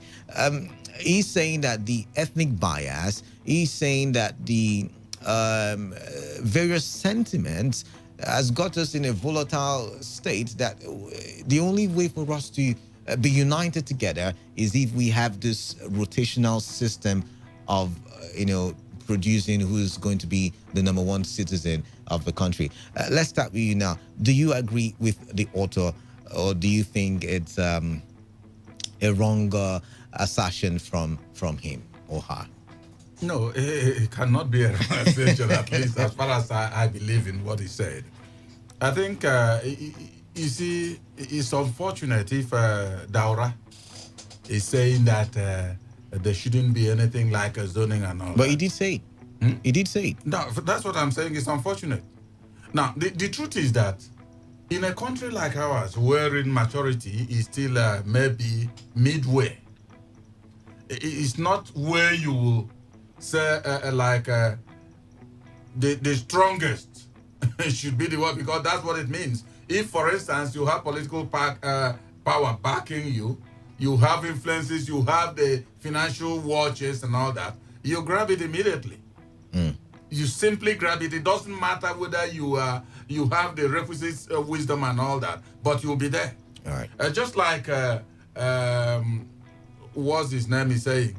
He's saying that the ethnic bias, he's saying that the various sentiments has got us in a volatile state, that the only way for us to be united together is if we have this rotational system of, producing who's going to be the number one citizen of the country. Let's start with you now. Do you agree with the author, or do you think it's a wrong assertion from him or her? No, it cannot be a assertion, at least as far as I believe in what he said. I think, you see, it's unfortunate if Daura is saying that there shouldn't be anything like a zoning and all. But he did say it. He did say it. No, that's what I'm saying. It's unfortunate. Now, the truth is that in a country like ours, wherein maturity is still maybe midway, it's not where you will say the strongest should be the one, because that's what it means. If, for instance, you have political power backing you, you have influences, you have the financial watches and all that, you grab it immediately. You simply grab it. It doesn't matter whether you have the requisite wisdom and all that, but you'll be there. All right. Just like what's his name is saying,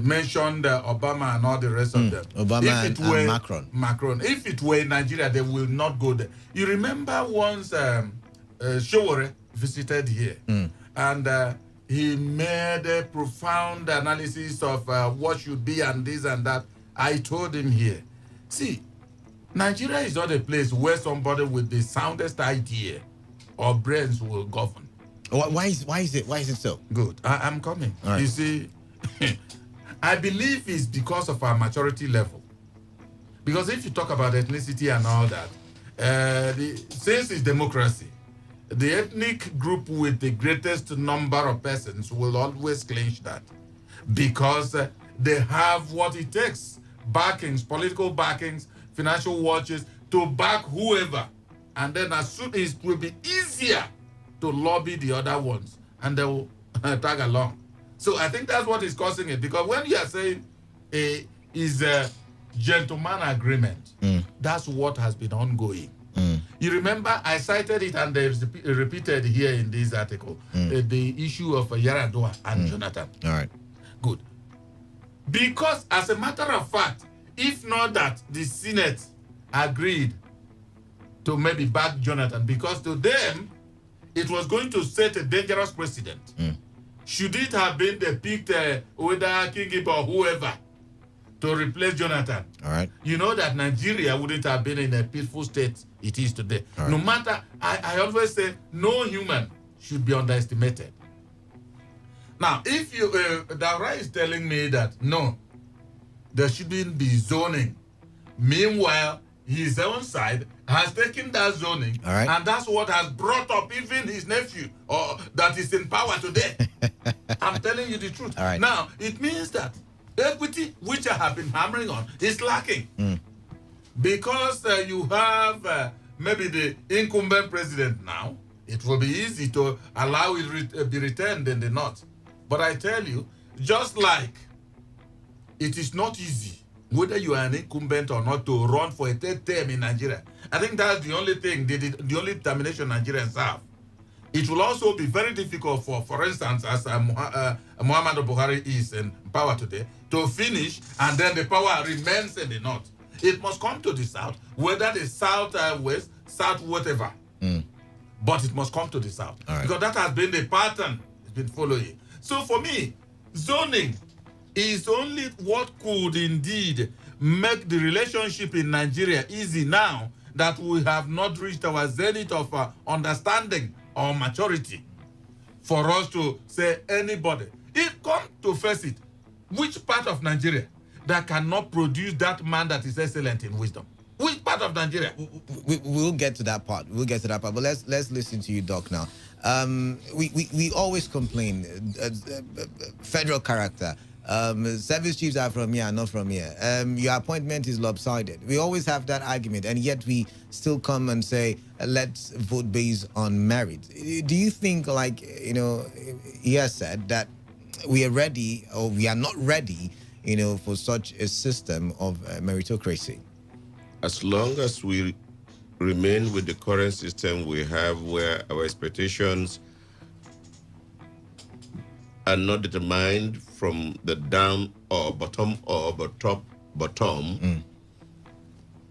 mentioned Obama and all the rest of them. Obama and Macron. Macron. If it were Nigeria, they will not go there. You remember once Showore visited here, and he made a profound analysis of what should be and this and that. I told him here, see, Nigeria is not a place where somebody with the soundest idea or brains will govern. Why is it so? Good. I'm coming. Right. You see, I believe it's because of our maturity level. Because if you talk about ethnicity and all that, since it's democracy, the ethnic group with the greatest number of persons will always clinch that. Because they have what it takes. Backings, political backings, financial watches to back whoever. And then as soon as it will be easier to lobby the other ones and they will tag along. So I think that's what is causing it. Because when you are saying is a gentleman agreement, that's what has been ongoing. You remember I cited it and they repeated here in this article, the issue of Yaradua and Jonathan. All right. Good. Because as a matter of fact, if not that the Senate agreed to maybe back Jonathan, because to them, it was going to set a dangerous precedent. Should it have been they picked whether Kingiba or whoever to replace Jonathan? All right. You know that Nigeria wouldn't have been in a peaceful state it is today. Right. No matter, I always say, no human should be underestimated. Now, if you, Daura is telling me that, no, there shouldn't be zoning. Meanwhile, his own side has taken that zoning, all right, and that's what has brought up even his nephew, or that is in power today. I'm telling you the truth. All right. Now, it means that equity, which I have been hammering on, is lacking. Because you have maybe the incumbent president now, it will be easy to allow it be returned in the north. But I tell you, just like it is not easy, whether you are an incumbent or not, to run for a third term in Nigeria. I think that's the only thing, the only determination Nigerians have. It will also be very difficult for instance, as Muhammadu Buhari is in power today, to finish and then the power remains in the north. It must come to the south, whether the south, west, south, whatever. But it must come to the south. Right. Because that has been the pattern it's been following. So for me, zoning is only what could indeed make the relationship in Nigeria easy now that we have not reached our zenith of understanding or maturity for us to say anybody. If come to face it, which part of Nigeria that cannot produce that man that is excellent in wisdom? Which part of Nigeria? We'll get to that part. We'll get to that part. But let's listen to you, Doc, now. We always complain, federal character. Service chiefs are from here, not from here. Your appointment is lopsided. We always have that argument, and yet we still come and say, let's vote based on merit. Do you think, like, you know, he has said that we are ready, or we are not ready, you know, for such a system of meritocracy? As long as we remain with the current system we have, where our expectations are not determined from the down or bottom or bottom,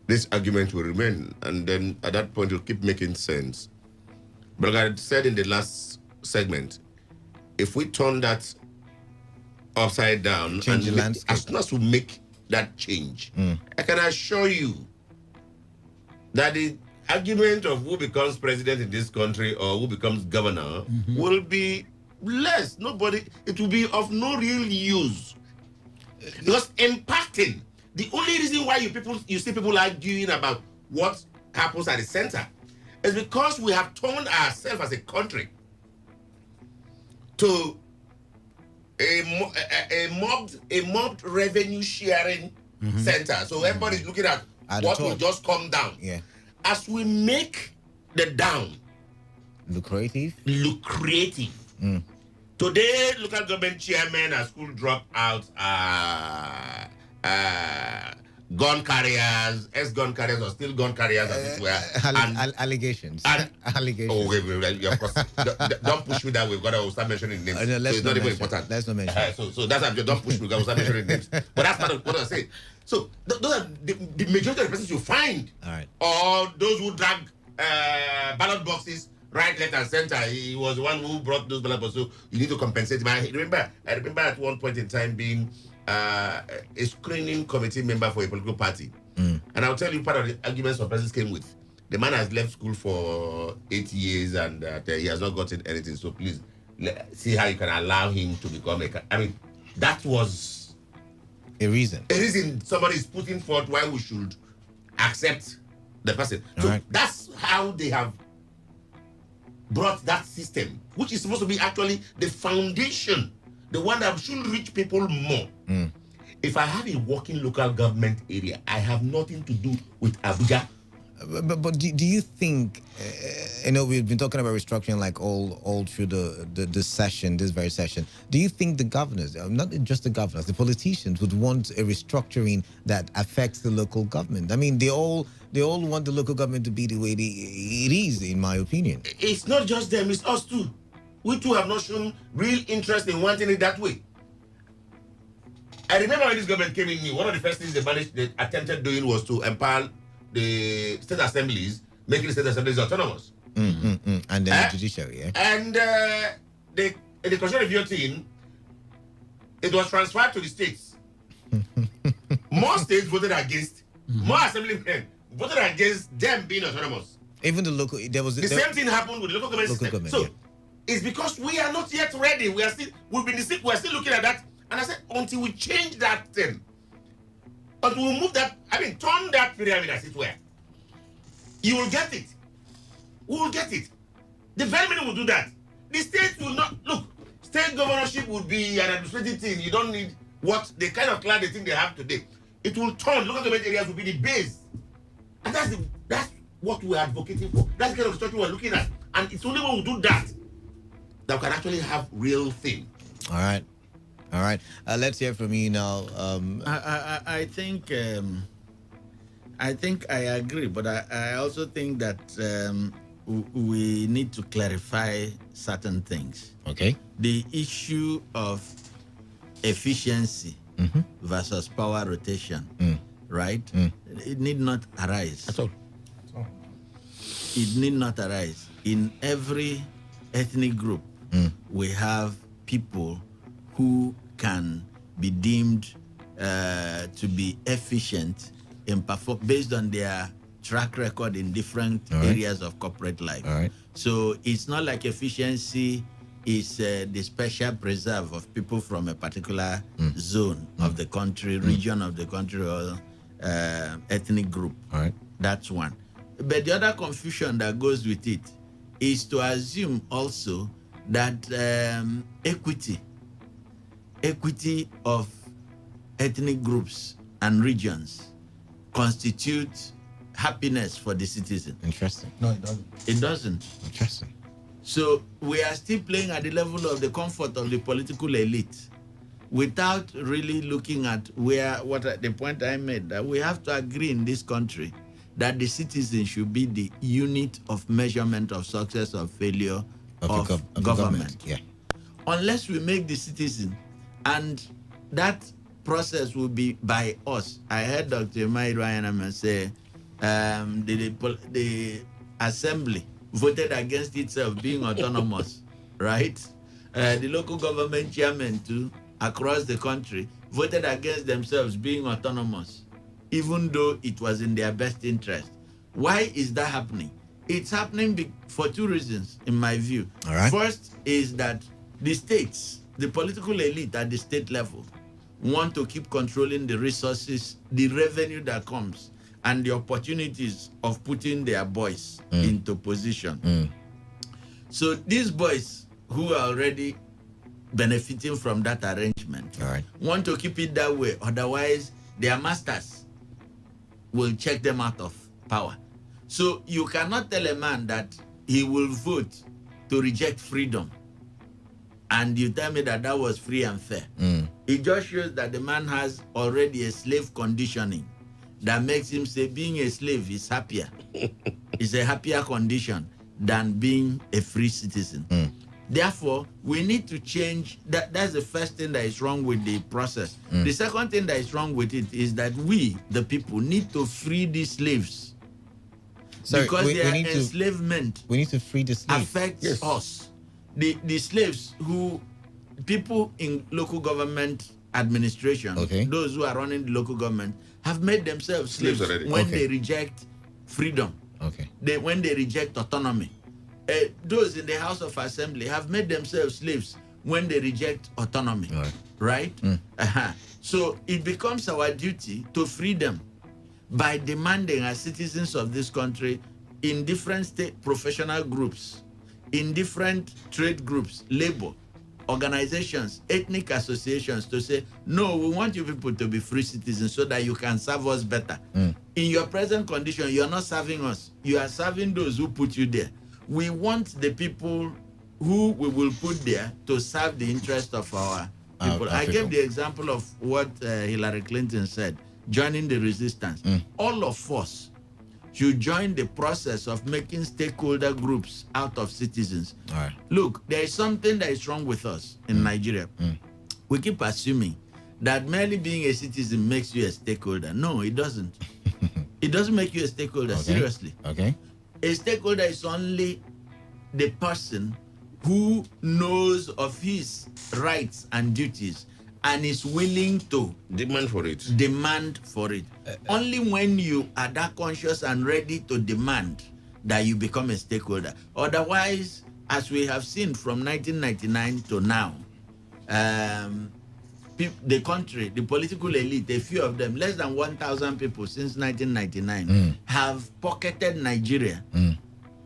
this argument will remain. And then at that point, it will keep making sense. But like I said in the last segment, if we turn that upside down, change the and landscape, as soon as we make that change, I can assure you that the argument of who becomes president in this country or who becomes governor will be less. It will be of no real use. Because impacting, the only reason why you see people arguing about what happens at the center is because we have turned ourselves as a country to a mobbed revenue sharing center. So everybody's looking at what will just come down. Yeah. As we make the down lucrative, Today, local government chairmen and school dropouts are gun carriers, ex-gun carriers, or still gun carriers as it were. Allegations. Allegations. Oh, wait, of course. Don't push me that way. We'll start mentioning names. No, so it's not even important. Let's not mention. So that's why don't push me. We'll start mentioning names. But that's part of what I say. So those are the majority of the persons you find. All right. Or those who drag ballot boxes right, left, and center. He was the one who brought those ballot boxes. So you need to compensate him. I remember at one point in time being a screening committee member for a political party. And I'll tell you part of the arguments some persons came with. The man has left school for 8 years and he has not gotten anything. So please see how you can allow him to become that was a reason. A reason somebody is putting forth why we should accept the person. So that's how they have brought that system, which is supposed to be actually the foundation, the one that should reach people more. If I have a working local government area, I have nothing to do with Abuja. But do you think, we've been talking about restructuring like all through the session, this very session. Do you think the governors, not just the governors, the politicians would want a restructuring that affects the local government? I mean, they all want the local government to be the way it is, in my opinion. It's not just them, it's us too. We too have not shown real interest in wanting it that way. I remember when this government came in, one of the first things they attempted doing was to empower the state assemblies, making the state assemblies autonomous. And then the judiciary, yeah. And the constitutional review team, it was transferred to the states. More states voted against, more assemblymen voted against them being autonomous. Even the local, same thing happened with the local government system. So it's because we are not yet ready. We are still looking at that. And I said, until we change that thing, until we move that, turn that pyramid as it were, you will get it. We will get it. The very minute we do that, the state will not, look, state governorship would be an administrative thing. You don't need the kind of clan they think they have today. It will turn, local government areas will be the base. And that's what we're advocating for. That's the kind of structure we're looking at. And it's only when we do that we can actually have real thing. All right. Let's hear from you now. I think I agree, but I also think that we need to clarify certain things. Okay. The issue of efficiency versus power rotation, right? It need not arise. At all. It need not arise. In every ethnic group, we have people who can be deemed to be efficient in based on their track record in different areas of corporate life. So it's not like efficiency is the special preserve of people from a particular zone of the country, region of the country, or ethnic group. That's one. But the other confusion that goes with it is to assume also that equity of ethnic groups and regions constitutes happiness for the citizen. Interesting. No, it doesn't. It doesn't. Interesting. So we are still playing at the level of the comfort of the political elite without really looking at the point I made, that we have to agree in this country that the citizen should be the unit of measurement of success or failure of government. Yeah. Unless we make the citizen, and that process will be by us. I heard Dr. Mairu Ayanama say the assembly voted against itself being autonomous, right? The local government chairman too, across the country, voted against themselves being autonomous, even though it was in their best interest. Why is that happening? It's happening for two reasons, in my view. All right. First is that the states, the political elite at the state level, want to keep controlling the resources, the revenue that comes, and the opportunities of putting their boys into position. So these boys who are already benefiting from that arrangement want to keep it that way. Otherwise, their masters will check them out of power. So you cannot tell a man that he will vote to reject freedom and you tell me that that was free and fair. It just shows that the man has already a slave conditioning that makes him say being a slave is happier. It's a happier condition than being a free citizen. Therefore, we need to change that. That's the first thing that is wrong with the process. The second thing that is wrong with it is that we, the people, need to free these slaves. Because their enslavement we need to free the slaves. Affects us. The slaves who, people in local government administration, those who are running the local government, have made themselves slaves when they reject freedom. When they reject autonomy. Those in the House of Assembly have made themselves slaves when they reject autonomy. Right? So it becomes our duty to free them by demanding as citizens of this country in different state professional groups, in different trade groups, labor, organizations, ethnic associations, to say, no, we want you people to be free citizens so that you can serve us better. In your present condition, you are not serving us. You are serving those who put you there. We want the people who we will put there to serve the interest of our people. I gave the example of what Hillary Clinton said, joining the resistance. All of us should join the process of making stakeholder groups out of citizens. Look, there is something that is wrong with us in Nigeria. We keep assuming that merely being a citizen makes you a stakeholder. No, it doesn't. It doesn't make you a stakeholder, seriously. A stakeholder is only the person who knows of his rights and duties and is willing to demand for it. Only when you are that conscious and ready to demand that you become a stakeholder. Otherwise, as we have seen from 1999 to now, the country, the political elite, a few of them, less than 1,000 people since 1999, have pocketed Nigeria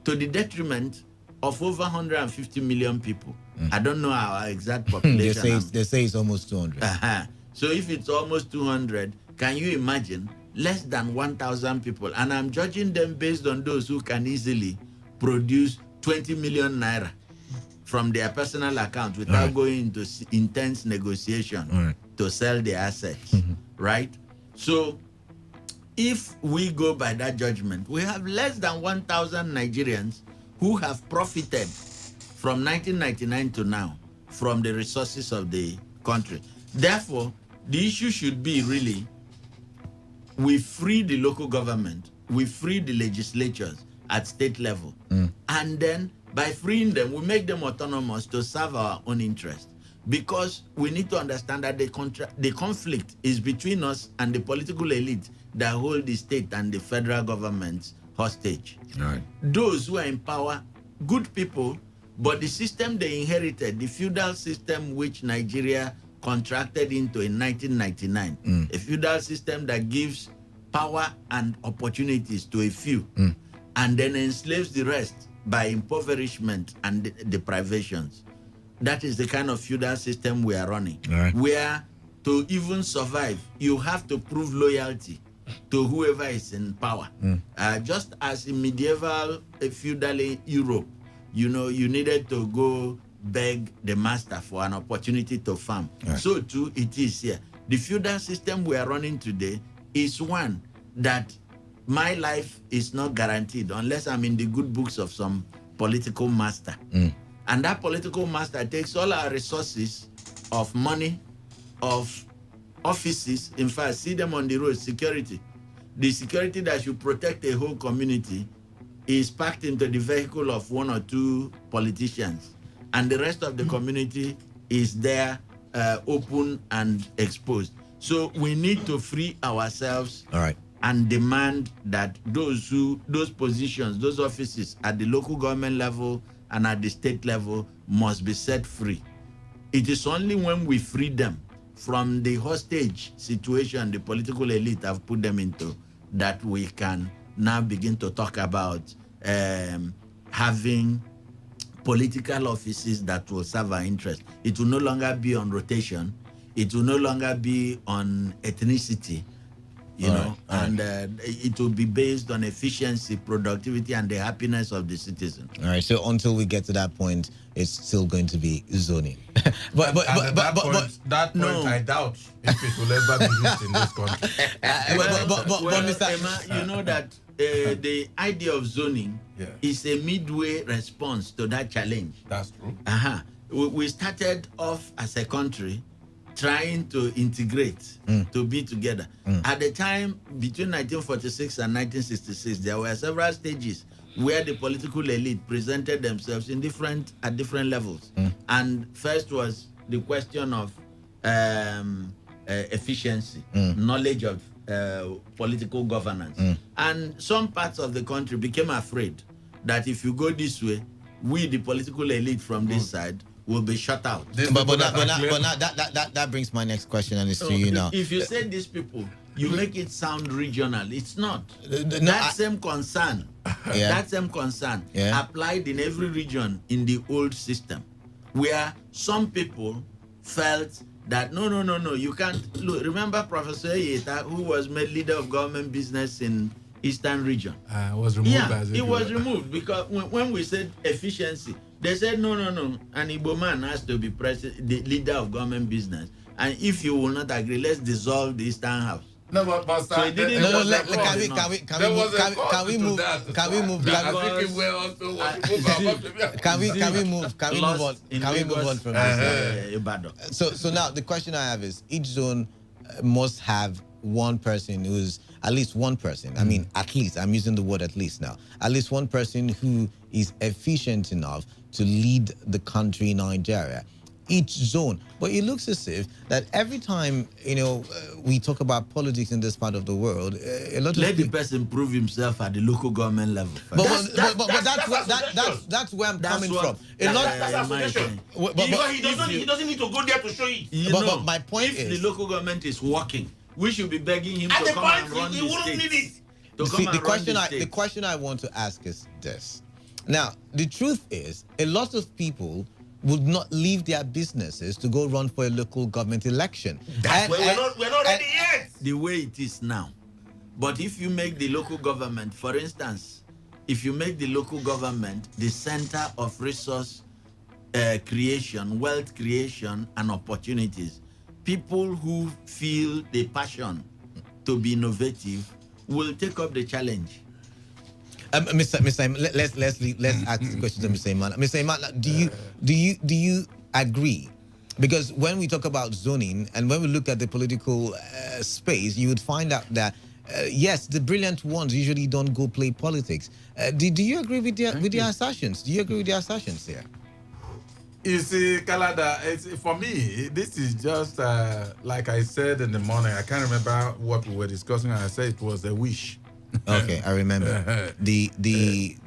to the detriment of over 150 million people. I don't know our exact population. They say it's almost 200. So if it's almost 200, can you imagine less than 1,000 people? And I'm judging them based on those who can easily produce 20 million naira from their personal account without going into intense negotiation to sell their assets, right? So if we go by that judgment, we have less than 1,000 Nigerians who have profited from 1999 to now from the resources of the country. Therefore, the issue should be really, we free the local government, we free the legislatures at state level, and then by freeing them, we make them autonomous to serve our own interest. Because we need to understand that the conflict is between us and the political elite that hold the state and the federal government hostage. Those who are in power, good people, but the system they inherited, the feudal system which Nigeria contracted into in 1999, a feudal system that gives power and opportunities to a few, and then enslaves the rest by impoverishment and deprivations. That is the kind of feudal system we are running, where to even survive, you have to prove loyalty to whoever is in power. Just as in medieval feudal Europe, you know, you needed to go beg the master for an opportunity to farm. So too it is here. The feudal system we are running today is one that my life is not guaranteed unless I'm in the good books of some political master. And that political master takes all our resources of money, of offices, in fact, see them on the road, security. The security that should protect a whole community is packed into the vehicle of one or two politicians. And the rest of the community is there open and exposed. So we need to free ourselves and demand that those positions, those offices at the local government level and at the state level must be set free. It is only when we free them from the hostage situation the political elite have put them into that we can now begin to talk about having political offices that will serve our interest. It will no longer be on rotation. It will no longer be on ethnicity, you know, and it will be based on efficiency, productivity, and the happiness of the citizen. All right. So until we get to that point, it's still going to be zoning. That point, I doubt if it will ever be used in this country. Mr. Emma, you know that the idea of zoning is a midway response to that challenge. That's true. We started off as a country trying to integrate, to be together. At the time, between 1946 and 1966, there were several stages where the political elite presented themselves at different levels. And first was the question of efficiency, knowledge of political governance. And some parts of the country became afraid that if you go this way, we, the political elite from this side, will be shut out. But now that brings my next question, and it's to you now. If you say these people, you make it sound regional. It's not. Same concern, that same concern applied in every region in the old system, where some people felt that no, you can't. Look, remember Professor Yeta, who was made leader of government business in Eastern region? Was removed. It was removed because when we said efficiency, they said no. An Igbo man has to be the leader of government business, and if you will not agree, let's dissolve the Eastern House. No, but so it didn't can we move on from this? So now the question I have is, each zone must have one person who's at least one person. I mean, at least, I'm using the word at least now. At least one person who is efficient enough to lead the country, Nigeria. Each zone. But it looks as if that every time, we talk about politics in this part of the world, a lot of let the person prove himself at the local government level. That's where I'm coming from. That's suggestion. He doesn't need to go there to show it. But my point is, the local government is working, we should be begging him to come and run the state. The question I want to ask is this. Now, the truth is, a lot of people would not leave their businesses to go run for a local government election. We're not ready yet. The way it is now. But if you make the local government, for instance, if you make the local government the center of resource creation, wealth creation, and opportunities, people who feel the passion to be innovative will take up the challenge. Mr. Let's ask the question to Mr. Imana. Mr. Imana, do you agree? Because when we talk about zoning and when we look at the political space, you would find out that yes, the brilliant ones usually don't go play politics. Do you agree with their assertions? Do you agree with their assertions here? You see, Kalada, for me, this is just like I said in the morning. I can't remember what we were discussing. I said it was a wish. Okay, I remember the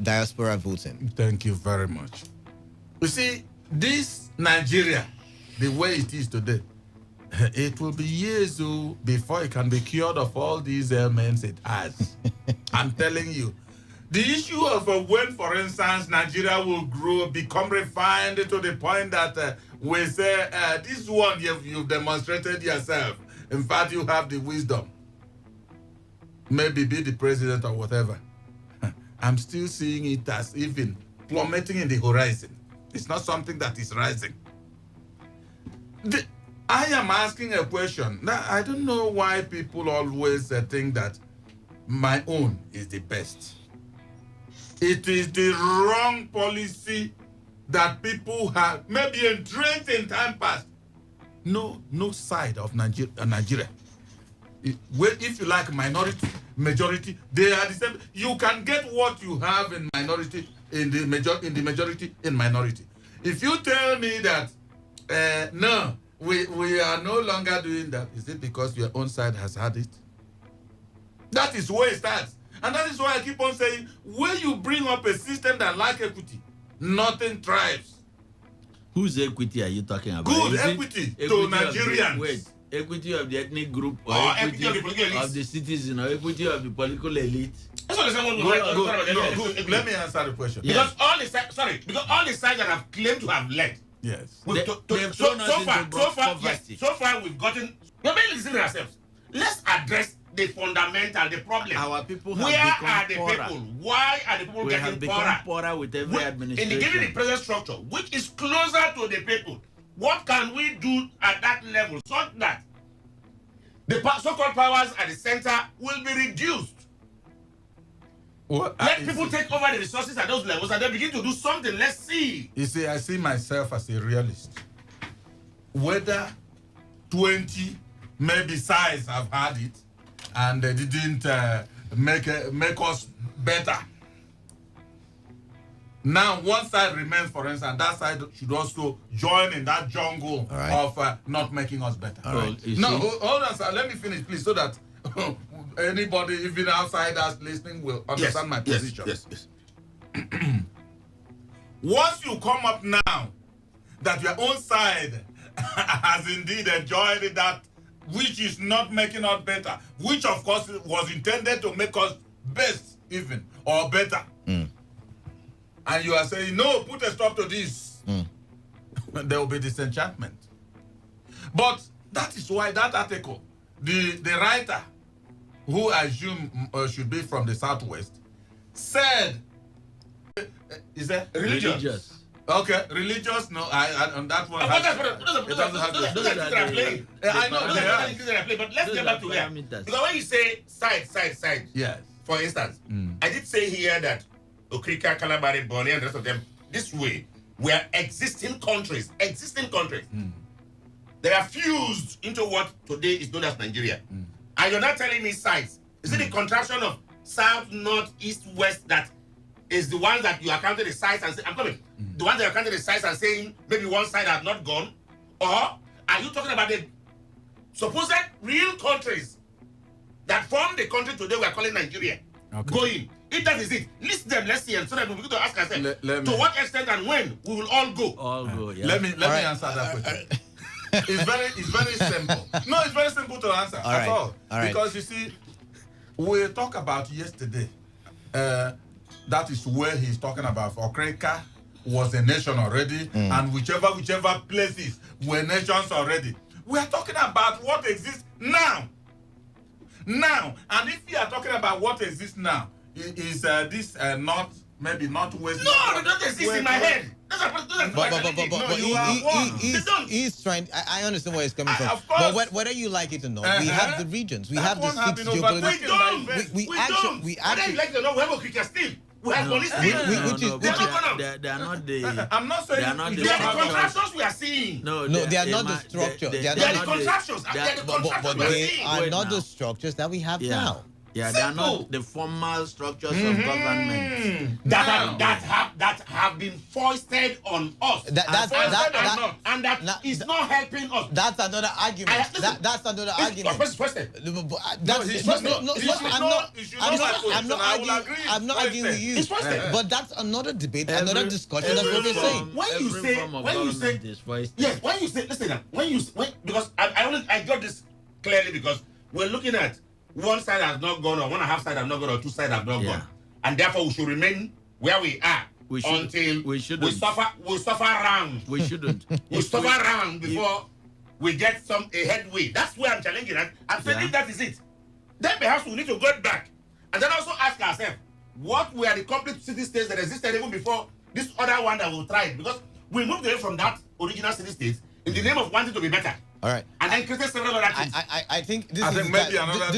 diaspora voting. Thank you very much. You see, this Nigeria, the way it is today, it will be years before it can be cured of all these ailments it has. I'm telling you. The issue of when, for instance, Nigeria will grow, become refined to the point that we say, this one you've demonstrated yourself. In fact, you have the wisdom. Maybe be the president or whatever. I'm still seeing it as even plummeting in the horizon. It's not something that is rising. I am asking a question. Now, I don't know why people always think that my own is the best. It is the wrong policy that people have maybe entrenched in time past. No side of Nigeria. If you like minority, majority, they are the same. You can get what you have in minority, in the majority, in minority. If you tell me that no, we are no longer doing that, is it because your own side has had it? That is where it starts. And that is why I keep on saying, when you bring up a system that like equity, nothing thrives. Whose equity are you talking about? Good equity to Nigerians. Equity of the ethnic group, or equity of the citizen, or equity of the political elite. That's what Let me answer the question. Because all the sides that have claimed to have led. Yes. So far we've gotten. We're mainly listening to ourselves. Let's address the fundamental, the problem. Our people have become poorer. People? Why are the people getting poorer? Poorer with every administration. In the present structure, which is closer to the people, What can we do at that level so that the so-called powers at the center will be reduced? Well, Let people take over the resources at those levels and then begin to do something. Let's see. You see, I see myself as a realist. Whether 20 maybe sides have had it and they didn't make us better. Now, one side remains, for instance, that side should also join in that jungle of not making us better. No, hold on, sir. Let me finish, please, so that anybody, even outsiders listening, will understand my position. Yes. Once you come up now that your own side has indeed enjoyed that which is not making us better, which of course was intended to make us best even or better. And you are saying, no, put a stop to this. There will be disenchantment. But that is why that article, the writer, who I assume should be from the Southwest, said, is that Religious. Okay, religious, no, I on that one. Those are playing. I know, those are playing, but let's get back to here. Because when you say side, yes. For instance, I did say here that Okrika, Kalabari, Bonny, and the rest of them, this way, we are existing countries. They are fused into what today is known as Nigeria. And you're not telling me sides. Is it the contraction of south, north, east, west that is the one that you are counting the sides and saying, I'm coming. The ones that are counting the sides and saying maybe one side has not gone? Or are you talking about the supposed real countries that form the country today we are calling Nigeria going? If that is it, list them, let's see, and so that we begin to ask ourselves to what extent and when we will all go. Let me answer that question. It's very simple. No, it's very simple to answer. That's all. Because you see, we talk about yesterday. That is where he's talking about. Okreka was a nation already, and whichever places were nations already. We are talking about what exists now. And if you are talking about what exists now, is this not maybe not west? No, it doesn't exist in my head. He's trying. I understand where he's coming from. But whether you like it or not, we have the regions. We have the 6 geopolitical. We actually. Whether you like it or not, we have a cricket still. We have police still. They are not the. I'm not saying they are not the contractions we are seeing. No, they are not the structure. They are the contractions. But they are not the structures that we have now. Yeah, they are not the formal structures of government that have been foisted on us. That is not helping us. That's another argument. That's another argument. I'm not arguing with you. But that's another debate, another discussion. That's what we're saying. Because I got this clearly because we're looking at one side has not gone, or 1.5 sides have not gone, or 2 sides have not gone. And therefore we should remain where we are until we suffer around. We shouldn't. We suffer around before we get a headway. That's where I'm challenging. I'm saying if that is it, then perhaps we need to go back and then also ask ourselves, what were the complete city-states that existed even before this other one that we tried? Because we moved away from that original city-states in the name of wanting to be better. All right. And then created several other things. I think this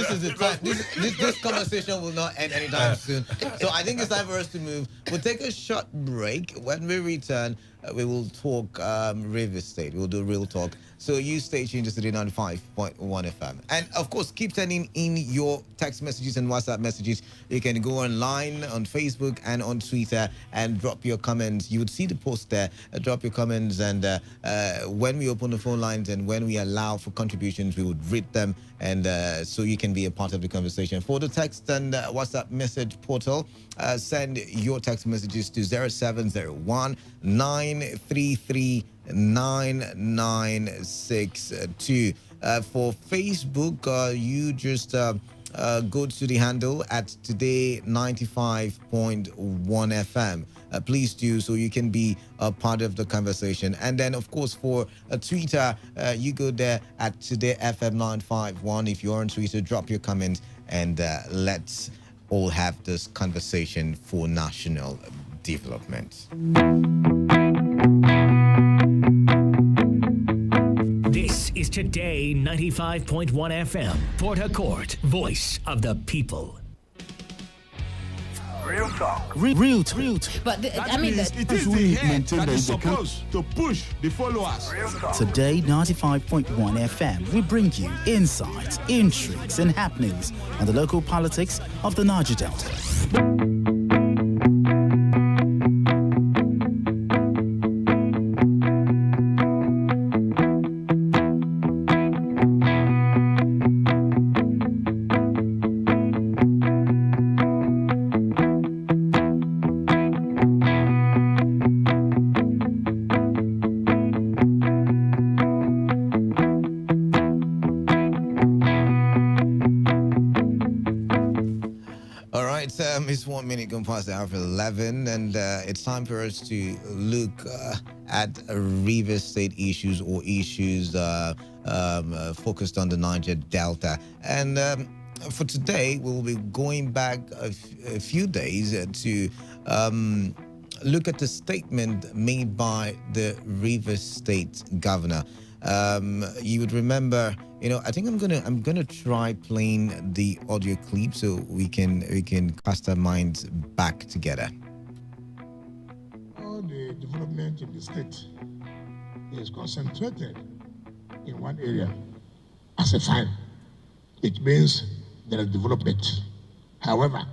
is the time. This conversation will not end anytime soon. So I think it's time for us to move. We'll take a short break. When we return, we will talk River State. We'll do real talk. So you stay tuned to Today95.1 FM. And of course, keep sending in your text messages and WhatsApp messages. You can go online on Facebook and on Twitter and drop your comments. You would see the post there. Drop your comments, and when we open the phone lines and when we allow for contributions, we would read them, and so you can be a part of the conversation. For the text and WhatsApp message portal, send your text messages to 0701 933 9962. For Facebook, you just go to the handle at Today95.1 FM. Please do, so you can be a part of the conversation. And then, of course, for Twitter, you go there at TodayFM951. If you're on Twitter, drop your comments, and let's all have this conversation for national development. Today 95.1 FM, Port Harcourt, voice of the people. Real talk. Real talk. But it is the head that is supposed to push the followers. Today 95.1 FM, we bring you insights, intrigues, and happenings on the local politics of the Niger Delta. It's 1 minute gone past the hour of 11, and it's time for us to look at River State issues or issues focused on the Niger Delta. And for today, we'll be going back a few days to look at the statement made by the River State governor. You would remember, I think I'm gonna try playing the audio clip so we can cast our minds back together. All the development in the state is concentrated in one area. As a fine, it means there is development. However,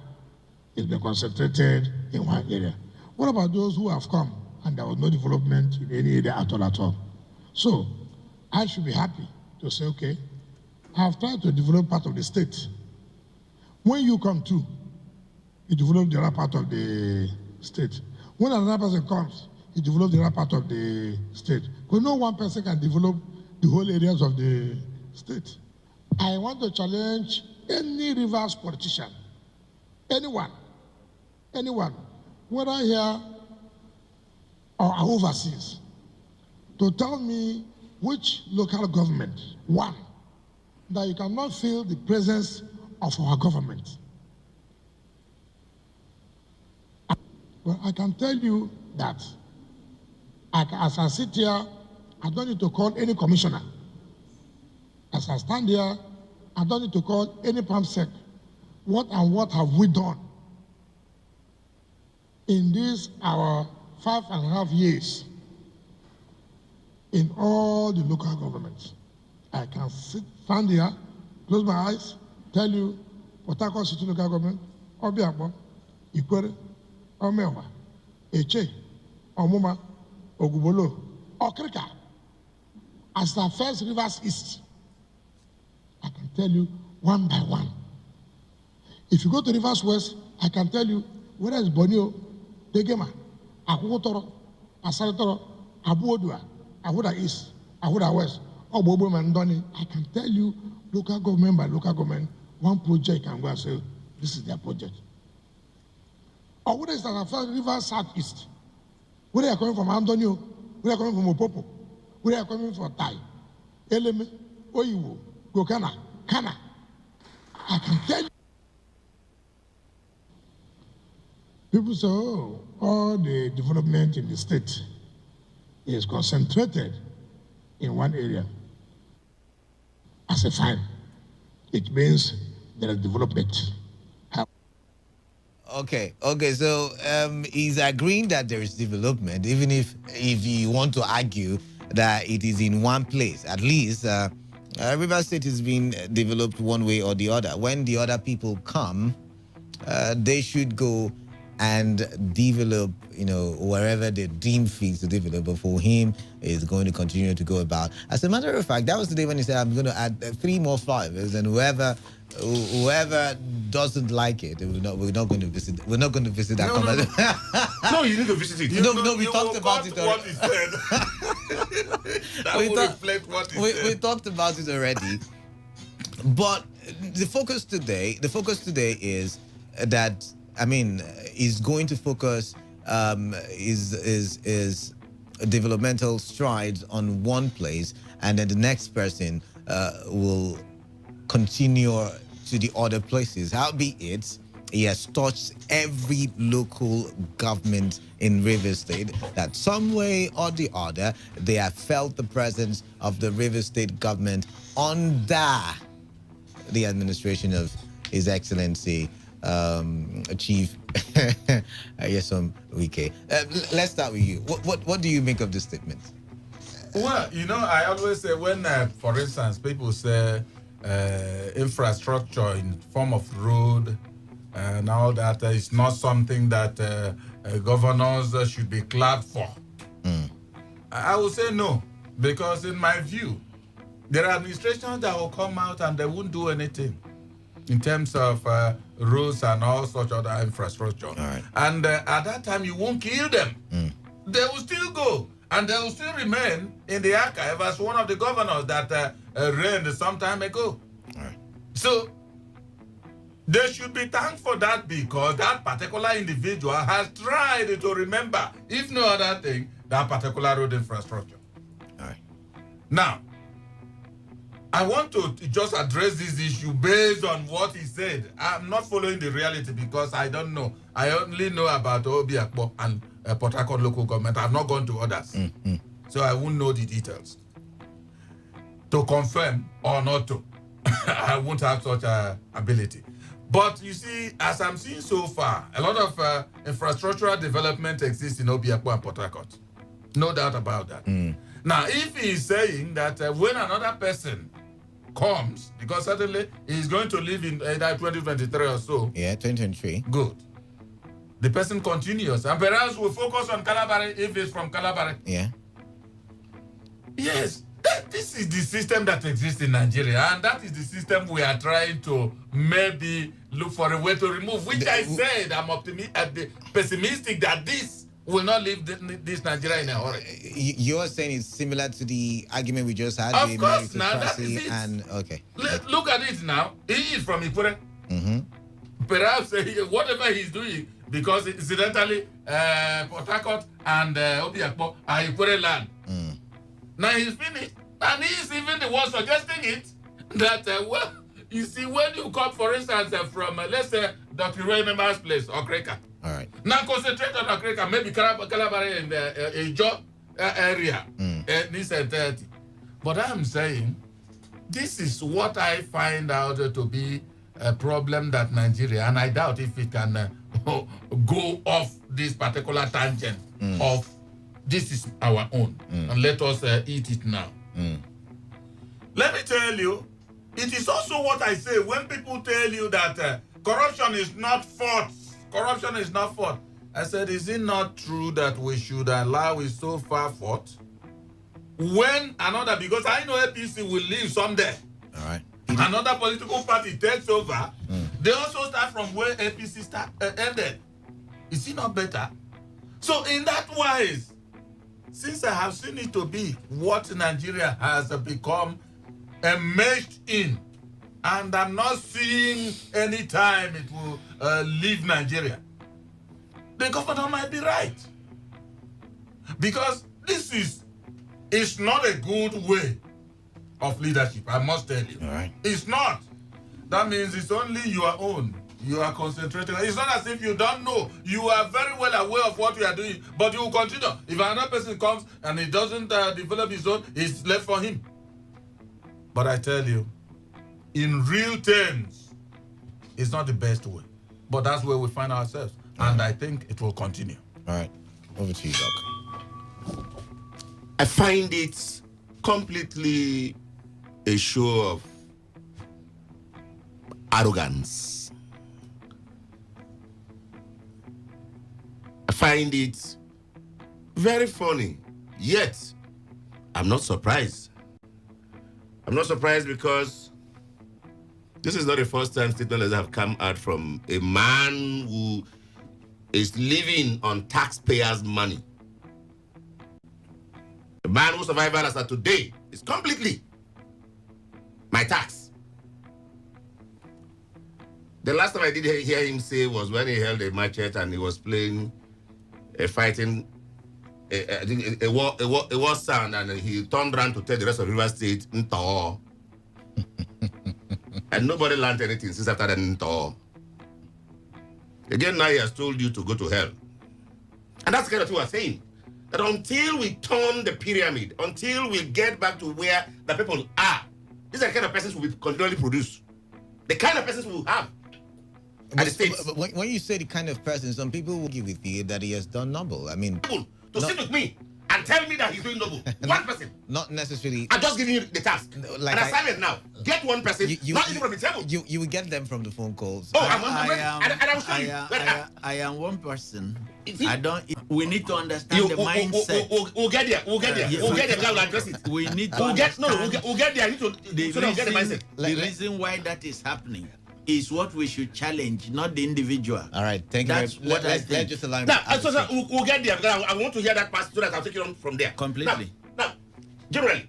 it's been concentrated in one area. What about those who have come and there was no development in any area at all? So I should be happy to say, okay, I have tried to develop part of the state. When you come too, you develop the other part of the state. When another person comes, you develop the other part of the state. Because no one person can develop the whole areas of the state. I want to challenge any Rivers politician, anyone, whether here or overseas, to tell me which local government, one, that you cannot feel the presence of our government. Well, I can tell you that as I sit here, I don't need to call any commissioner. As I stand here, I don't need to call any PAMSEC. What have we done in these our 5.5 years in all the local governments? I can stand here, close my eyes, tell you Port Harcourt City local government, Obiakpor, Ikwere, Omewa, Eche, Omuma, Ogubolo, Okrika. As the first Rivers East, I can tell you one by one. If you go to Rivers West, I can tell you whether it's Bonio, Degema, Akukotoro, Asaritoro, Abuodua, Ahuda East, Ahuda West, Obobo Mandoni. I can tell you local government by local government, one project can go and say, this is their project. Or whether it's the first River Southeast, whether they're coming from Andonio, whether they're coming from Opopo, whether they're coming from Tai, Eleme, Oyiwo, Gokana, Kana. I can tell you. People say, oh, all the development in the state is concentrated in one area. As a fine, it means there is development. Okay. So he's agreeing that there is development, even if you want to argue that it is in one place. At least River State is being developed one way or the other. When the other people come, they should go and develop, wherever they deem fit to develop. But for him, is going to continue to go about. As a matter of fact, that was the day when he said, I'm going to add 3 more flyovers, and whoever doesn't like it, we're not going to visit. We're not going to visit that. No, you need to visit it. No, we talked about it already. That will reflect what he said. We talked about it already. But the focus today is that, is going to focus is developmental strides on one place, and then the next person will continue to the other places. Howbeit, yes, touched every local government in Rivers State, that some way or the other, they have felt the presence of the Rivers State government under the administration of His Excellency Chief Yesom Wike. Let's start with you. What do you make of this statement? Well, I always say when, for instance, people say infrastructure in form of road and all that is not something that governors should be glad for. I will say no, because in my view, there are administrations that will come out and they won't do anything in terms of roads and all such other infrastructure. And at that time, you won't kill them. They will still go, and they will still remain in the archive as one of the governors that reigned some time ago. So they should be thanked for that, because that particular individual has tried to remember, if no other thing, that particular road infrastructure. Now, I want to just address this issue based on what he said. I'm not following the reality because I don't know. I only know about Obiakpo and Port Harcourt local government. I've not gone to others. So I won't know the details. To confirm or not to, I won't have such ability. But you see, as I'm seeing so far, a lot of infrastructural development exists in Obiakpo and Port Harcourt. No doubt about that. Now, if he's saying that when another person comes, because certainly he's going to live in either 2023 or so. Yeah, 2023. Good. The person continues, and perhaps we'll focus on Calabari if it's from Calabari. Yeah. Yes, this is the system that exists in Nigeria, and that is the system we are trying to maybe look for a way to remove, which I said I'm pessimistic that this will not leave this Nigeria in a hurry. You're saying it's similar to the argument we just had. Of course, now that is it. And, okay. Look at it now. He is from Ikure. Perhaps whatever he's doing, because incidentally, Port Harcourt and Obiakpo are Ikure land. Now he's finished. And he's even the one suggesting it, that, well, you see, when you come, for instance, from, let's say, Dr. Roy Member's place, Okreka. All right. Now concentrate on Okreka, maybe Calabari in the Ijo area, this 30. But I'm saying, this is what I find out to be a problem that Nigeria, and I doubt if it can go off this particular tangent of this is our own, and let us eat it now. Let me tell you, it is also what I say when people tell you that corruption is not fault. Corruption is not fault. I said, is it not true that we should allow it so far forth? When another, because I know APC will leave someday. All right. Another political party takes over. They also start from where APC ended. Is it not better? So in that wise, since I have seen it to be what Nigeria has become enmeshed in, and I'm not seeing any time it will leave Nigeria, the governor might be right. Because this is not a good way of leadership, I must tell you. All right. It's not. That means it's only your own. You are concentrating. It's not as if you don't know. You are very well aware of what you are doing, but you will continue. If another person comes and he doesn't develop his own, it's left for him. But I tell you, in real terms, it's not the best way. But that's where we find ourselves. And I think it will continue. All right. Over to you, Doc. I find it completely a show of arrogance. I find it very funny. Yet, I'm not surprised. I'm not surprised because this is not the first time statements have come out from a man who is living on taxpayers' money. A man whose survival as of today is completely my tax. The last time I did hear him say was when he held a machete and he was playing fighting a war sound, and he turned around to tell the rest of River State, Nto. And nobody learned anything since after that, Nto. Again, now he has told you to go to hell. And that's the kind of thing we're saying. That until we turn the pyramid, until we get back to where the people are, these are the kind of persons we will continually produce. The kind of persons we will have. But when you say the kind of person, some people will give with you that he has done noble. I mean, to sit with me and tell me that he's doing noble. One person. Not necessarily. I'm just giving you the task. Like an assignment now. Get one person, not even from the table. You will get them from the phone calls. Oh, I will show you. I am one person. I don't. We need to understand the mindset. We'll get there. We'll get there. We'll get there. We'll address it. We need to. We'll get there. I need to. So that we get the mindset. The reason why that is happening is what we should challenge, not the individual. All right, thank you. That's what I think. Let's just align. Now, we'll get there. I want to hear that part so that I'll take it on from there. Completely. Now, generally,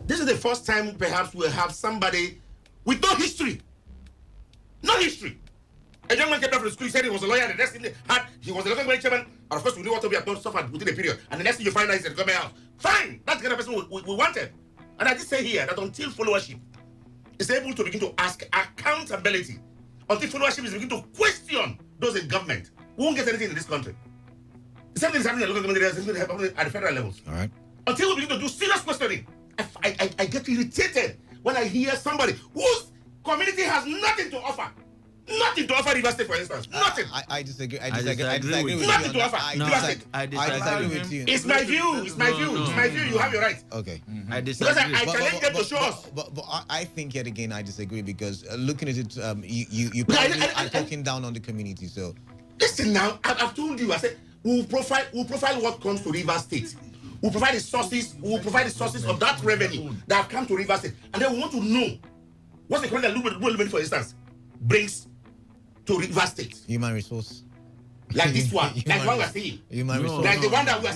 this is the first time perhaps we'll have somebody with no history. No history. A young man came back from school, he said he was a lawyer, and the next thing he was a local government chairman, and of course we knew what we have done suffered within a period. And the next thing you find out is at the government house. Fine! That's the kind of person we wanted. And I did say here that until followership is able to begin to ask accountability, until followership is begin to question those in government, we won't get anything in this country. The same thing is happening at local government areas, the same thing is happening at the federal levels. All right. Until we begin to do serious questioning, I get irritated when I hear somebody whose community has nothing to offer. Nothing to offer River State, for instance. Nothing. I disagree. I disagree with you. Nothing to offer. I disagree with you. It's my view. It's my view. It's my view. You have your right. Okay. I disagree. Because I challenge them to show us. But I think yet again I disagree because looking at it, you probably are talking down on the community. So listen now. I've told you. I said we'll profile what comes to River State. We'll provide the sources. We'll provide the sources of that revenue that have come to River State, and then we want to know what's the current that, for instance, brings to River State. Human resource. Like this one. Like the one we're seeing. Human resource. Like the one that we're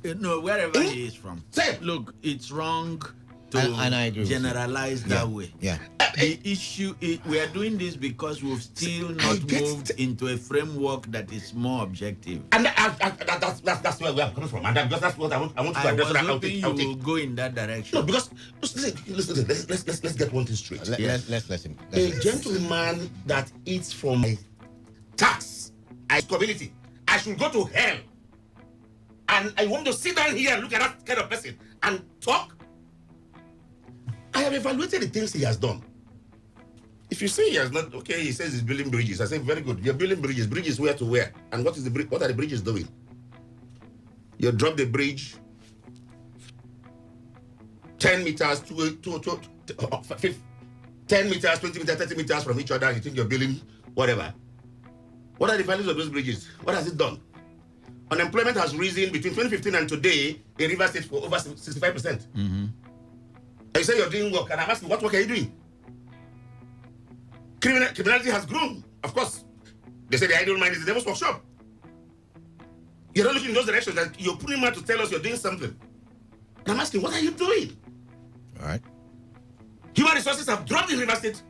seeing. No, wherever he is from. Look, it's wrong to and I agree generalize that way. Yeah. The issue is we are doing this because we've still not moved into a framework that is more objective. And that's where we are coming from. And because that's what I want to address. I was hoping you will go in that direction. No, because listen, let's get one thing straight. Let's listen. A gentleman that eats from a tax, a community, I should go to hell. And I want to sit down here and look at that kind of person and talk. I have evaluated the things he has done. If you say he has not, okay, he says he's building bridges. I say, very good. You're building bridges. Bridges where to where? And what are the bridges doing? You drop the bridge 10 meters, 10 meters, 20 meters, 30 meters from each other. You think you're building whatever. What are the values of those bridges? What has it done? Unemployment has risen between 2015 and today in River State for over 65%. Mm-hmm. And you say you're doing work, and I'm asking, what work are you doing? Criminality has grown. Of course, they say the idle mind is the devil's workshop. You're not looking in those directions. That you're putting out to tell us you're doing something. And I'm asking, what are you doing? All right. Human resources have dropped in River State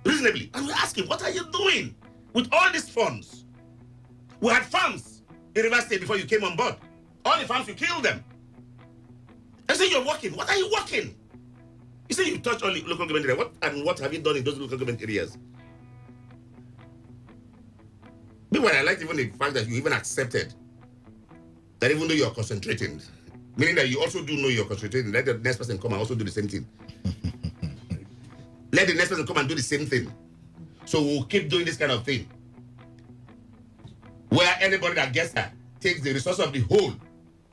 reasonably. And we're asking, what are you doing with all these funds? We had farms in River State before you came on board. All the farms, you killed them. And say you're working. What are you working? You say you touch only local government area. What have you done in those local government areas? Meanwhile, I like even the fact that you even accepted that even though you're concentrating, meaning that you also do know you're concentrating, let the next person come and also do the same thing. Let the next person come and do the same thing. So we'll keep doing this kind of thing. Where anybody that gets there takes the resource of the whole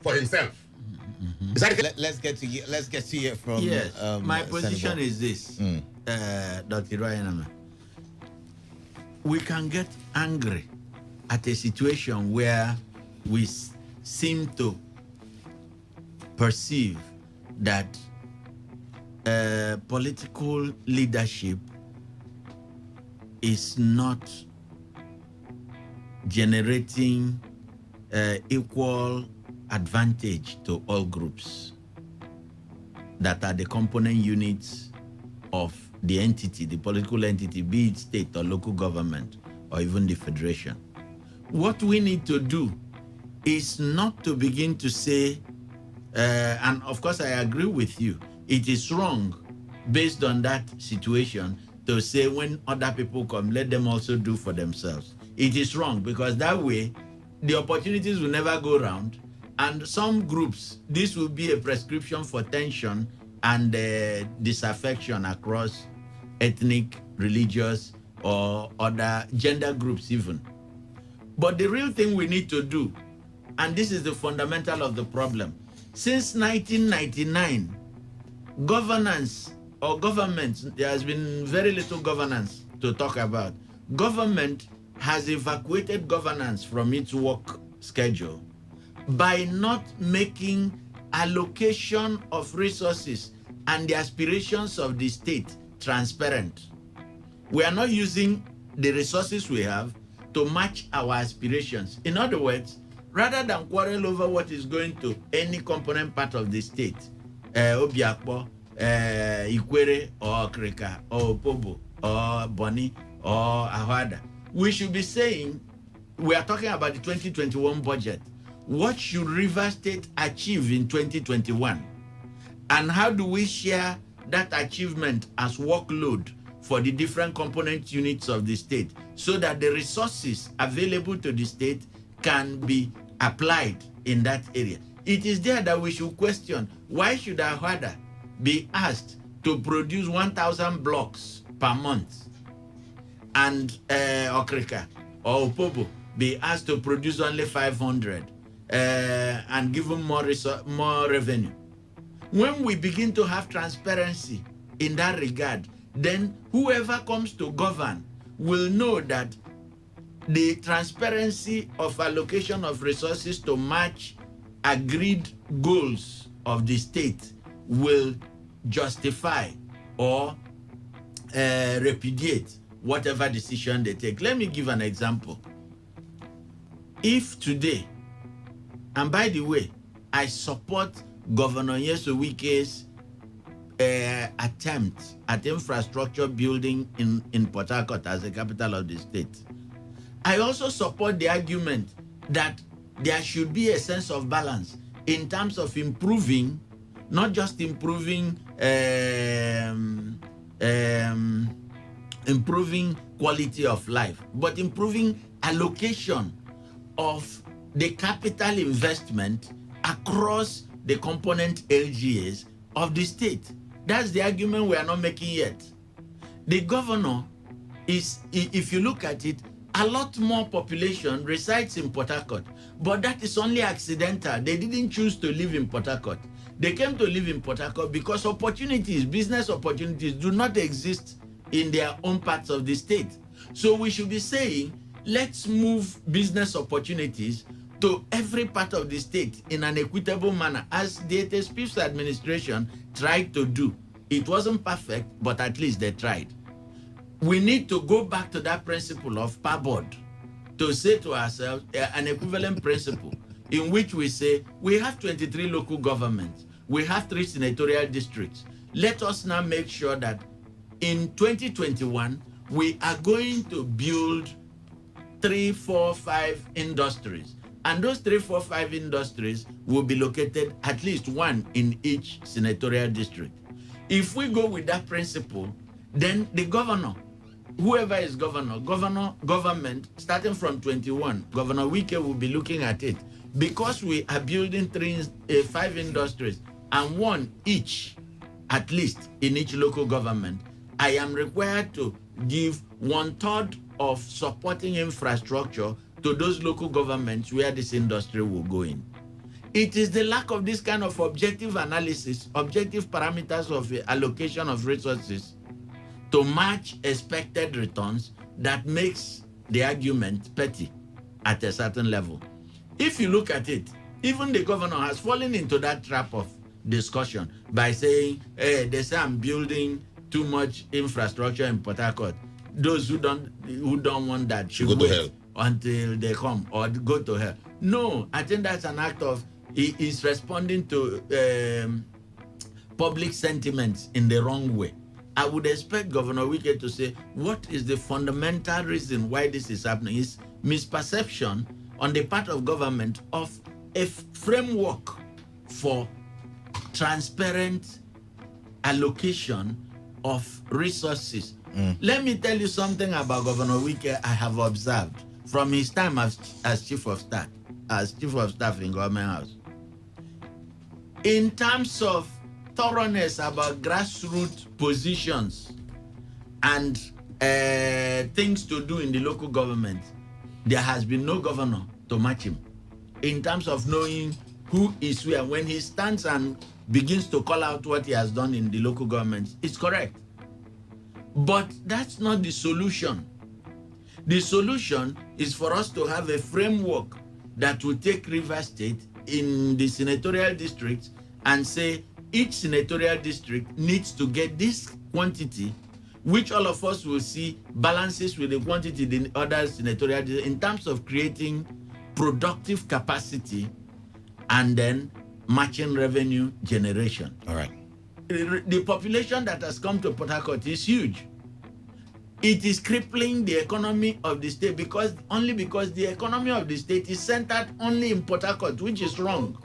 for himself. Let's get to hear from. Yes, my position is this, Dr. Ryan. We can get angry at a situation where we seem to perceive that political leadership is not generating equal advantage to all groups that are the component units of the entity, the political entity, be it state or local government or even the federation. What we need to do is not to begin to say, and of course I agree with you, it is wrong based on that situation to say when other people come, let them also do for themselves. It is wrong because that way, the opportunities will never go round. And some groups, this will be a prescription for tension and disaffection across ethnic, religious, or other gender groups even. But the real thing we need to do, and this is the fundamental of the problem, since 1999, governance or government, there has been very little governance to talk about. Government has evacuated governance from its work schedule by not making allocation of resources and the aspirations of the state transparent. We are not using the resources we have to match our aspirations. In other words, rather than quarrel over what is going to any component part of the state, Obiakpo, Ikwere, or Krika, or Pobo, or Boni, or Ahwada, we should be saying, we are talking about the 2021 budget. What should River State achieve in 2021? And how do we share that achievement as workload for the different component units of the state so that the resources available to the state can be applied in that area? It is there that we should question, why should Ahwada be asked to produce 1,000 blocks per month and Okrika or Opobo be asked to produce only 500 and give them more revenue? When we begin to have transparency in that regard, then whoever comes to govern will know that the transparency of allocation of resources to match agreed goals of the state will justify or repudiate whatever decision they take. Let me give an example. If today, and by the way, I support Governor Nyesom Wike's attempt at infrastructure building in Port Harcourt as the capital of the state, I also support the argument that there should be a sense of balance in terms of improving, not just improving improving quality of life, but improving allocation of the capital investment across the component LGAs of the state. That's the argument we are not making yet. The governor is, if you look at it, a lot more population resides in Port Harcourt, but that is only accidental. They didn't choose to live in Port Harcourt. They came to live in Port Harcourt because opportunities, business opportunities, do not exist in their own parts of the state. So we should be saying, let's move business opportunities to every part of the state in an equitable manner, as the Spiff's administration tried to do. It wasn't perfect, but at least they tried. We need to go back to that principle of PABOD to say to ourselves an equivalent principle in which we say we have 23 local governments, we have 3 senatorial districts. Let us now make sure that in 2021, we are going to build 3, 4, 5 industries. And those 3, 4, 5 industries will be located at least one in each senatorial district. If we go with that principle, then the governor, whoever is government, starting from 21, Governor Wike will be looking at it. Because we are building 5 industries and one each, at least in each local government, I am required to give 1/3 of supporting infrastructure to those local governments where this industry will go in. It is the lack of this kind of objective analysis, objective parameters of allocation of resources to match expected returns that makes the argument petty at a certain level. If you look at it, even the governor has fallen into that trap of discussion by saying, they say I'm building too much infrastructure in Port Harcourt. Those who don't want that should wait until they come or go to hell. No, I think that's an act of, he is responding to public sentiments in the wrong way. I would expect Governor Wike to say, what is the fundamental reason why this is happening? Is misperception on the part of government of a framework for transparent allocation of resources Let me tell you something about Governor Wike I have observed from his time as chief of staff in Government House. In terms of thoroughness about grassroots positions and things to do in the local government, there has been no governor to match him. In terms of knowing who is where, when he stands and begins to call out what he has done in the local government, it's correct. But that's not the solution. The solution is for us to have a framework that will take Rivers State in the senatorial districts and say each senatorial district needs to get this quantity, which all of us will see balances with the quantity the other senatorial districts in terms of creating productive capacity and then matching revenue generation. All right. The population that has come to Port Harcourt is huge. It is crippling the economy of the state because the economy of the state is centered only in Port Harcourt, which is wrong.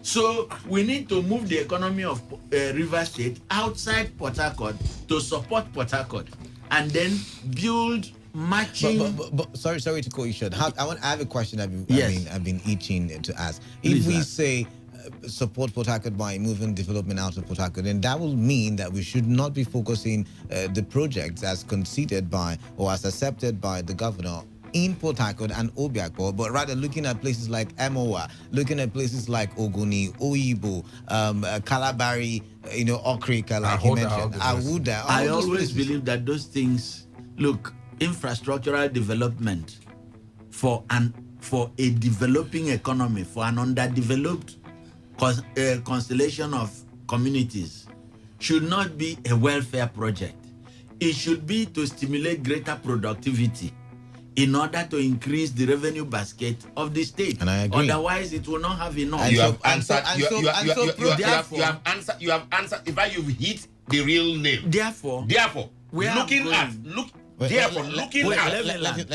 So we need to move the economy of Rivers State outside Port Harcourt to support Port Harcourt and then build matching. But sorry to call you short. I have a question I've been itching to ask. Please If we ask. say support Port Harcourt by moving development out of Port Harcourt, then that will mean that we should not be focusing the projects as conceded by or as accepted by the governor in Port Harcourt and Obiakpor, but rather looking at places like Emoa, looking at places like Ogoni, Oyibo, Kalabari, Okrika, like you mentioned, Awuda. I always believe that those things, look, infrastructural development for a developing economy, for an underdeveloped constellation of communities, should not be a welfare project. It should be to stimulate greater productivity in order to increase the revenue basket of the state. And I agree. Otherwise, it will not have enough. You have answered. You have answered. In fact, you've hit the real nail. Therefore, let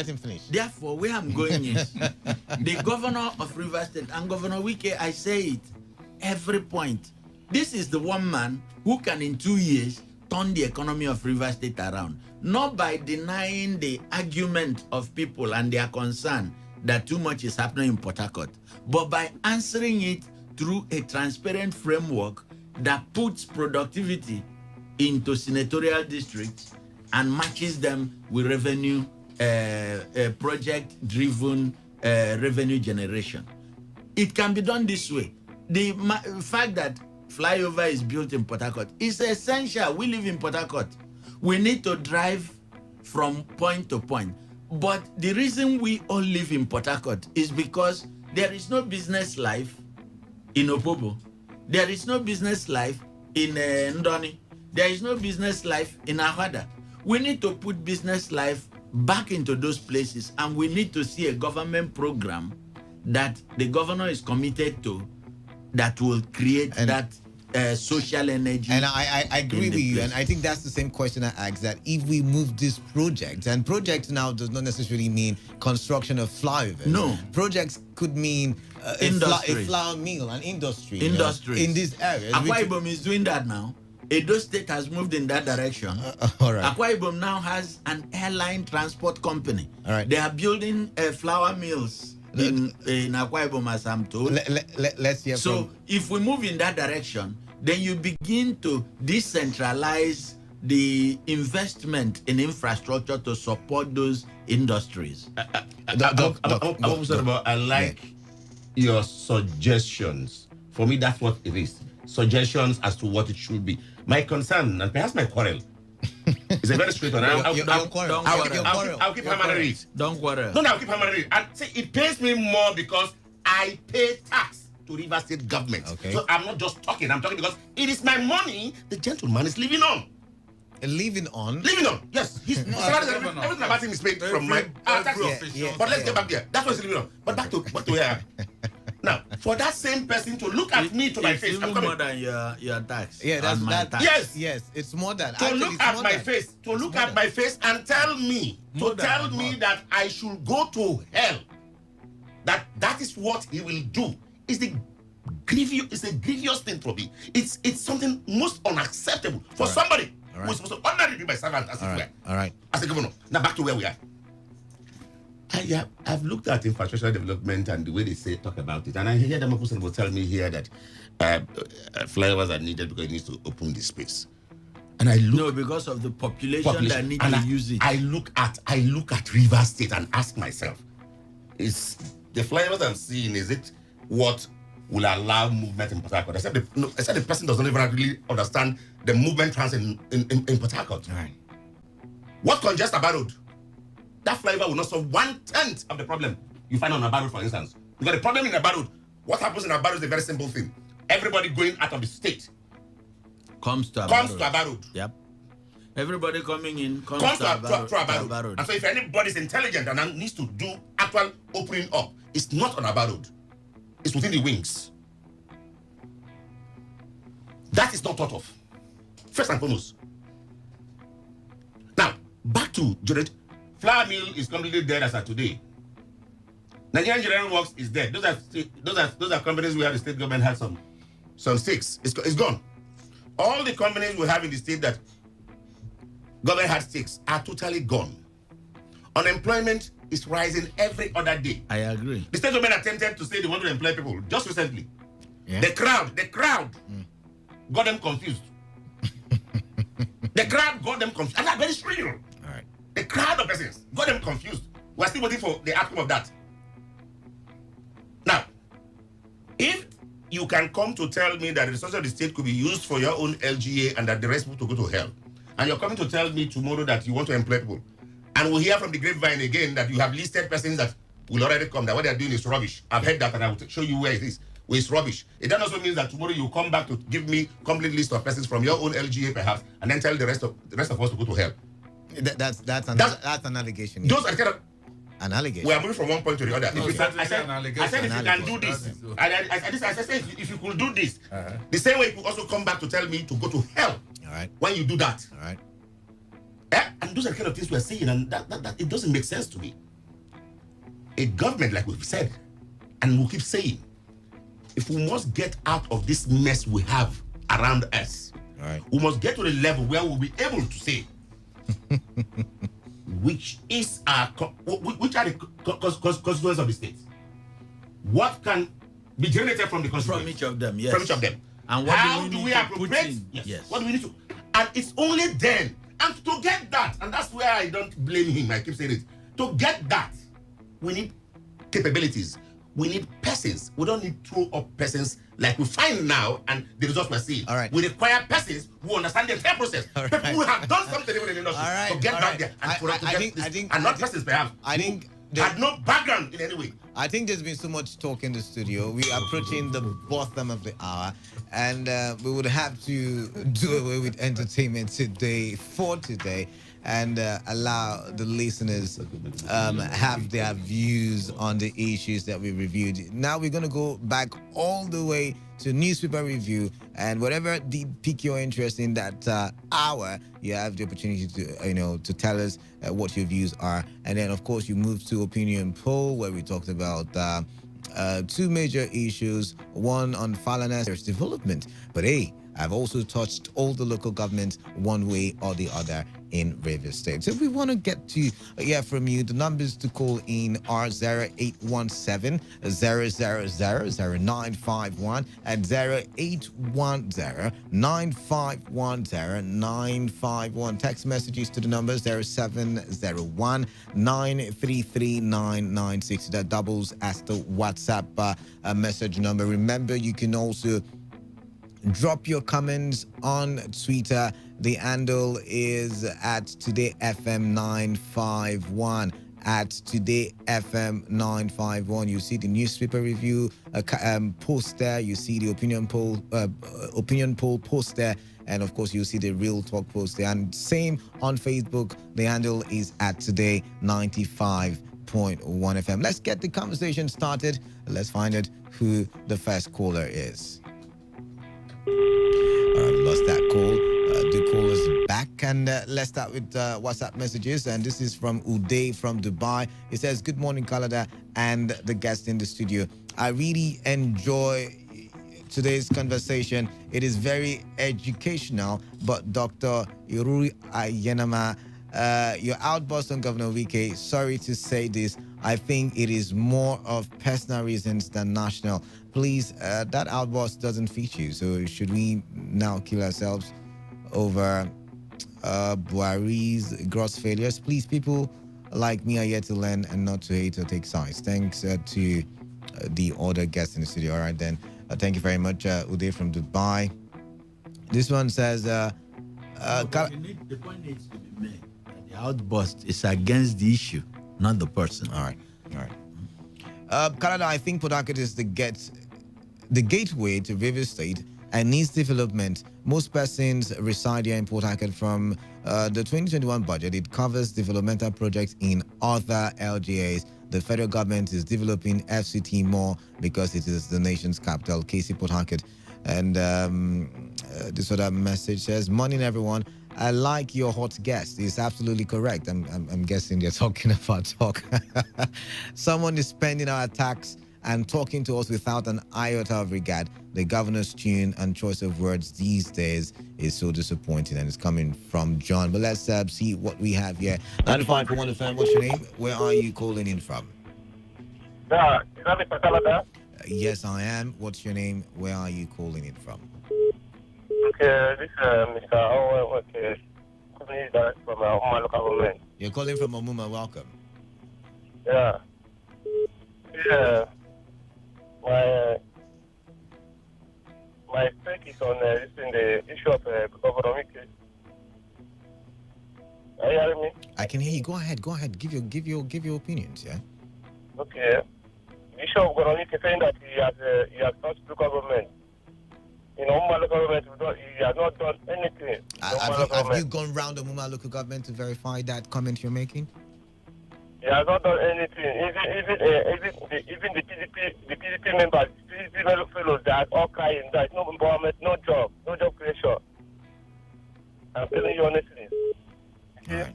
him finish. Therefore, where I'm going is the governor of Rivers State and Governor Wike, I say it every point. This is the one man who can in 2 years turn the economy of Rivers State around. Not by denying the argument of people and their concern that too much is happening in Port Harcourt, but by answering it through a transparent framework that puts productivity into senatorial districts and matches them with revenue, project-driven revenue generation. It can be done this way. The fact that flyover is built in Port Harcourt is essential. We live in Port Harcourt. We need to drive from point to point. But the reason we all live in Port Harcourt is because there is no business life in Opobo. There is no business life in Ndoni. There is no business life in Ahada. We need to put business life back into those places, and we need to see a government program that the governor is committed to that will create that social energy. And I agree with you, and I think that's the same question I asked, that if we move this project, and project now does not necessarily mean construction of flyovers. No. Projects could mean a flour mill, an industry. Industries. In these areas. Akwa Ibom is doing that now. Edo State has moved in that direction. All right. Akwa Ibom now has an airline transport company. All right. They are building flour mills in Akwa Ibom, as I'm told. Let's hear So from... if we move in that direction, then you begin to decentralize the investment in infrastructure to support those industries. I like your suggestions. For me, that's what it is. Suggestions as to what it should be. My concern, and perhaps my quarrel, is a very straight one. I'll keep hammering it. Don't quarrel. No, I'll keep hammering it. And see, it pays me more because I pay tax to Rivers State government. Okay. So I'm not just talking. I'm talking because it is my money the gentleman is living on. Living on? Living on, yes. Everything about him is paid from my tax. But let's get back there. That's what he's living on. But back to where. Now, for that same person to look at me to my face, it's even more than your tax. Yeah, that's my tax. Yes, it's more than. To look at my face, and tell me, that I should go to hell. That is what he will do. It's a grievous thing for me. It's something most unacceptable for somebody Who is supposed to honor be my servant as it were. All right. As a governor. Now back to where we are. I've looked at infrastructure development and the way they talk about it, and I hear them person will tell me here that flyovers are needed because it needs to open the space. And I look because of the population that need to use it. I look at Rivers State and ask myself, is the flyovers I'm seeing, is it what will allow movement in Port Harcourt? I said the person doesn't even really understand the movement trans in Port Harcourt. Right. What congests Aba Road? That flyover will not solve 1/10 of the problem you find on Aba Road, for instance. Because the problem in Aba Road, what happens in Aba Road is a very simple thing. Everybody going out of the state comes to Aba Road. Yep. Everybody coming in comes to Aba Road. And so if anybody's intelligent and needs to do actual opening up, it's not on Aba Road. It's within the wings. That is not thought of. First and foremost. Now, back to Jared. Flour mill is completely dead as of today. Nigerian Engineering Works is dead. Those are companies where the state government had some stakes. It's gone. All the companies we have in the state that government had stakes are totally gone. Unemployment is rising every other day. I agree. The state government attempted to say they want to employ people just recently. Yeah. The crowd got them confused. The crowd got them confused. And that's very real. All right. The crowd of persons got them confused. We're still waiting for the outcome of that. Now, if you can come to tell me that the resources of the state could be used for your own LGA and that the rest people to go to hell, and you're coming to tell me tomorrow that you want to employ people, and we'll hear from the grapevine again that you have listed persons that will already come, that what they're doing is rubbish. I've heard that and I will show you where it is. Where it's rubbish. It then also means that tomorrow you come back to give me complete list of persons from your own LGA perhaps, and then tell the rest of us to go to hell. That's an allegation. Those are kind of an allegation. We are moving from one point to the other. No, I said if you can do this, I said if you could do this, the same way you could also come back to tell me to go to hell. All right. When you do that. All right. And those are the kind of things we're saying, and that it doesn't make sense to me. A government, like we've said, and we'll keep saying, if we must get out of this mess we have around us, all right, we must get to the level where we'll be able to say which are the constituents of the state. What can be generated from the constituents? From each of them, yes. From each of them. And what how do we appropriate? Yes. What do we need to? And it's only then. And to get that, and that's where I don't blame him, I keep saying it. To get that, we need capabilities. We need persons. We don't need throw up persons like we find now and the results we're seeing. All right. We require persons who understand the entire process. All People right. who have done something in the industry to get back there and not persons perhaps. I think had no background in any way. I think there's been so much talk in the studio. We are approaching the bottom of the hour, and we would have to do away with entertainment today and allow the listeners have their views on the issues that we reviewed. Now we're going to go back all the way to newspaper review, and whatever pique your interest in that hour, you have the opportunity to to tell us what your views are. And then of course you move to opinion poll, where we talked about two major issues, one on Falanas development, but hey, I've also touched all the local governments one way or the other in Rivers State. So if we want to get to hear from you, the numbers to call in are 0817 000 0951 and 0810 9510 951. Text messages to the number 0701 933 996. That doubles as the WhatsApp message number. Remember, you can also drop your comments on Twitter. The handle is at TodayFM951. At TodayFM951. You see the newspaper review post there. You see the opinion poll post there. And of course, you see the Real Talk post there. And same on Facebook. The handle is at Today95.1 FM. Let's get the conversation started. Let's find out who the first caller is. I've lost that call. The call is back, and let's start with WhatsApp messages. And this is from Uday from Dubai. He says, "Good morning, Kalada, and the guest in the studio. I really enjoy today's conversation. It is very educational, but Dr. Iruri Ayenama, your outburst on Governor Wike, sorry to say this, I think it is more of personal reasons than national. Please, that outburst doesn't fit you. So should we now kill ourselves over Buhari's gross failures? Please, people like me are here to learn and not to hate or take sides. Thanks to the other guests in the studio. All right, then. Thank you very much, Uday from Dubai. This one says... the point needs to be made. The outburst is against the issue, not the person. All right. Canada, I think Port Harcourt is the gateway to Rivers State and needs development. Most persons reside here in Port Harcourt. From the 2021 budget, it covers developmental projects in other LGAs. The federal government is developing FCT more because it is the nation's capital, KC Port Harcourt. And this other message says, morning everyone. I like your hot guest. It's absolutely correct. I'm guessing they're talking about talk. Someone is spending our tax and talking to us without an iota of regard. The governor's tune and choice of words these days is so disappointing, and it's coming from John. But let's see what we have here. 95.1 FM, what's your name? Where are you calling in from? Yeah, is that Mr. Canada? Yes, I am. What's your name? Where are you calling in from? Okay, this is Mr. Owen, calling from Omuma local government. You're calling from Omuma, welcome. Yeah. My take is on the issue of Governor Wike. Are you hearing me? I can hear you. Go ahead. Give your opinions, yeah? Okay. The issue of Governor Wike saying that he has touched local government. In Omuma local government, he has not done anything. Have you gone round the Omuma local government to verify that comment you're making? He has not done anything. Even the PDP members, the PDP fellows, they are all crying. There is no empowerment, no job creation. I'm telling you honestly. Right.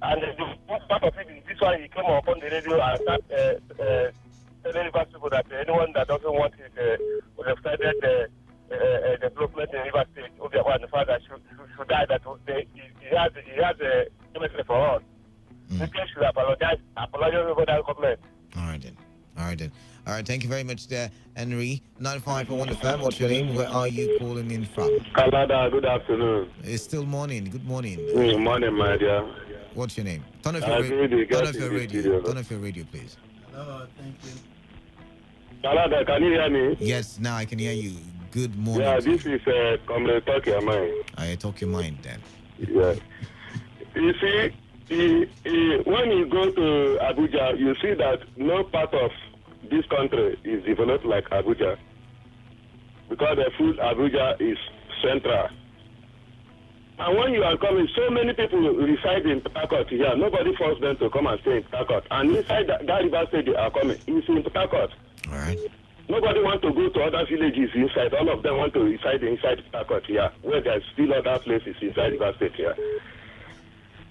And the part of it is this one, he came up on the radio and started telling people that anyone that doesn't want it would have started development in River State, and the fact that should die, that he has a message for us. The case should apologize over that government. All right, thank you very much there, Henry. 95.1 FM, what's your name? Where are you calling in from? Canada, good afternoon. It's still morning. Good morning. Good morning, my dear. What's your name? Turn off your radio. Turn off your radio, please. Hello, thank you. Canada, can you hear me? Yes, now I can hear you. Good morning. Yeah, this is Comrade Talk Your Mind. I talk your mind then. Yeah. You see, when you go to Abuja, you see that no part of this country is developed like Abuja, because the full Abuja is central. And when you are coming, so many people reside in Port Harcourt here. Nobody forced them to come and stay in Port Harcourt. And inside that River State they are coming, it's in Port Harcourt. All right. Nobody want to go to other villages inside. All of them want to reside inside Port Harcourt here, where there's still other places inside River State here.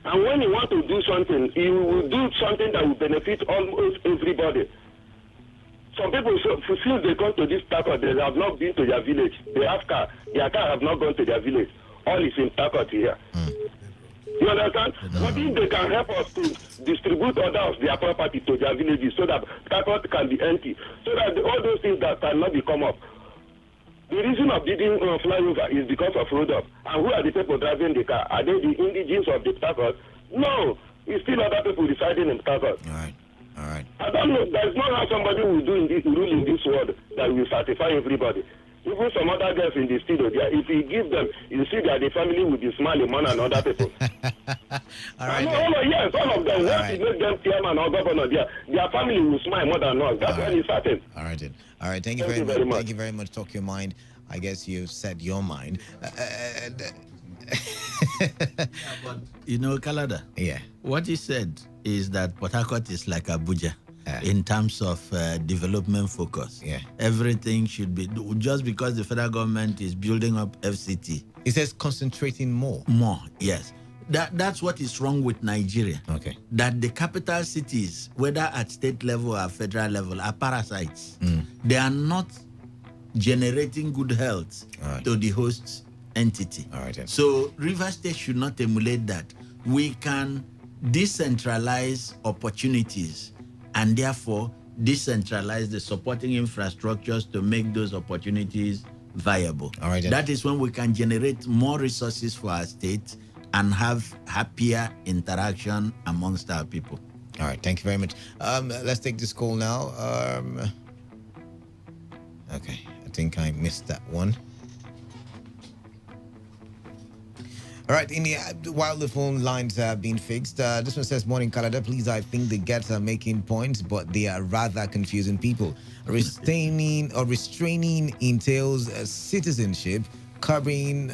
And when you want to do something, you will do something that will benefit almost everybody. Some people feel they come to this Takot, they have not been to their village. They have car. Their car have not gone to their village. All is in Takot here. You understand? But if they can help us to distribute other of their property to their villages so that Takot can be empty, so that all those things that cannot be come up. The reason of building flyover is because of road up. And who are the people driving the car? Are they the indigenes of the Takot? No. It's still other people residing in Takot. All right. I don't know. There's not how somebody will do in this rule in this world that will satisfy everybody. Even some other girls in the studio, if you give them, you see that the family will be smiling more than other people. All right. Yes, all of them. Once you make them chairman or governor, their family will smile more than us. That's when it's certain. All right, then. All right. Thank you very much. Thank you very much. Talk your mind. I guess you said your mind. But you know, Kalada. Yeah. What he said is that Port Harcourt is like Abuja. In terms of development focus. Yeah. Everything should be, just because the federal government is building up FCT. It says concentrating more. More, yes. That's what is wrong with Nigeria. Okay. That the capital cities, whether at state level or federal level, are parasites. They are not generating good health to the host entity. All right. So River State should not emulate that. We can decentralize opportunities and therefore decentralize the supporting infrastructures to make those opportunities viable. All right. That is when we can generate more resources for our state and have happier interaction amongst our people. All right, thank you very much. Let's take this call now. Okay, I think I missed that one. All right, while the phone lines are being fixed, this one says, Morning Canada, please, I think the Gets are making points, but they are rather confusing people. Restraining entails citizenship, curbing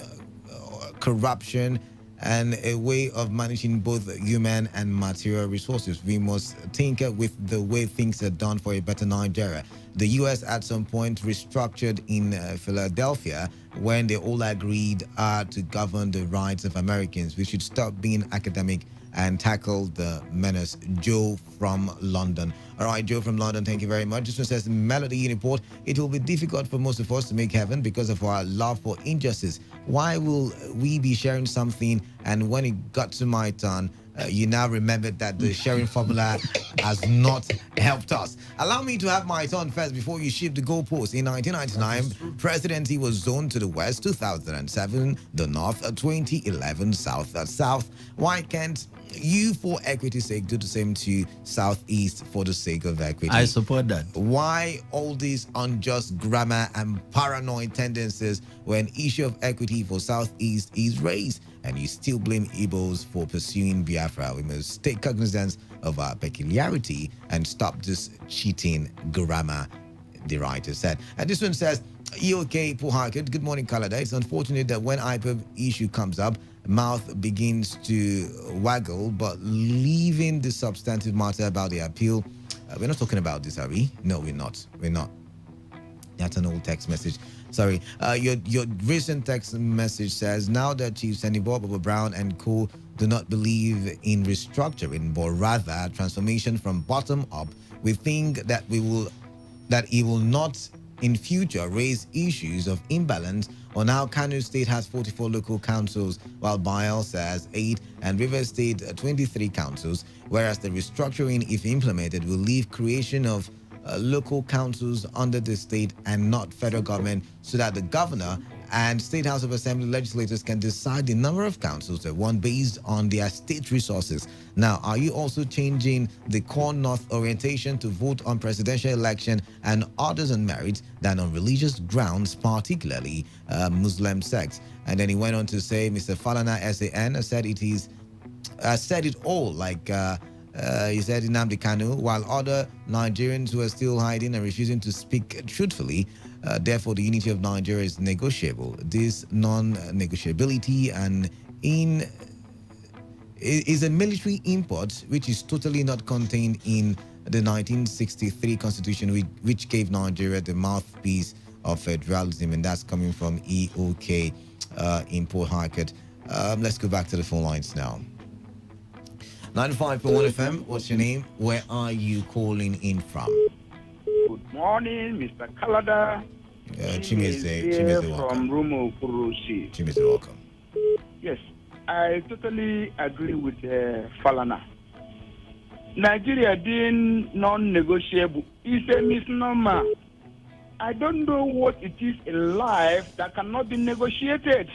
corruption, and a way of managing both human and material resources. We must tinker with the way things are done for a better Nigeria. The U.S. at some point restructured in Philadelphia when they all agreed to govern the rights of Americans. We should stop being academic and tackle the menace. Joe from London. All right, Joe from London, thank you very much. This one says, Melody report, it will be difficult for most of us to make heaven because of our love for injustice. Why will we be sharing something and when it got to my turn, you now remembered that the sharing formula has not helped us? Allow me to have my turn first before you shift the goalpost. In 1999, presidency was zoned to the west, 2007, the north, 2011, south. Why can't you, for equity's sake, do the same to southeast for the sake of equity? I support that. Why all these unjust grammar and paranoid tendencies when issue of equity for southeast is raised and you still blame Igbos for pursuing Biafra? We must take cognizance of our peculiarity and stop this cheating grammar, the writer said. And this one says, EOK Puhaket, good morning, Canada. It's unfortunate that when IPOB issue comes up, mouth begins to waggle, but leaving the substantive matter about the appeal, we're not talking about this, are we? No, we're not. That's an old text message. Sorry. Your recent text message says, now that Chief Sandy Bob Brown and co do not believe in restructuring, but rather transformation from bottom up, we think that it will not in future raise issues of imbalance on how Kano State has 44 local councils, while Bayelsa has 8 and River State 23 councils, whereas the restructuring, if implemented, will leave creation of local councils under the state and not federal government, so that the governor and State House of Assembly legislators can decide the number of councils they want based on their state resources. Now, are you also changing the core north orientation to vote on presidential election and others on merit than on religious grounds, particularly Muslim sects? And then he went on to say, Mr. Falana SAN said it all, like he said in Nnamdi Kanu, while other Nigerians who are still hiding and refusing to speak truthfully. Therefore, the unity of Nigeria is negotiable. This non-negotiability is a military import which is totally not contained in the 1963 Constitution, which gave Nigeria the mouthpiece of federalism, and that's coming from EOK in Port Harcourt. Let's go back to the phone lines now. 95.1 FM, what's your name? Where are you calling in from? Good morning, Mr. Kalada. Chimeze from Rumo Kurushi. Chimeze, welcome. Yes, I totally agree with Falana. Nigeria being non-negotiable is a misnomer. I don't know what it is in life that cannot be negotiated.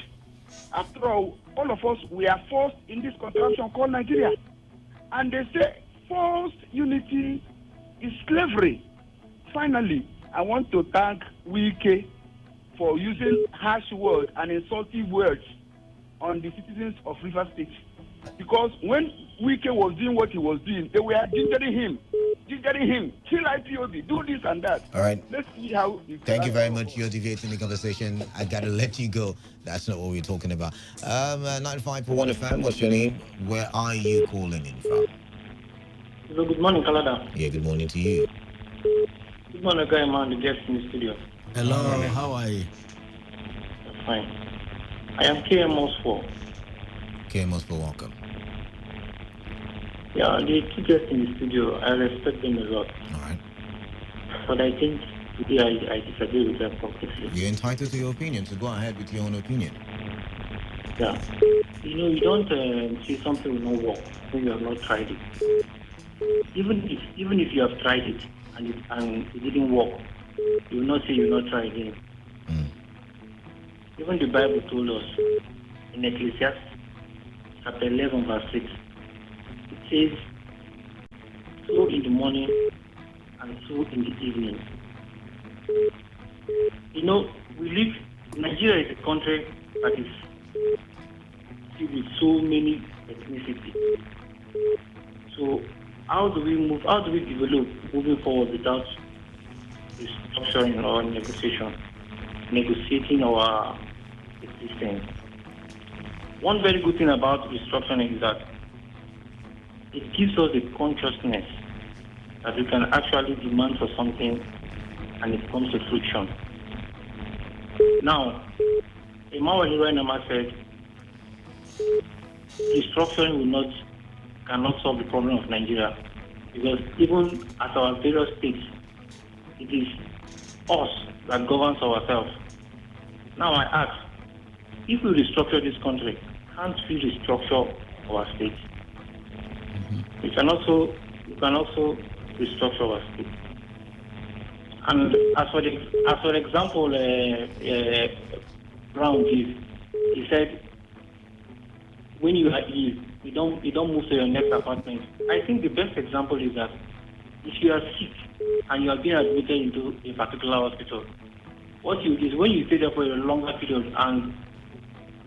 After all of us, we are forced in this contraption called Nigeria. And they say forced unity is slavery. Finally, I want to thank Wike for using harsh words and insulting words on the citizens of River State. Because when Wike was doing what he was doing, they were gingering him, kill IPOB, do this and that. All right. Let's see how... Thank you very much. You're deviating the conversation. I got to let you go. That's not what we're talking about. 95.1 FM, what's your name? Where are you calling in from? Hello, good morning, Canada. Yeah, good morning to you. Good morning, guy, man, the guest in the studio. Hello, how are you? Fine. I am KMOS4. KMOS4, welcome. Yeah, the two guests in the studio, I respect them a lot. All right. But I think today I disagree with them completely. You're entitled to your opinion, so go ahead with your own opinion. Yeah. You don't say something will not work when you have not tried it. Even if you have tried it and it didn't work, you will not say you will not try again. Even the Bible told us in Ecclesiastes chapter 11 verse 6, it says, sow in the morning and sow in the evening. Nigeria is a country that is filled with so many ethnicities. So how do we develop moving forward without restructuring or negotiating our existence? One very good thing about restructuring is that it gives us a consciousness that we can actually demand for something and it comes to friction. Now, Emmanuel Hiroinama said, restructuring cannot solve the problem of Nigeria, because even at our various states, it is us that governs ourselves. Now I ask, if we restructure this country, can't we restructure our states? We can also restructure our states. And as for example, Brown gave, he said, when you are ill, you don't move to your next apartment. I think the best example is that if you are sick and you are being admitted into a particular hospital, what you do is when you stay there for a longer period and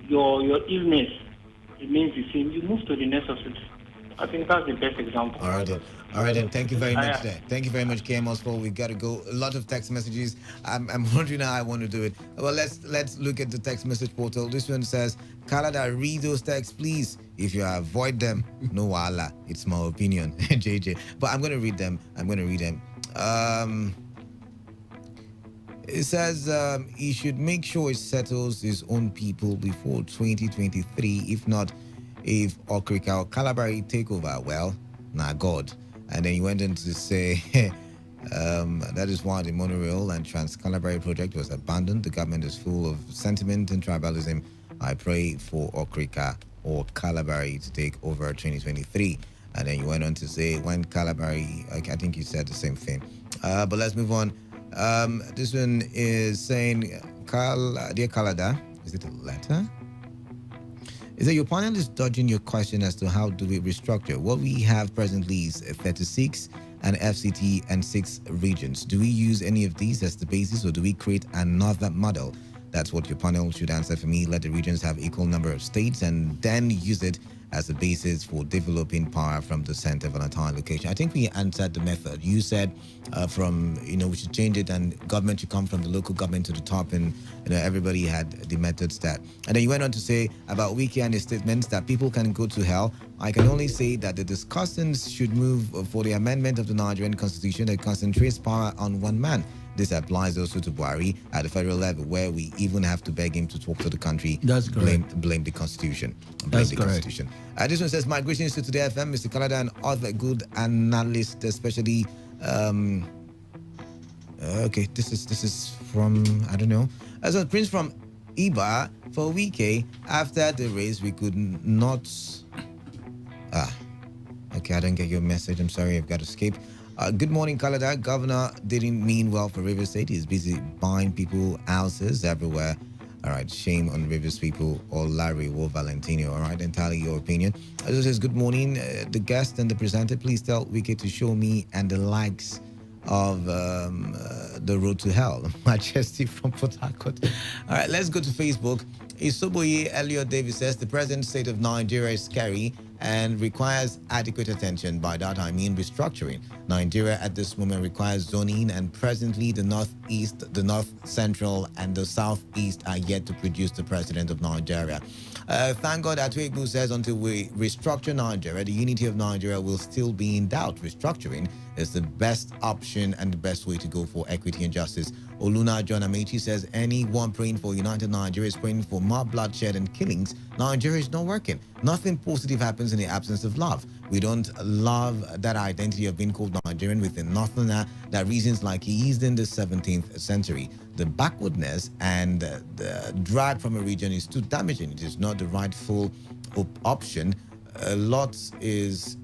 your illness remains the same, you move to the next hospital. I think that's the best example. All right then. Thank you very much. Thank you very much, KMOS. We got to go. A lot of text messages. I'm wondering how I want to do it. Well, let's look at the text message portal. This one says, Kalada, read those texts, please. If you avoid them, no wala. It's my opinion, JJ. But I'm gonna read them. It says he should make sure he settles his own people before 2023. If not, if Okrika or Calabari take over, well, nah, God. And then he went on to say, that is why the monorail and Trans-Calabari project was abandoned. The government is full of sentiment and tribalism. I pray for Okrika or Calabari to take over 2023. And then you went on to say, when Calabari, I think you said the same thing. But let's move on. This one is saying, Dear Kalada, is it a letter? Is that your panel is dodging your question as to how do we restructure? What we have presently is 36 and FCT and 6 regions. Do we use any of these as the basis, or do we create another model? That's what your panel should answer for me. Let the regions have equal number of states and then use it as a basis for developing power from the center of an entire location. I think we answered the method. You said we should change it and government should come from the local government to the top, and everybody had the methods that. And then you went on to say about Wiki and his statements that people can go to hell. I can only say that the discussants should move for the amendment of the Nigerian constitution that concentrates power on one man. This applies also to Buhari at the federal level, where we even have to beg him to talk to the country. That's correct. Blame the constitution. That's correct. Constitution. This one says, my greetings to Today FM, Mr. Kalada, and other good analysts, especially. Okay, this is from, I don't know. As a prince from Iba for Wike. After the race, we could not. Okay, I don't get your message. I'm sorry, I've got to skip. Good morning, Kalada. Governor didn't mean well for Rivers State. He's busy buying people houses everywhere. All right, shame on Rivers people or Larry or Valentino. All right, entirely your opinion. This says, good morning, the guest and the presenter. Please tell Wiki to show me and the likes of the road to hell. Majesty from Port Harcourt. All right, let's go to Facebook. Isoboye Elliot Davis says, the present state of Nigeria is scary and requires adequate attention. By that, I mean restructuring. Nigeria at this moment requires zoning, and presently the northeast, the north central, and the southeast are yet to produce the president of Nigeria. Thank God that Atwegbu says until we restructure Nigeria, the unity of Nigeria will still be in doubt. Restructuring is the best option and the best way to go for equity and justice. Oluna John Amechi says anyone praying for united Nigeria is praying for more bloodshed and killings. Nigeria is not working. Nothing positive happens happens in the absence of love. We don't love that identity of being called Nigerian with a northerner that reasons like he is in the 17th century. The backwardness and the drag from a region is too damaging. It is not the rightful option. A lot is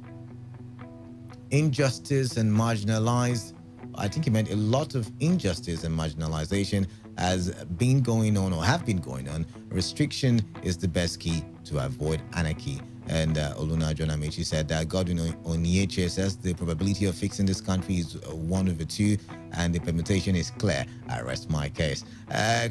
injustice and marginalized. I think he meant a lot of injustice and marginalization has been going on or have been going on. Restriction is the best key to avoid anarchy. And Oluna John Amechi said that Godwin Onyeche says the probability of fixing this country is 1/2, and the permutation is clear. I rest my case.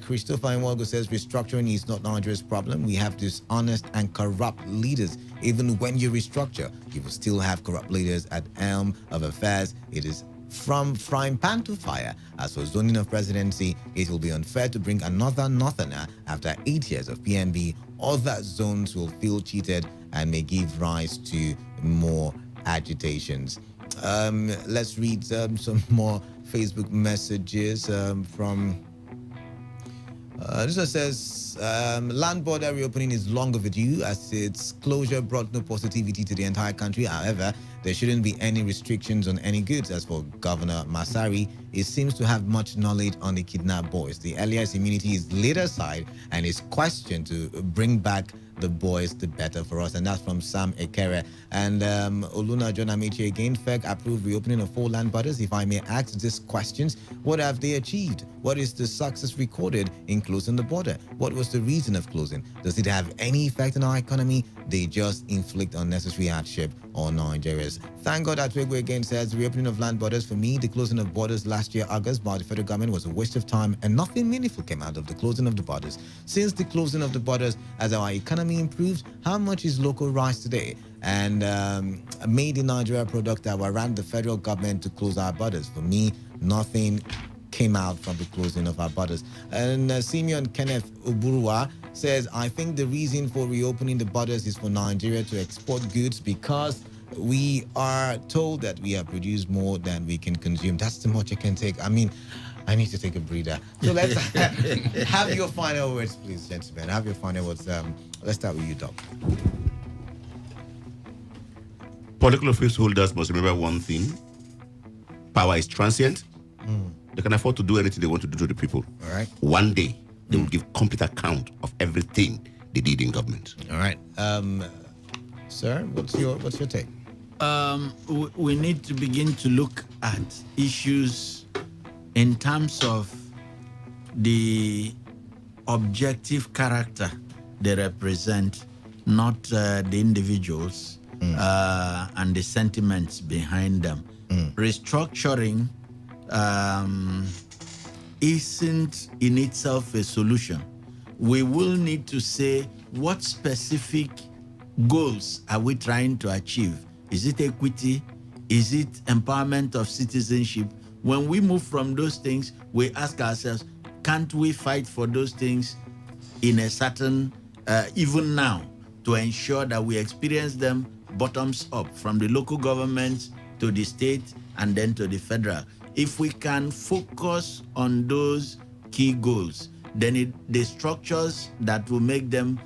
Christopher Nwogo says restructuring is not Nigeria's problem. We have dishonest and corrupt leaders. Even when you restructure, you will still have corrupt leaders at helm of affairs. It is from frying pan to fire. As for zoning of presidency, it will be unfair to bring another northerner after 8 years of PMB. Other zones will feel cheated and may give rise to more agitations. Let's read some more Facebook messages from... this one says, land border reopening is long overdue as its closure brought no positivity to the entire country. However, there shouldn't be any restrictions on any goods. As for Governor Masari, he seems to have much knowledge on the kidnapped boys. The earliest immunity is laid aside and is questioned to bring back the boys, the better for us. And that's from Sam Ekere. And Oluna John Amechi again, FEC approved reopening of 4 land borders. If I may ask these questions, what have they achieved? What is the success recorded in closing the border? What was the reason of closing? Does it have any effect on our economy? They just inflict unnecessary hardship on Nigerians. Thank God that Atwegwe again says reopening of land borders. For me, the closing of borders last year, August, by the federal government was a waste of time and nothing meaningful came out of the closing of the borders. Since the closing of the borders, as our economy improves, how much is local rice today? And made in Nigeria product that were around the federal government to close our borders. For me, nothing came out from the closing of our borders. And Simeon Kenneth Uburua says, I think the reason for reopening the borders is for Nigeria to export goods because we are told that we have produced more than we can consume. That's too much I can take. I mean, I need to take a breather. So let's have your final words, please, gentlemen. Have your final words. Let's start with you, Doc. Political office holders must remember one thing. Power is transient. They can afford to do anything they want to do to the people. All right. One day, they will give complete account of everything they did in government. All right. Sir, what's your take? We need to begin to look at issues in terms of the objective character they represent, not the individuals and the sentiments behind them. Restructuring isn't in itself a solution. We will need to say what specific goals are we trying to achieve? Is it equity? Is it empowerment of citizenship? When we move from those things, we ask ourselves, can't we fight for those things in a certain, even now, to ensure that we experience them bottoms up, from the local government to the state and then to the federal? If we can focus on those key goals, then the structures that will make them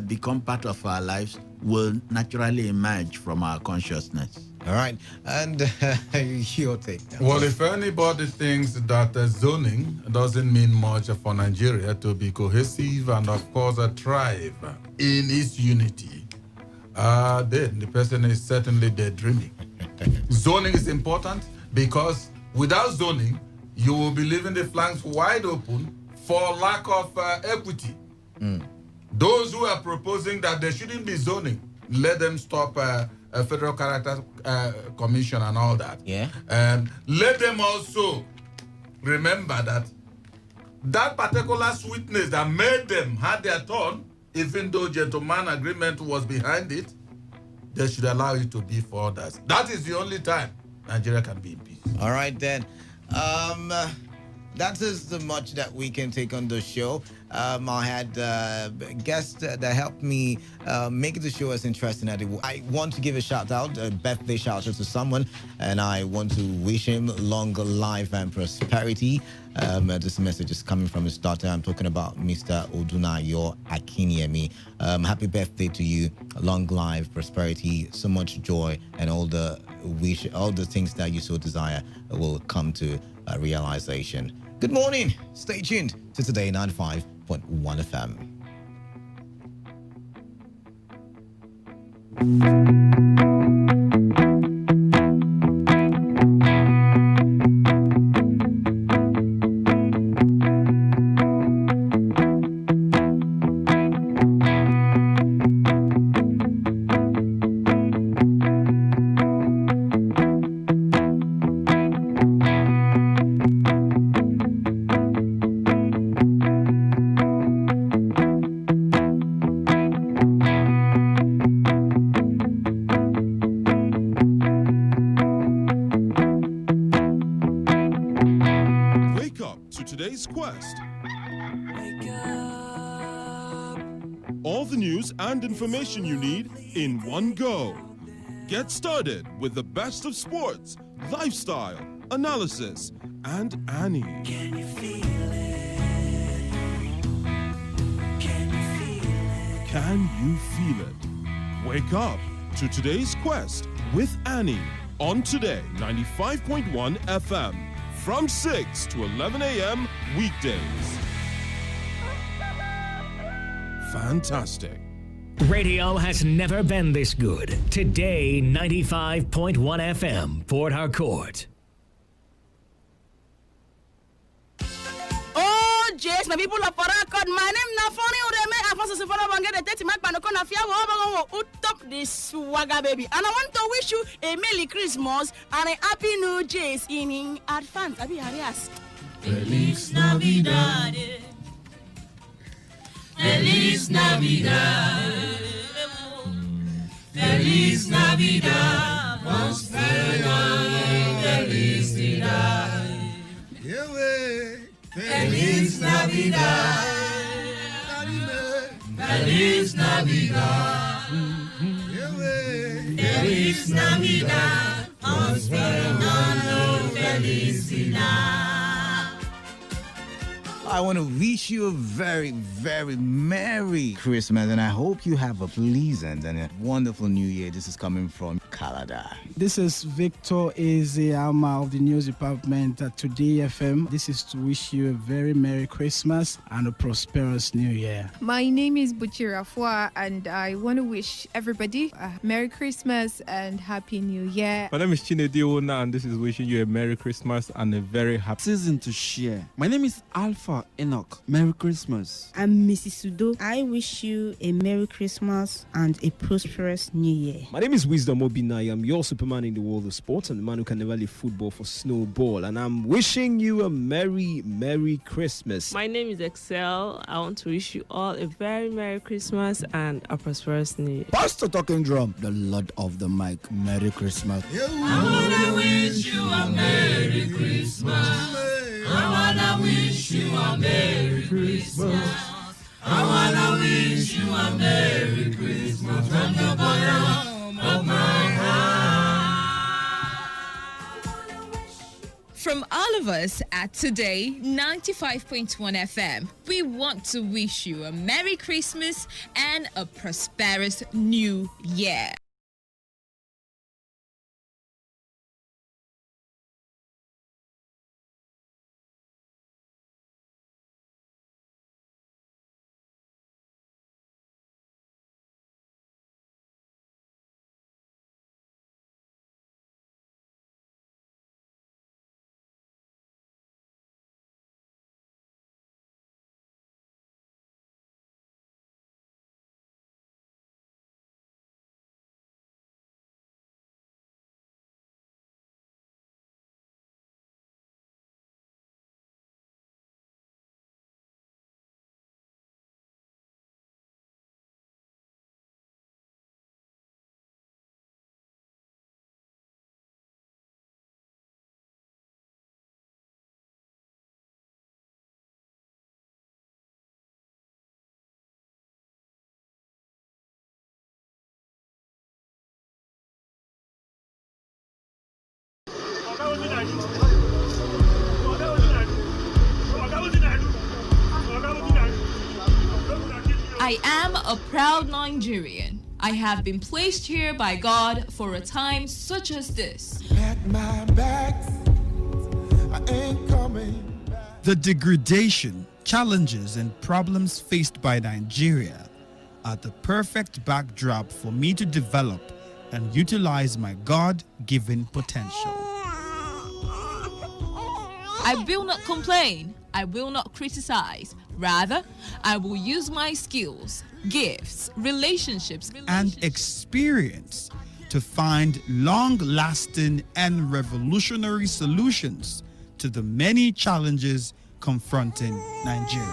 become part of our lives will naturally emerge from our consciousness. All right. And your take. Well, if anybody thinks that zoning doesn't mean much for Nigeria to be cohesive and, of course, thrive in its unity, then the person is certainly daydreaming. Zoning is important because without zoning, you will be leaving the flanks wide open for lack of equity. Those who are proposing that there shouldn't be zoning, let them stop a federal character commission and all that. Yeah. And let them also remember that particular sweetness that made them had their turn, even though gentleman agreement was behind it, they should allow it to be for others. That is the only time Nigeria can be in peace. All right, then. that is the much that we can take on the show. I had guests that helped me make the show as interesting as it was. I want to give a shout out, a birthday shout out to someone, and I want to wish him long life and prosperity. This message is coming from his daughter. I'm talking about Mr. Odunayo Akinyemi. Happy birthday to you. Long life, prosperity, so much joy, and all the things that you so desire will come to realization. Good morning. Stay tuned to Today 95.1 FM. All the news and information you need in one go. Get started with the best of sports, lifestyle, analysis, and Annie. Can you feel it? Can you feel it? Can you feel it? Wake up to today's quest with Annie on Today 95.1 FM from 6 to 11 a.m. weekdays. Fantastic. Radio has never been this good. Today 95.1 FM, Port Harcourt. Oh, Jace, my people of Port Harcourt, my name na Fonny Ureme. I want to follow and get the 30 mark Panokona Fia utop this swagger baby. And I want to wish you a Merry Christmas and a Happy New Jace in advance. Abi Arias. Feliz Navidad. Feliz Navidad. Feliz Navidad. Prospera felicidad. Feliz Navidad. Feliz Navidad. Feliz Navidad. Prospera felicidad. I want to wish you a very, very Merry Christmas, and I hope you have a pleasant and a wonderful New Year. This is coming from Canada. This is Victor Ezeama of the News Department at Today FM. This is to wish you a very Merry Christmas and a prosperous New Year. My name is Buchira Fwa, and I want to wish everybody a Merry Christmas and Happy New Year. My name is Chinedu Ona, and this is wishing you a Merry Christmas and a very happy season to share. My name is Alpha Enoch. Merry Christmas. I'm Mrs. Sudo. I wish you a Merry Christmas and a prosperous New Year. My name is Wisdom Obina. I am your Superman in the world of sports and the man who can never leave football for snowball. And I'm wishing you a Merry, Merry Christmas. My name is Excel. I want to wish you all a very Merry Christmas and a prosperous New Year. Pastor Talking Drum, the Lord of the Mic. Merry Christmas. I wanna wish you a Merry Christmas. I wanna wish you a Merry Christmas. I wanna wish you a Merry Christmas from the bottom of my heart. From all of us at Today 95.1 FM, we want to wish you a Merry Christmas and a prosperous New Year. I am a proud Nigerian. I have been placed here by God for a time such as this. The degradation, challenges, and problems faced by Nigeria are the perfect backdrop for me to develop and utilize my God-given potential. I will not complain. I will not criticize. Rather, I will use my skills, gifts, relationships, and experience to find long-lasting and revolutionary solutions to the many challenges confronting Nigeria.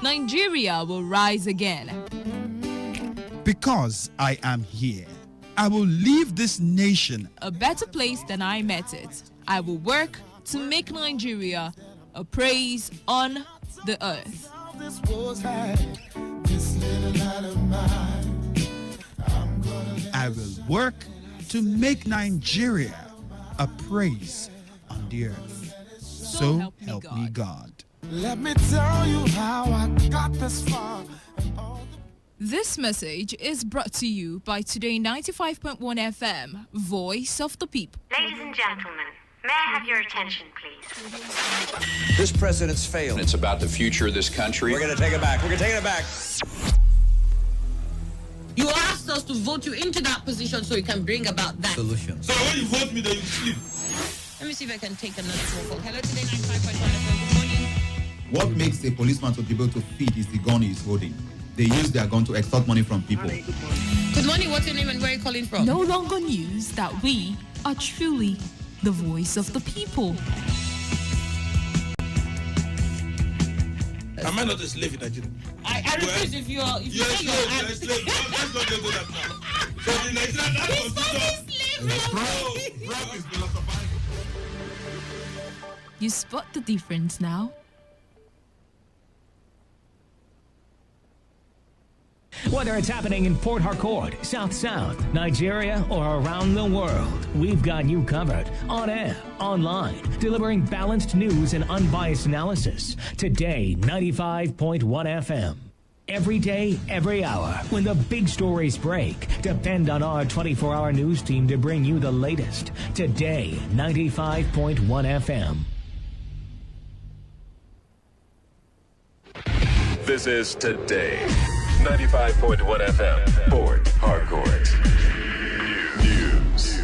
Nigeria will rise again. Because I am here, I will leave this nation A better place than I met it. I will work to make Nigeria a praise on the earth. I will work to make Nigeria a praise on the earth. So help me God. Let me tell you how I got this far. This message is brought to you by Today 95.1 FM, Voice of the People. Ladies and gentlemen, may I have your attention, please? This president's failed. It's about the future of this country. We're going to take it back. We're going to take it back. You asked us to vote you into that position so you can bring about that solution. So when you vote me, then you sleep. Let me see if I can take another phone call. Hello, Today 95.1 FM. Good morning. What makes a policeman to be able to feed is the gun he's holding. They use their gun to extort money from people. Good morning. What's your name and where are you calling from? No longer news that we are truly the voice of the people. Am I not a slave in Nigeria? I refuse if you are. If you say you're a slave, let's not get to that now. So the Nigerian constitution. You spot the difference now? Whether it's happening in Port Harcourt, South, Nigeria, or around the world, we've got you covered. On air, online, delivering balanced news and unbiased analysis. Today, 95.1 FM. Every day, every hour, when the big stories break, depend on our 24-hour news team to bring you the latest. Today, 95.1 FM. This is Today. 95.1 FM, Port Harcourt. News.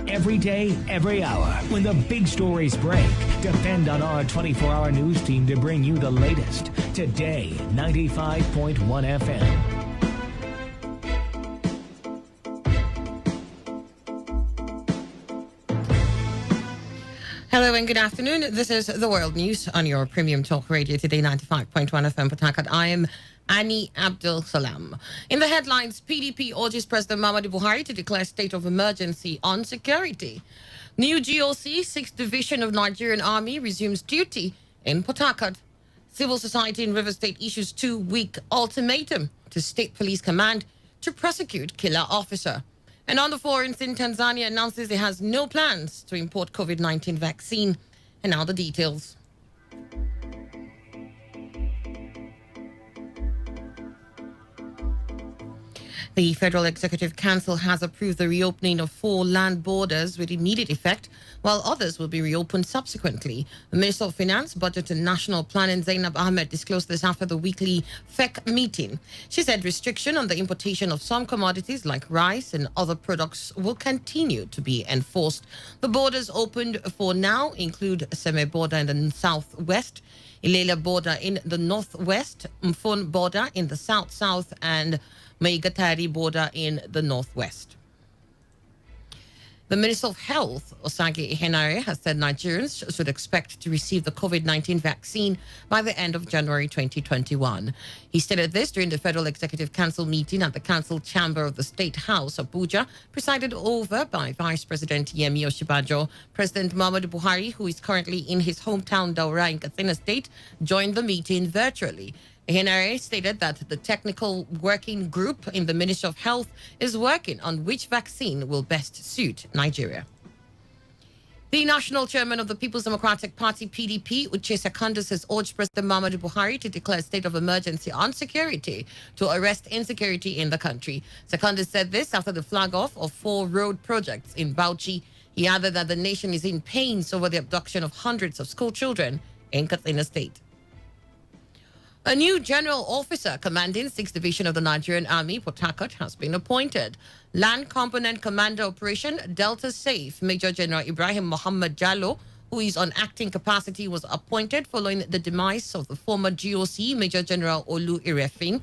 Every day, every hour, when the big stories break, depend on our 24-hour news team to bring you the latest. Today, 95.1 FM. Hello and good afternoon. This is the World News on your premium talk radio Today 95.1 FM Port Harcourt. I am Annie Abdul Salam. In the headlines, PDP urges President Muhammadu Buhari to declare state of emergency on security. New GOC, 6th Division of Nigerian Army, resumes duty in Port Harcourt. Civil society in River State issues 2-week ultimatum to State Police Command to prosecute killer officer. And on the foreign scene, Tanzania announces it has no plans to import COVID-19 vaccine. And now the details. The Federal Executive Council has approved the reopening of 4 land borders with immediate effect, while others will be reopened subsequently. The Minister of Finance, Budget and National Planning, Zainab Ahmed, disclosed this after the weekly FEC meeting. She said restriction on the importation of some commodities like rice and other products will continue to be enforced. The borders opened for now include Seme border in the southwest, Ilela border in the northwest, Mfon border in the south-south, and Meigatari border in the northwest. The Minister of Health, Osage Ihenare, has said Nigerians should expect to receive the COVID-19 vaccine by the end of January 2021. He stated this during the Federal Executive Council meeting at the Council Chamber of the State House, Abuja, presided over by Vice President Yemi Osinbajo. President Muhammadu Buhari, who is currently in his hometown Daura in Katsina State, joined the meeting virtually. Ihenare stated that the technical working group in the Ministry of Health is working on which vaccine will best suit Nigeria. The national chairman of the People's Democratic Party, PDP, Uche Secondus, has urged President Muhammadu Buhari to declare a state of emergency on security to arrest insecurity in the country. Secondus said this after the flag-off of 4 road projects in Bauchi. He added that the nation is in pains over the abduction of hundreds of school children in Katsina State. A new general officer commanding 6th Division of the Nigerian Army, Port Harcourt, has been appointed. Land Component Commander Operation Delta Safe, Major General Ibrahim Muhammad Jallo, who is on acting capacity, was appointed following the demise of the former GOC, Major General Olu Irefin.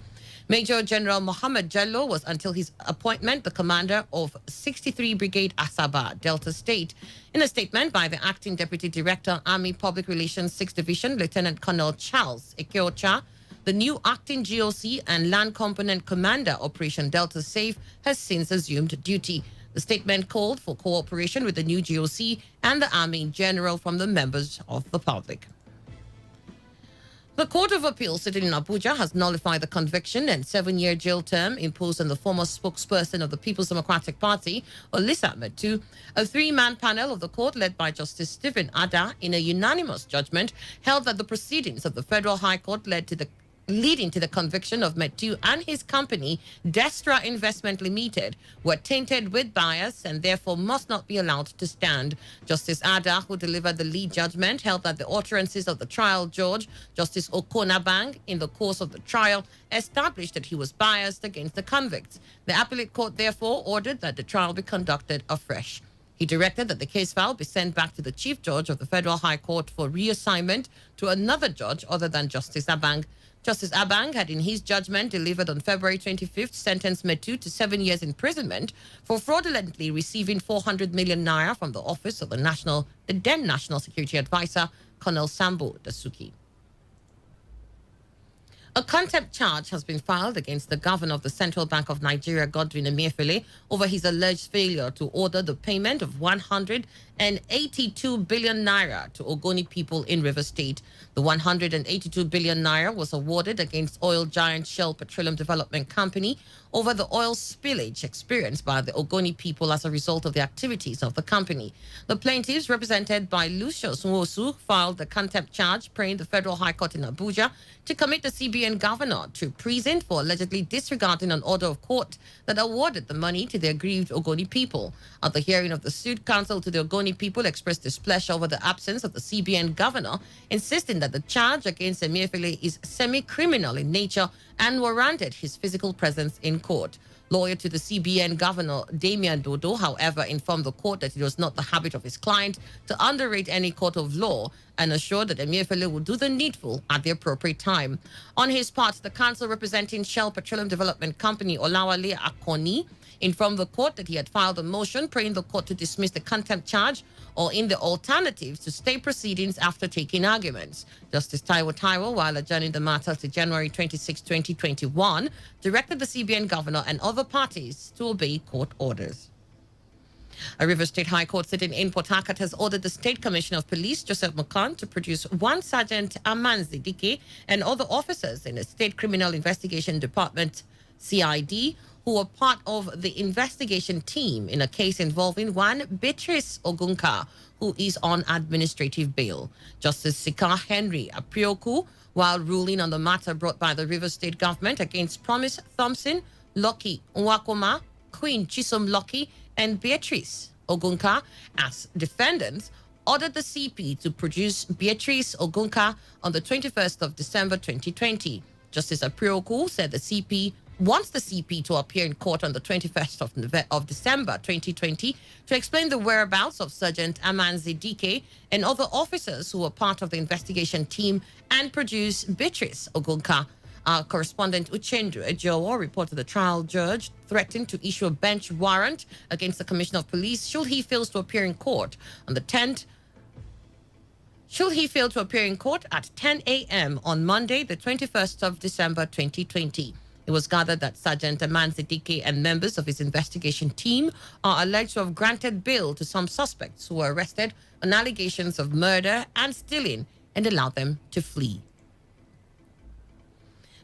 Major General Muhammad Jallo was, until his appointment, the commander of 63 Brigade Asaba, Delta State. In a statement by the Acting Deputy Director, Army Public Relations 6th Division, Lieutenant Colonel Charles Ekeocha, the new acting GOC and Land Component Commander Operation Delta Safe has since assumed duty. The statement called for cooperation with the new GOC and the Army in general from the members of the public. The Court of Appeal sitting in Abuja has nullified the conviction and 7-year jail term imposed on the former spokesperson of the People's Democratic Party, Olisa Metu. A 3-man panel of the court led by Justice Stephen Ada, in a unanimous judgment, held that the proceedings of the Federal High Court leading to the conviction of Metu and his company, Destra Investment Limited, were tainted with bias and therefore must not be allowed to stand. Justice Ada, who delivered the lead judgment, held that the utterances of the trial judge, Justice Okonabang, in the course of the trial, established that he was biased against the convicts. The appellate court therefore ordered that the trial be conducted afresh. He directed that the case file be sent back to the Chief Judge of the Federal High Court for reassignment to another judge other than Justice Abang. Justice Abang had, in his judgment delivered on February 25th, sentenced Metu to 7 years imprisonment for fraudulently receiving 400 million naira from the office of the then National Security Advisor, Colonel Sambo Dasuki. A contempt charge has been filed against the governor of the Central Bank of Nigeria, Godwin Emefiele, over his alleged failure to order the payment of 182 billion naira to Ogoni people in River State. The 182 billion naira was awarded against oil giant Shell Petroleum Development Company over the oil spillage experienced by the Ogoni people as a result of the activities of the company. The plaintiffs, represented by Lucius Nwosu, filed the contempt charge, praying the Federal High Court in Abuja to commit the CBN governor to prison for allegedly disregarding an order of court that awarded the money to the aggrieved Ogoni people. At the hearing of the suit, counsel to the Ogoni people expressed displeasure over the absence of the CBN governor, insisting that the charge against Emefiele is semi-criminal in nature and warranted his physical presence in court. Lawyer to the CBN governor, Damian Dodo, however, informed the court that it was not the habit of his client to underrate any court of law and assured that Emefiele would do the needful at the appropriate time. On his part, the counsel representing Shell Petroleum Development Company, Olawale Akoni, informed the court that he had filed a motion praying the court to dismiss the contempt charge or, in the alternative, to stay proceedings after taking arguments. Justice Taiwo, while adjourning the matter to January 26, 2021, directed the CBN governor and other parties to obey court orders. A River State High Court sitting in Port Harcourt has ordered the State Commissioner of Police, Joseph Mukan, to produce 1 Sergeant Amanzi Dike and other officers in the State Criminal Investigation Department, CID, who were part of the investigation team in a case involving one Beatrice Ogunka, who is on administrative bail. Justice Sika Henry Aprioku, while ruling on the matter brought by the River State government against Promise Thompson, Lucky Nwakoma, Queen Chisom Lucky, and Beatrice Ogunka as defendants, ordered the CP to produce Beatrice Ogunka on the 21st of December 2020. Justice Aprioku said the CP wants the CP to appear in court on the 21st of December 2020 to explain the whereabouts of Sergeant Amanzi Dike and other officers who were part of the investigation team and produce Beatrice Ogunka. Our correspondent Uchendu Ejowo reported the trial judge threatened to issue a bench warrant against the Commissioner of Police should he fail to appear in court on the 10th. Should he fail to appear in court at 10 a.m. on Monday, the 21st of December 2020. It was gathered that Sergeant Amanzi Dike and members of his investigation team are alleged to have granted bail to some suspects who were arrested on allegations of murder and stealing and allowed them to flee.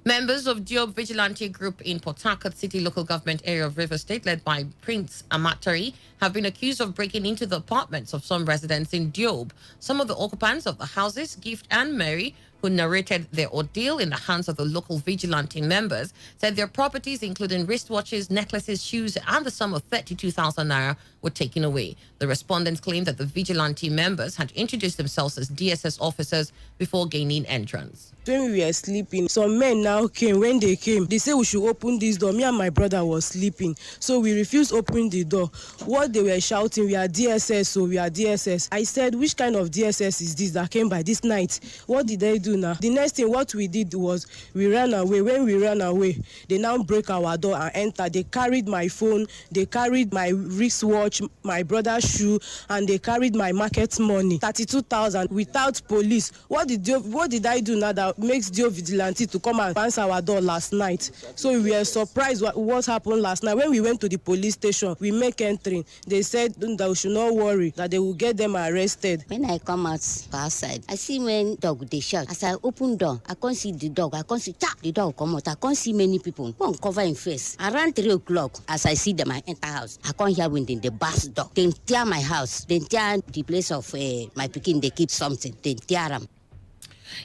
Members of Diob Vigilante Group in Port Harcourt City local government area of River State, led by Prince Amatari, have been accused of breaking into the apartments of some residents in Diob. Some of the occupants of the houses, Gift and Mary, who narrated their ordeal in the hands of the local vigilante members, said their properties, including wristwatches, necklaces, shoes, and the sum of 32,000 naira, were taken away. The respondents claimed that the vigilante members had introduced themselves as DSS officers before gaining entrance. When we were sleeping, some men now came. When they came, they said we should open this door. Me and my brother was sleeping, so we refused opening the door. What they were shouting, we are DSS, so we are DSS. I said, which kind of DSS is this that came by this night? What did they do now? The next thing, what we did was we ran away. When we ran away, they now break our door and enter. They carried my phone, they carried my wristwatch, my brother's shoe, and they carried my market money, 32,000, without police. What did I do now that makes Dio Vigilante to come and answer our door last night? So we were surprised what happened last night. When we went to the police station, we make entry. They said that we should not worry, that they will get them arrested. When I come outside, I see when dog they shout. As I open door, I can't see the dog. I can't see the dog come out. I can't see many people. One cover in face. Around 3 o'clock, as I see them, I enter house. I can't hear when they bash dog. They tear my house. They tear the place of my picking. They keep something. They tear them.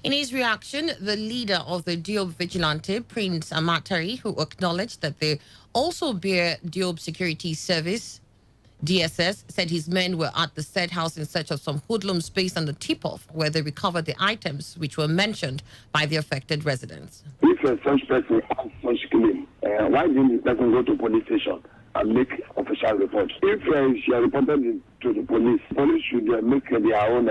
In his reaction, the leader of the Diob Vigilante, Prince Amatari, who acknowledged that they also bear Diob Security Service, DSS, said his men were at the said house in search of some hoodlums based on the tip-off, where they recovered the items which were mentioned by the affected residents. If such person has such claim, why didn't the person go to police station and make official report? If she reported it to the police should make their own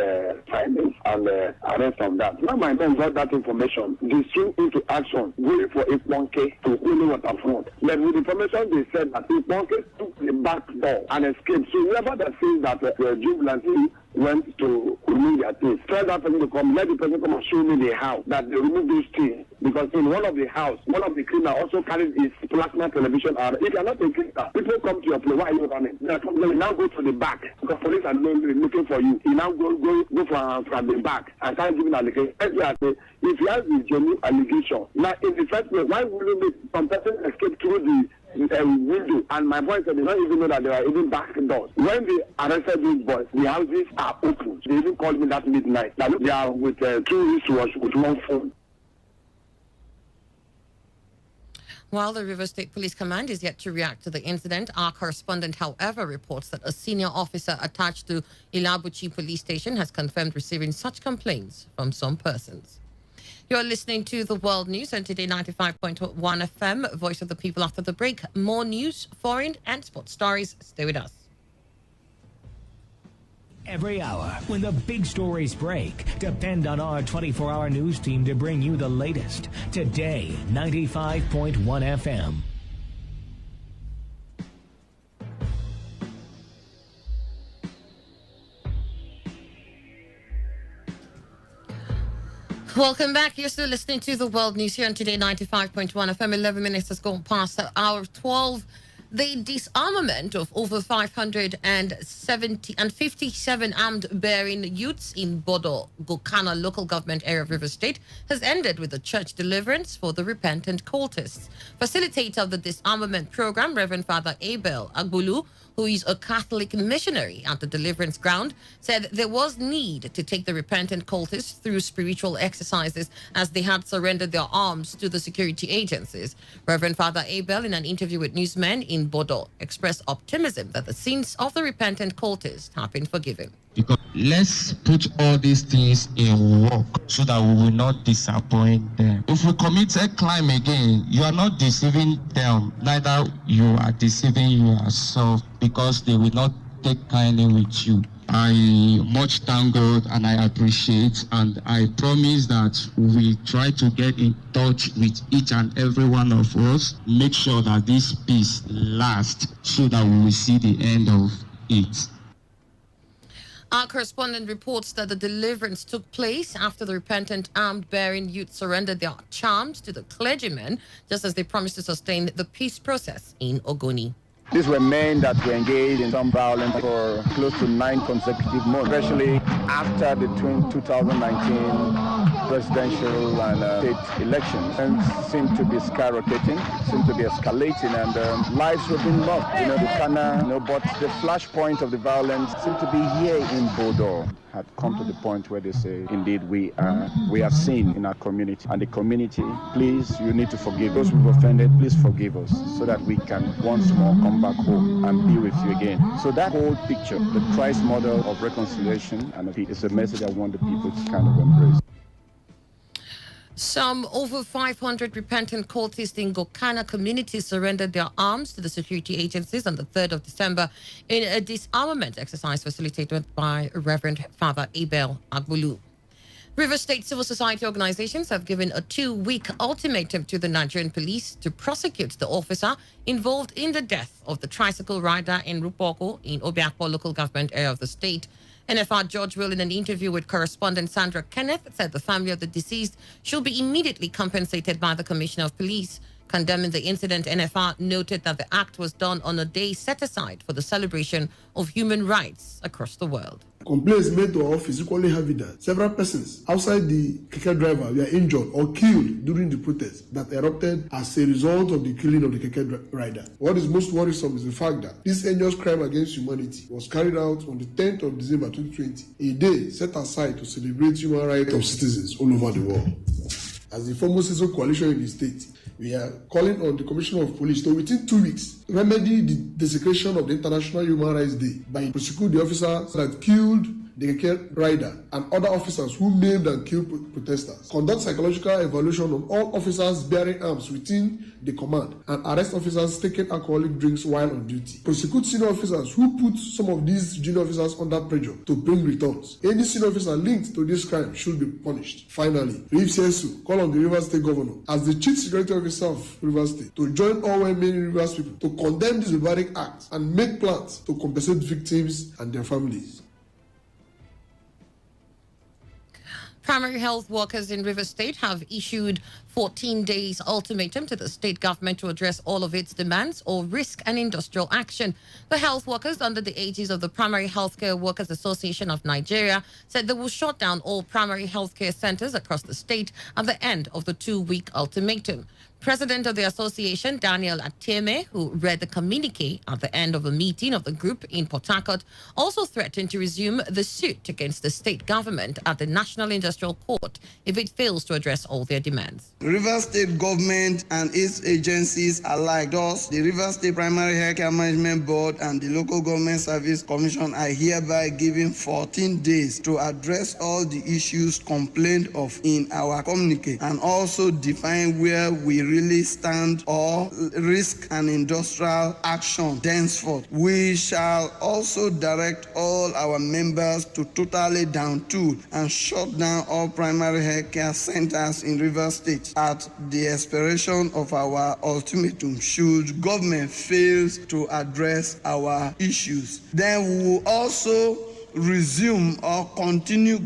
findings and arrest of that. Now my men got that information. They swing into action, going for a monkey to only waterfront. Then with the information they said that a monkey took the back door and escaped. So whoever that says that the jubilant went to remove their things, tell that person to come, let the person come and show me the house that they removed those things. Because in one of the house, one of the criminals also carried his plasma television out. If you are not a criminal, people come to your place, why are you running? They will now go to the back because police are looking for you. You now go from the back and start giving allegation. If you have the genuine allegation, now in the first place, why would you make some person escape through the window? And my boys said they don't even know that there are even back doors. When they arrested these boys, the houses are open. They even called me that midnight. Now they are with 2 wristwatches with 1 phone. While the River State Police Command is yet to react to the incident, our correspondent, however, reports that a senior officer attached to Ilabuchi Police Station has confirmed receiving such complaints from some persons. You're listening to The World News on Today 95.1 FM, Voice of the People. After the break, more news, foreign and sports stories. Stay with us. Every hour, when the big stories break, depend on our 24-hour news team to bring you the latest. Today, 95.1 FM. Welcome back. You're still listening to The World News here on Today 95.1 FM. 11 minutes has gone past the hour of 12. The disarmament of over 557 armed-bearing youths in Bodo, Gokana local government area of River State has ended with a church deliverance for the repentant cultists. Facilitator of the disarmament program, Reverend Father Abel Agbulu, who is a Catholic missionary at the Deliverance Ground, said there was need to take the repentant cultists through spiritual exercises as they had surrendered their arms to the security agencies. Reverend Father Abel, in an interview with newsmen in Bodo, expressed optimism that the sins of the repentant cultists have been forgiven. Because let's put all these things in work so that we will not disappoint them. If we commit a crime again, you are not deceiving them, neither you are deceiving yourself, because they will not take kindly with you. I much thank God and I appreciate, and I promise that we try to get in touch with each and every one of us, make sure that this peace lasts so that we will see the end of it. Our correspondent reports that the deliverance took place after the repentant armed-bearing youth surrendered their charms to the clergymen, just as they promised to sustain the peace process in Ogoni. These were men that were engaged in some violence for close to 9 consecutive months, especially after the 2019 presidential and state elections. And seemed to be skyrocketing, seemed to be escalating, and lives were being lost. But the flashpoint of the violence seemed to be here in Bodo. Had come to the point where they say, indeed, we have sinned in our community. And the community, please, you need to forgive those who've offended. Please forgive us so that we can once more come back home and be with you again. So that whole picture, the Christ model of reconciliation and peace, is a message I want the people to kind of embrace. Some over 500 repentant cultists in Gokana community surrendered their arms to the security agencies on the 3rd of December in a disarmament exercise facilitated by Reverend Father Abel Agbulu. River State civil society organizations have given a 2-week ultimatum to the Nigerian police to prosecute the officer involved in the death of the tricycle rider in Rupoko in Obiakpo local government area of the state. NFR George Will, in an interview with correspondent Sandra Kenneth, said the family of the deceased should be immediately compensated by the Commissioner of Police. Condemning the incident, NFR noted that the act was done on a day set aside for the celebration of human rights across the world. Complaints made to our office equally heavy that several persons outside the keke driver were injured or killed during the protest that erupted as a result of the killing of the keke rider. What is most worrisome is the fact that this heinous crime against humanity was carried out on the 10th of December 2020, a day set aside to celebrate human rights of citizens all over the world. As the foremost citizen coalition in the state, we are calling on the Commissioner of Police to, within 2 weeks, remedy the desecration of the International Human Rights Day by prosecute the officers that killed the keke rider and other officers who maimed and killed protesters. Conduct psychological evaluation of all officers bearing arms within the command and arrest officers taking alcoholic drinks while on duty. Prosecute senior officers who put some of these junior officers under pressure to bring returns. Any senior officer linked to this crime should be punished. Finally, Reeve Sesu call on the Rivers State Governor as the Chief Security Officer of Rivers State to join all remaining Rivers people to condemn this barbaric act and make plans to compensate victims and their families. Primary health workers in River State have issued 14 days ultimatum to the state government to address all of its demands or risk an industrial action. The health workers, under the aegis of the Primary Healthcare Workers Association of Nigeria, said they will shut down all primary healthcare centers across the state at the end of the 2-week ultimatum. President of the association, Daniel Ateme, who read the communique at the end of a meeting of the group in Port Harcourt, also threatened to resume the suit against the state government at the National Industrial Court if it fails to address all their demands. Rivers State government and its agencies alike, thus the Rivers State Primary Healthcare Management Board and the Local Government Service Commission, are hereby given 14 days to address all the issues complained of in our communique and also define where we really stand or risk an industrial action thenceforth. We shall also direct all our members to totally down tool and shut down all primary health care centers in Rivers State at the expiration of our ultimatum should government fail to address our issues. Then we will also resume or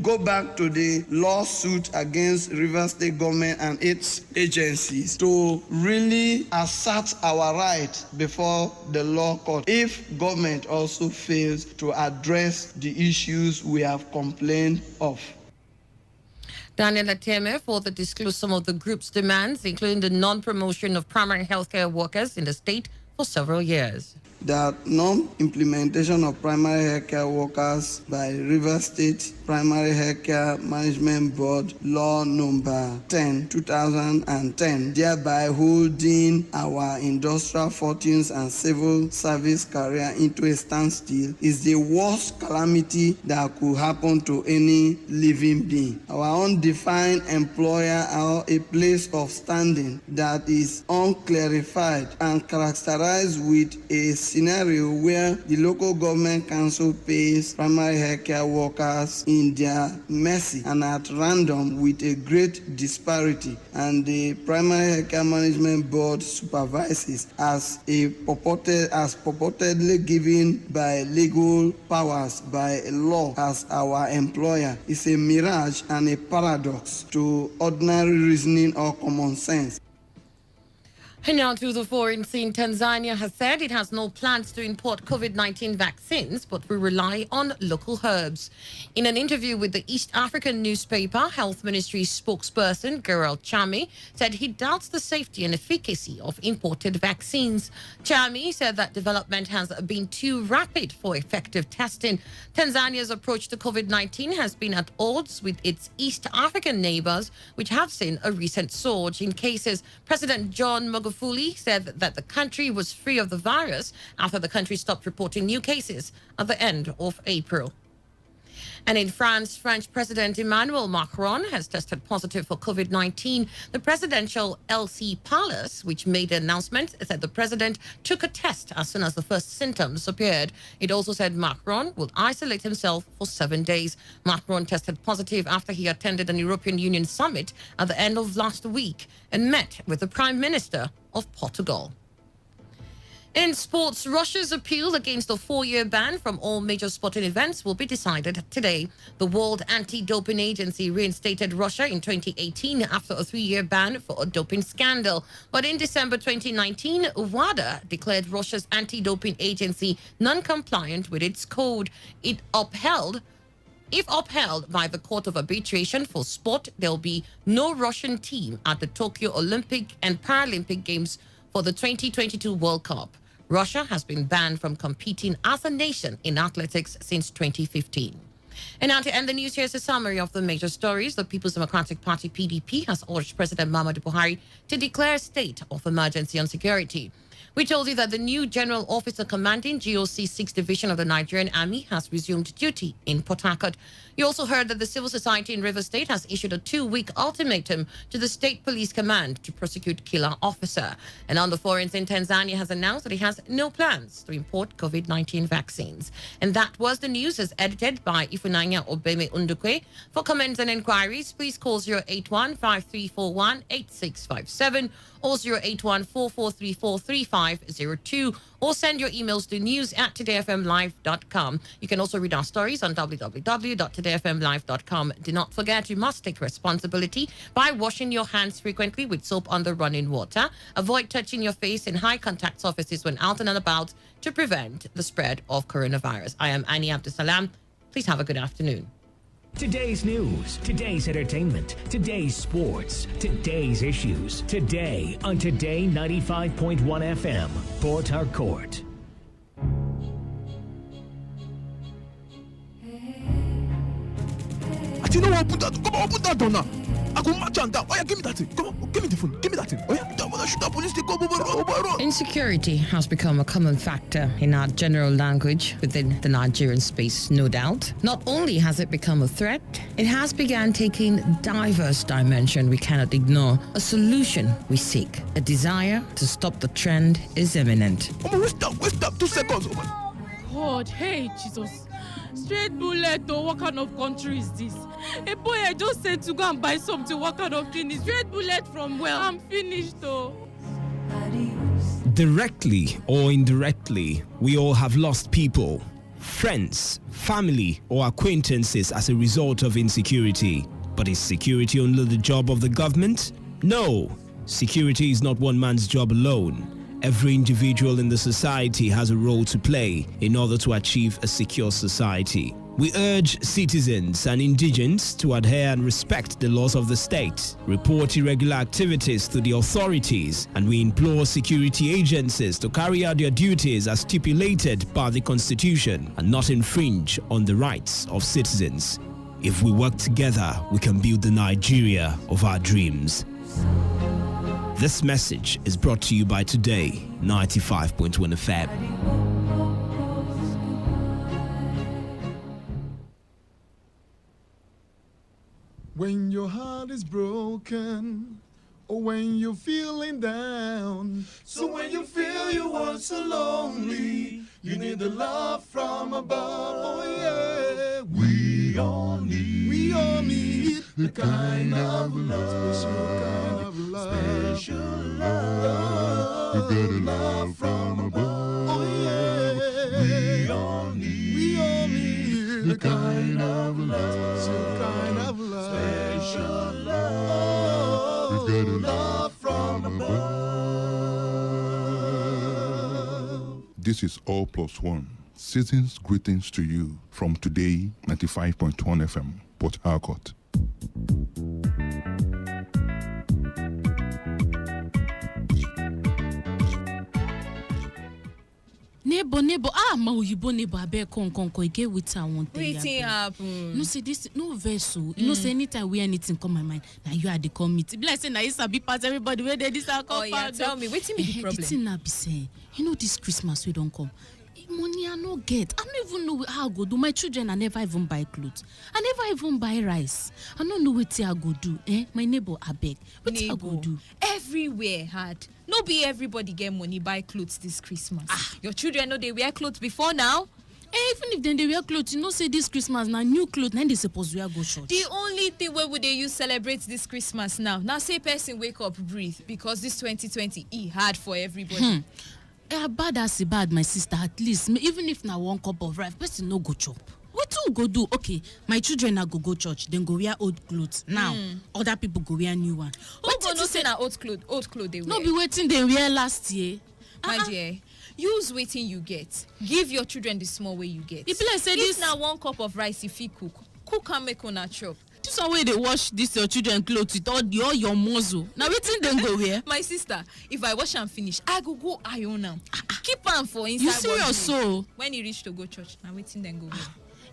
go back to the lawsuit against River State government and its agencies to really assert our right before the law court if government also fails to address the issues we have complained of. Daniel Ateme further disclosed some of the group's demands, including the non-promotion of primary healthcare workers in the state for several years. That non-implementation of primary healthcare workers by Rivers State Primary Healthcare Management Board Law Number 10, 2010, thereby holding our industrial fortunes and civil service career into a standstill, is the worst calamity that could happen to any living being. Our undefined employer are a place of standing that is unclarified and characterized with a scenario where the local government council pays primary healthcare workers in their mercy and at random with a great disparity, and the primary healthcare management board supervises as purportedly given by legal powers by law as our employer, is a mirage and a paradox to ordinary reasoning or common sense. And now to the foreign scene. Tanzania has said it has no plans to import COVID-19 vaccines, but will rely on local herbs. In an interview with the East African newspaper, Health Ministry spokesperson Gerald Chami said he doubts the safety and efficacy of imported vaccines. Chami said that development has been too rapid for effective testing. Tanzania's approach to COVID-19 has been at odds with its East African neighbors, which have seen a recent surge in cases. President John Magufuli said that the country was free of the virus after the country stopped reporting new cases at the end of April. And in France, French President Emmanuel Macron has tested positive for COVID-19. The presidential LC Palace, which made the announcement, said the president took a test as soon as the first symptoms appeared. It also said Macron will isolate himself for 7 days. Macron tested positive after he attended an European Union summit at the end of last week and met with the Prime Minister of Portugal. In sports, Russia's appeal against a 4-year ban from all major sporting events will be decided today. The World Anti-Doping Agency reinstated Russia in 2018 after a 3-year ban for a doping scandal. But in December 2019, WADA declared Russia's anti-doping agency non-compliant with its code. If upheld by the Court of Arbitration for Sport, there will be no Russian team at the Tokyo Olympic and Paralympic Games for the 2022 World Cup. Russia has been banned from competing as a nation in athletics since 2015. And now to end the news, here's a summary of the major stories. The People's Democratic Party, PDP, has urged President Muhammadu Buhari to declare a state of emergency on security. We told you that the new General Officer commanding GOC 6th Division of the Nigerian Army has resumed duty in Port Harcourt. You also heard that the civil society in Rivers State has issued a 2-week ultimatum to the State Police Command to prosecute killer officer. And on the foreign scene, Tanzania has announced that it has no plans to import COVID-19 vaccines. And that was the news, as edited by Ifunanya Obeme Undukwe. For comments and inquiries, please call 081-5341-8657 or 081-4434-3502, or send your emails to news@todayfmlive.com. You can also read our stories on www.todayfmlive.com. Do not forget, you must take responsibility by washing your hands frequently with soap under running water. Avoid touching your face in high contact surfaces when out and about to prevent the spread of coronavirus. I am Annie Abdusalam. Please have a good afternoon. Today's news, today's entertainment, today's sports, today's issues. Today on Today 95.1 FM, Port Harcourt. You know what? Open that door now. I go match and down. Oh yeah, give me that thing. Come on, give me the phone. Give me that thing. Oh yeah, shoot that police. They go over. Insecurity has become a common factor in our general language within the Nigerian space, no doubt. Not only has it become a threat, it has begun taking diverse dimension we cannot ignore. A solution we seek. A desire to stop the trend is imminent. Waste up 2 seconds. God, hey Jesus. Straight bullet, though. What kind of country is this? A boy I just said to go and buy something. What kind of thing is straight bullet from where? I'm finished though. Directly or indirectly, we all have lost people, friends, family, or acquaintances as a result of insecurity. But is security only the job of the government? No, security is not one man's job alone. Every individual in the society has a role to play in order to achieve a secure society. We urge citizens and indigents to adhere and respect the laws of the state, report irregular activities to the authorities, and we implore security agencies to carry out their duties as stipulated by the Constitution and not infringe on the rights of citizens. If we work together, we can build the Nigeria of our dreams. This message is brought to you by Today 95.1 FM. When your heart is broken, or when you're feeling down, so when you feel you are so lonely, you need the love from above. Oh yeah, we all need the kind of love, special love. You got a love from above. Oh yeah, we all need the kind of love, special love. We got a love from above. This is All Plus One. Season's greetings to you from Today 95.1 FM, Port Harcourt. Neighbor, ma oyibo neighbor abeg come, e get wetin I want tell you. Wetin happen? No say this, no vessel. You know say anytime we anything come my mind, now you are the committee. Be like say na you sabi pass everybody where they this come. Oh yeah, tell me, wetin be the problem? The thing I be saying, you know this Christmas we don't come. Money I no get. I don't even know how I go do. My children I never even buy clothes. I never even buy rice. I don't know what I go do. My neighbor abeg. What I go do? Everywhere hard. No be everybody get money buy clothes this Christmas. Your children know they wear clothes before now. Even if they wear clothes, you know say this Christmas now new clothes, then they supposed wear go church. The only thing where would they use celebrate this Christmas now? Now say person wake up breathe because this 2020 hard for everybody. Bad as bad, my sister. At least, even if na one cup of rice, person no go chop. What you go do? Okay, my children na go church, then go wear old clothes. Now, other people go wear new one. What go no say na old clothes they wear? No be waiting they wear last year. My dear, use waiting you get. Give your children the small way you get. If like say this na one cup of rice if you cook and make una chop. This one way they wash this your children clothes with all your muzzle. Now waiting then go wear. My sister, if I wash and finish, I go iron am. Keep am for inside. You serious so? When you reach to go church, now waiting then go wear.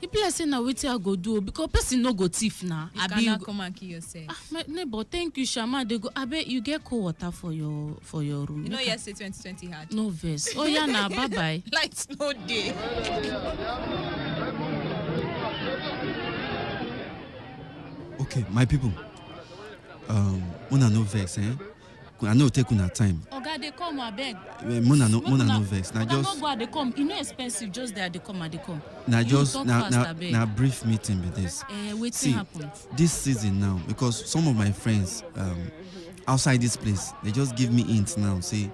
If you say now waiting I go do because person no go thief now. You cannot come and kill yourself. My neighbor, thank you, Shama. They go. I bet you get cold water for your room. You know, yes, 2020 hard. No verse. Oh yeah, now bye bye. Lights no day. Okay, my people. Mona no vex, eh? I know take una time. Oga, they come, I beg. Mona no vex. Now just. Go, they come. You know expensive. Just there, they come. Now just now brief meeting with this. Waiting happen. This season now, because some of my friends outside this place, they just give me hints now. Say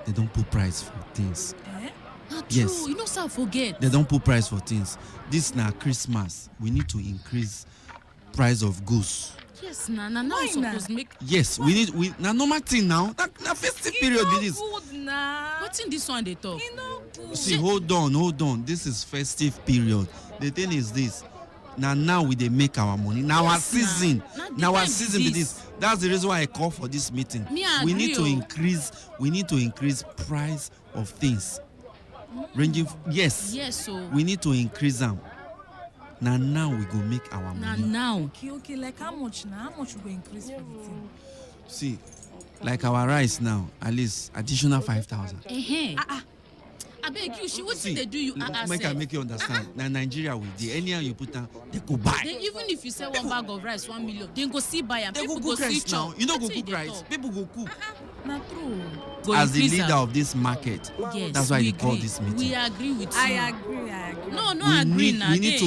they don't put price for things. Not true. Yes. You know, sir, forget. They don't put price for things. This now Christmas. We need to increase price of goods. Yes, now supposed make. Yes, we now normal thing now. Now festive period be this. What's in this one they talk? See, hold on. This is festive period. The thing is this. Now we they make our money. Now our season. Now our season be this. That's the reason why I call for this meeting. We need to increase price of things. Ranging yes. Yes, so we need to increase them. Now we go make our money. Now. Okay, like how much now? How much we go increase for the thing? See, like our rice now, at least additional 5,000. I beg you, what did they do you? Make you understand. Now Nigeria with the anyhow you put down, they go buy. Even if you sell one bag of rice, 1 million, they go see buy and people go see now. You know go cook rice. People go cook. Not true. As the leader of this market, yes, that's why they call this meeting. We agree with you. I agree. No, agree now. We need to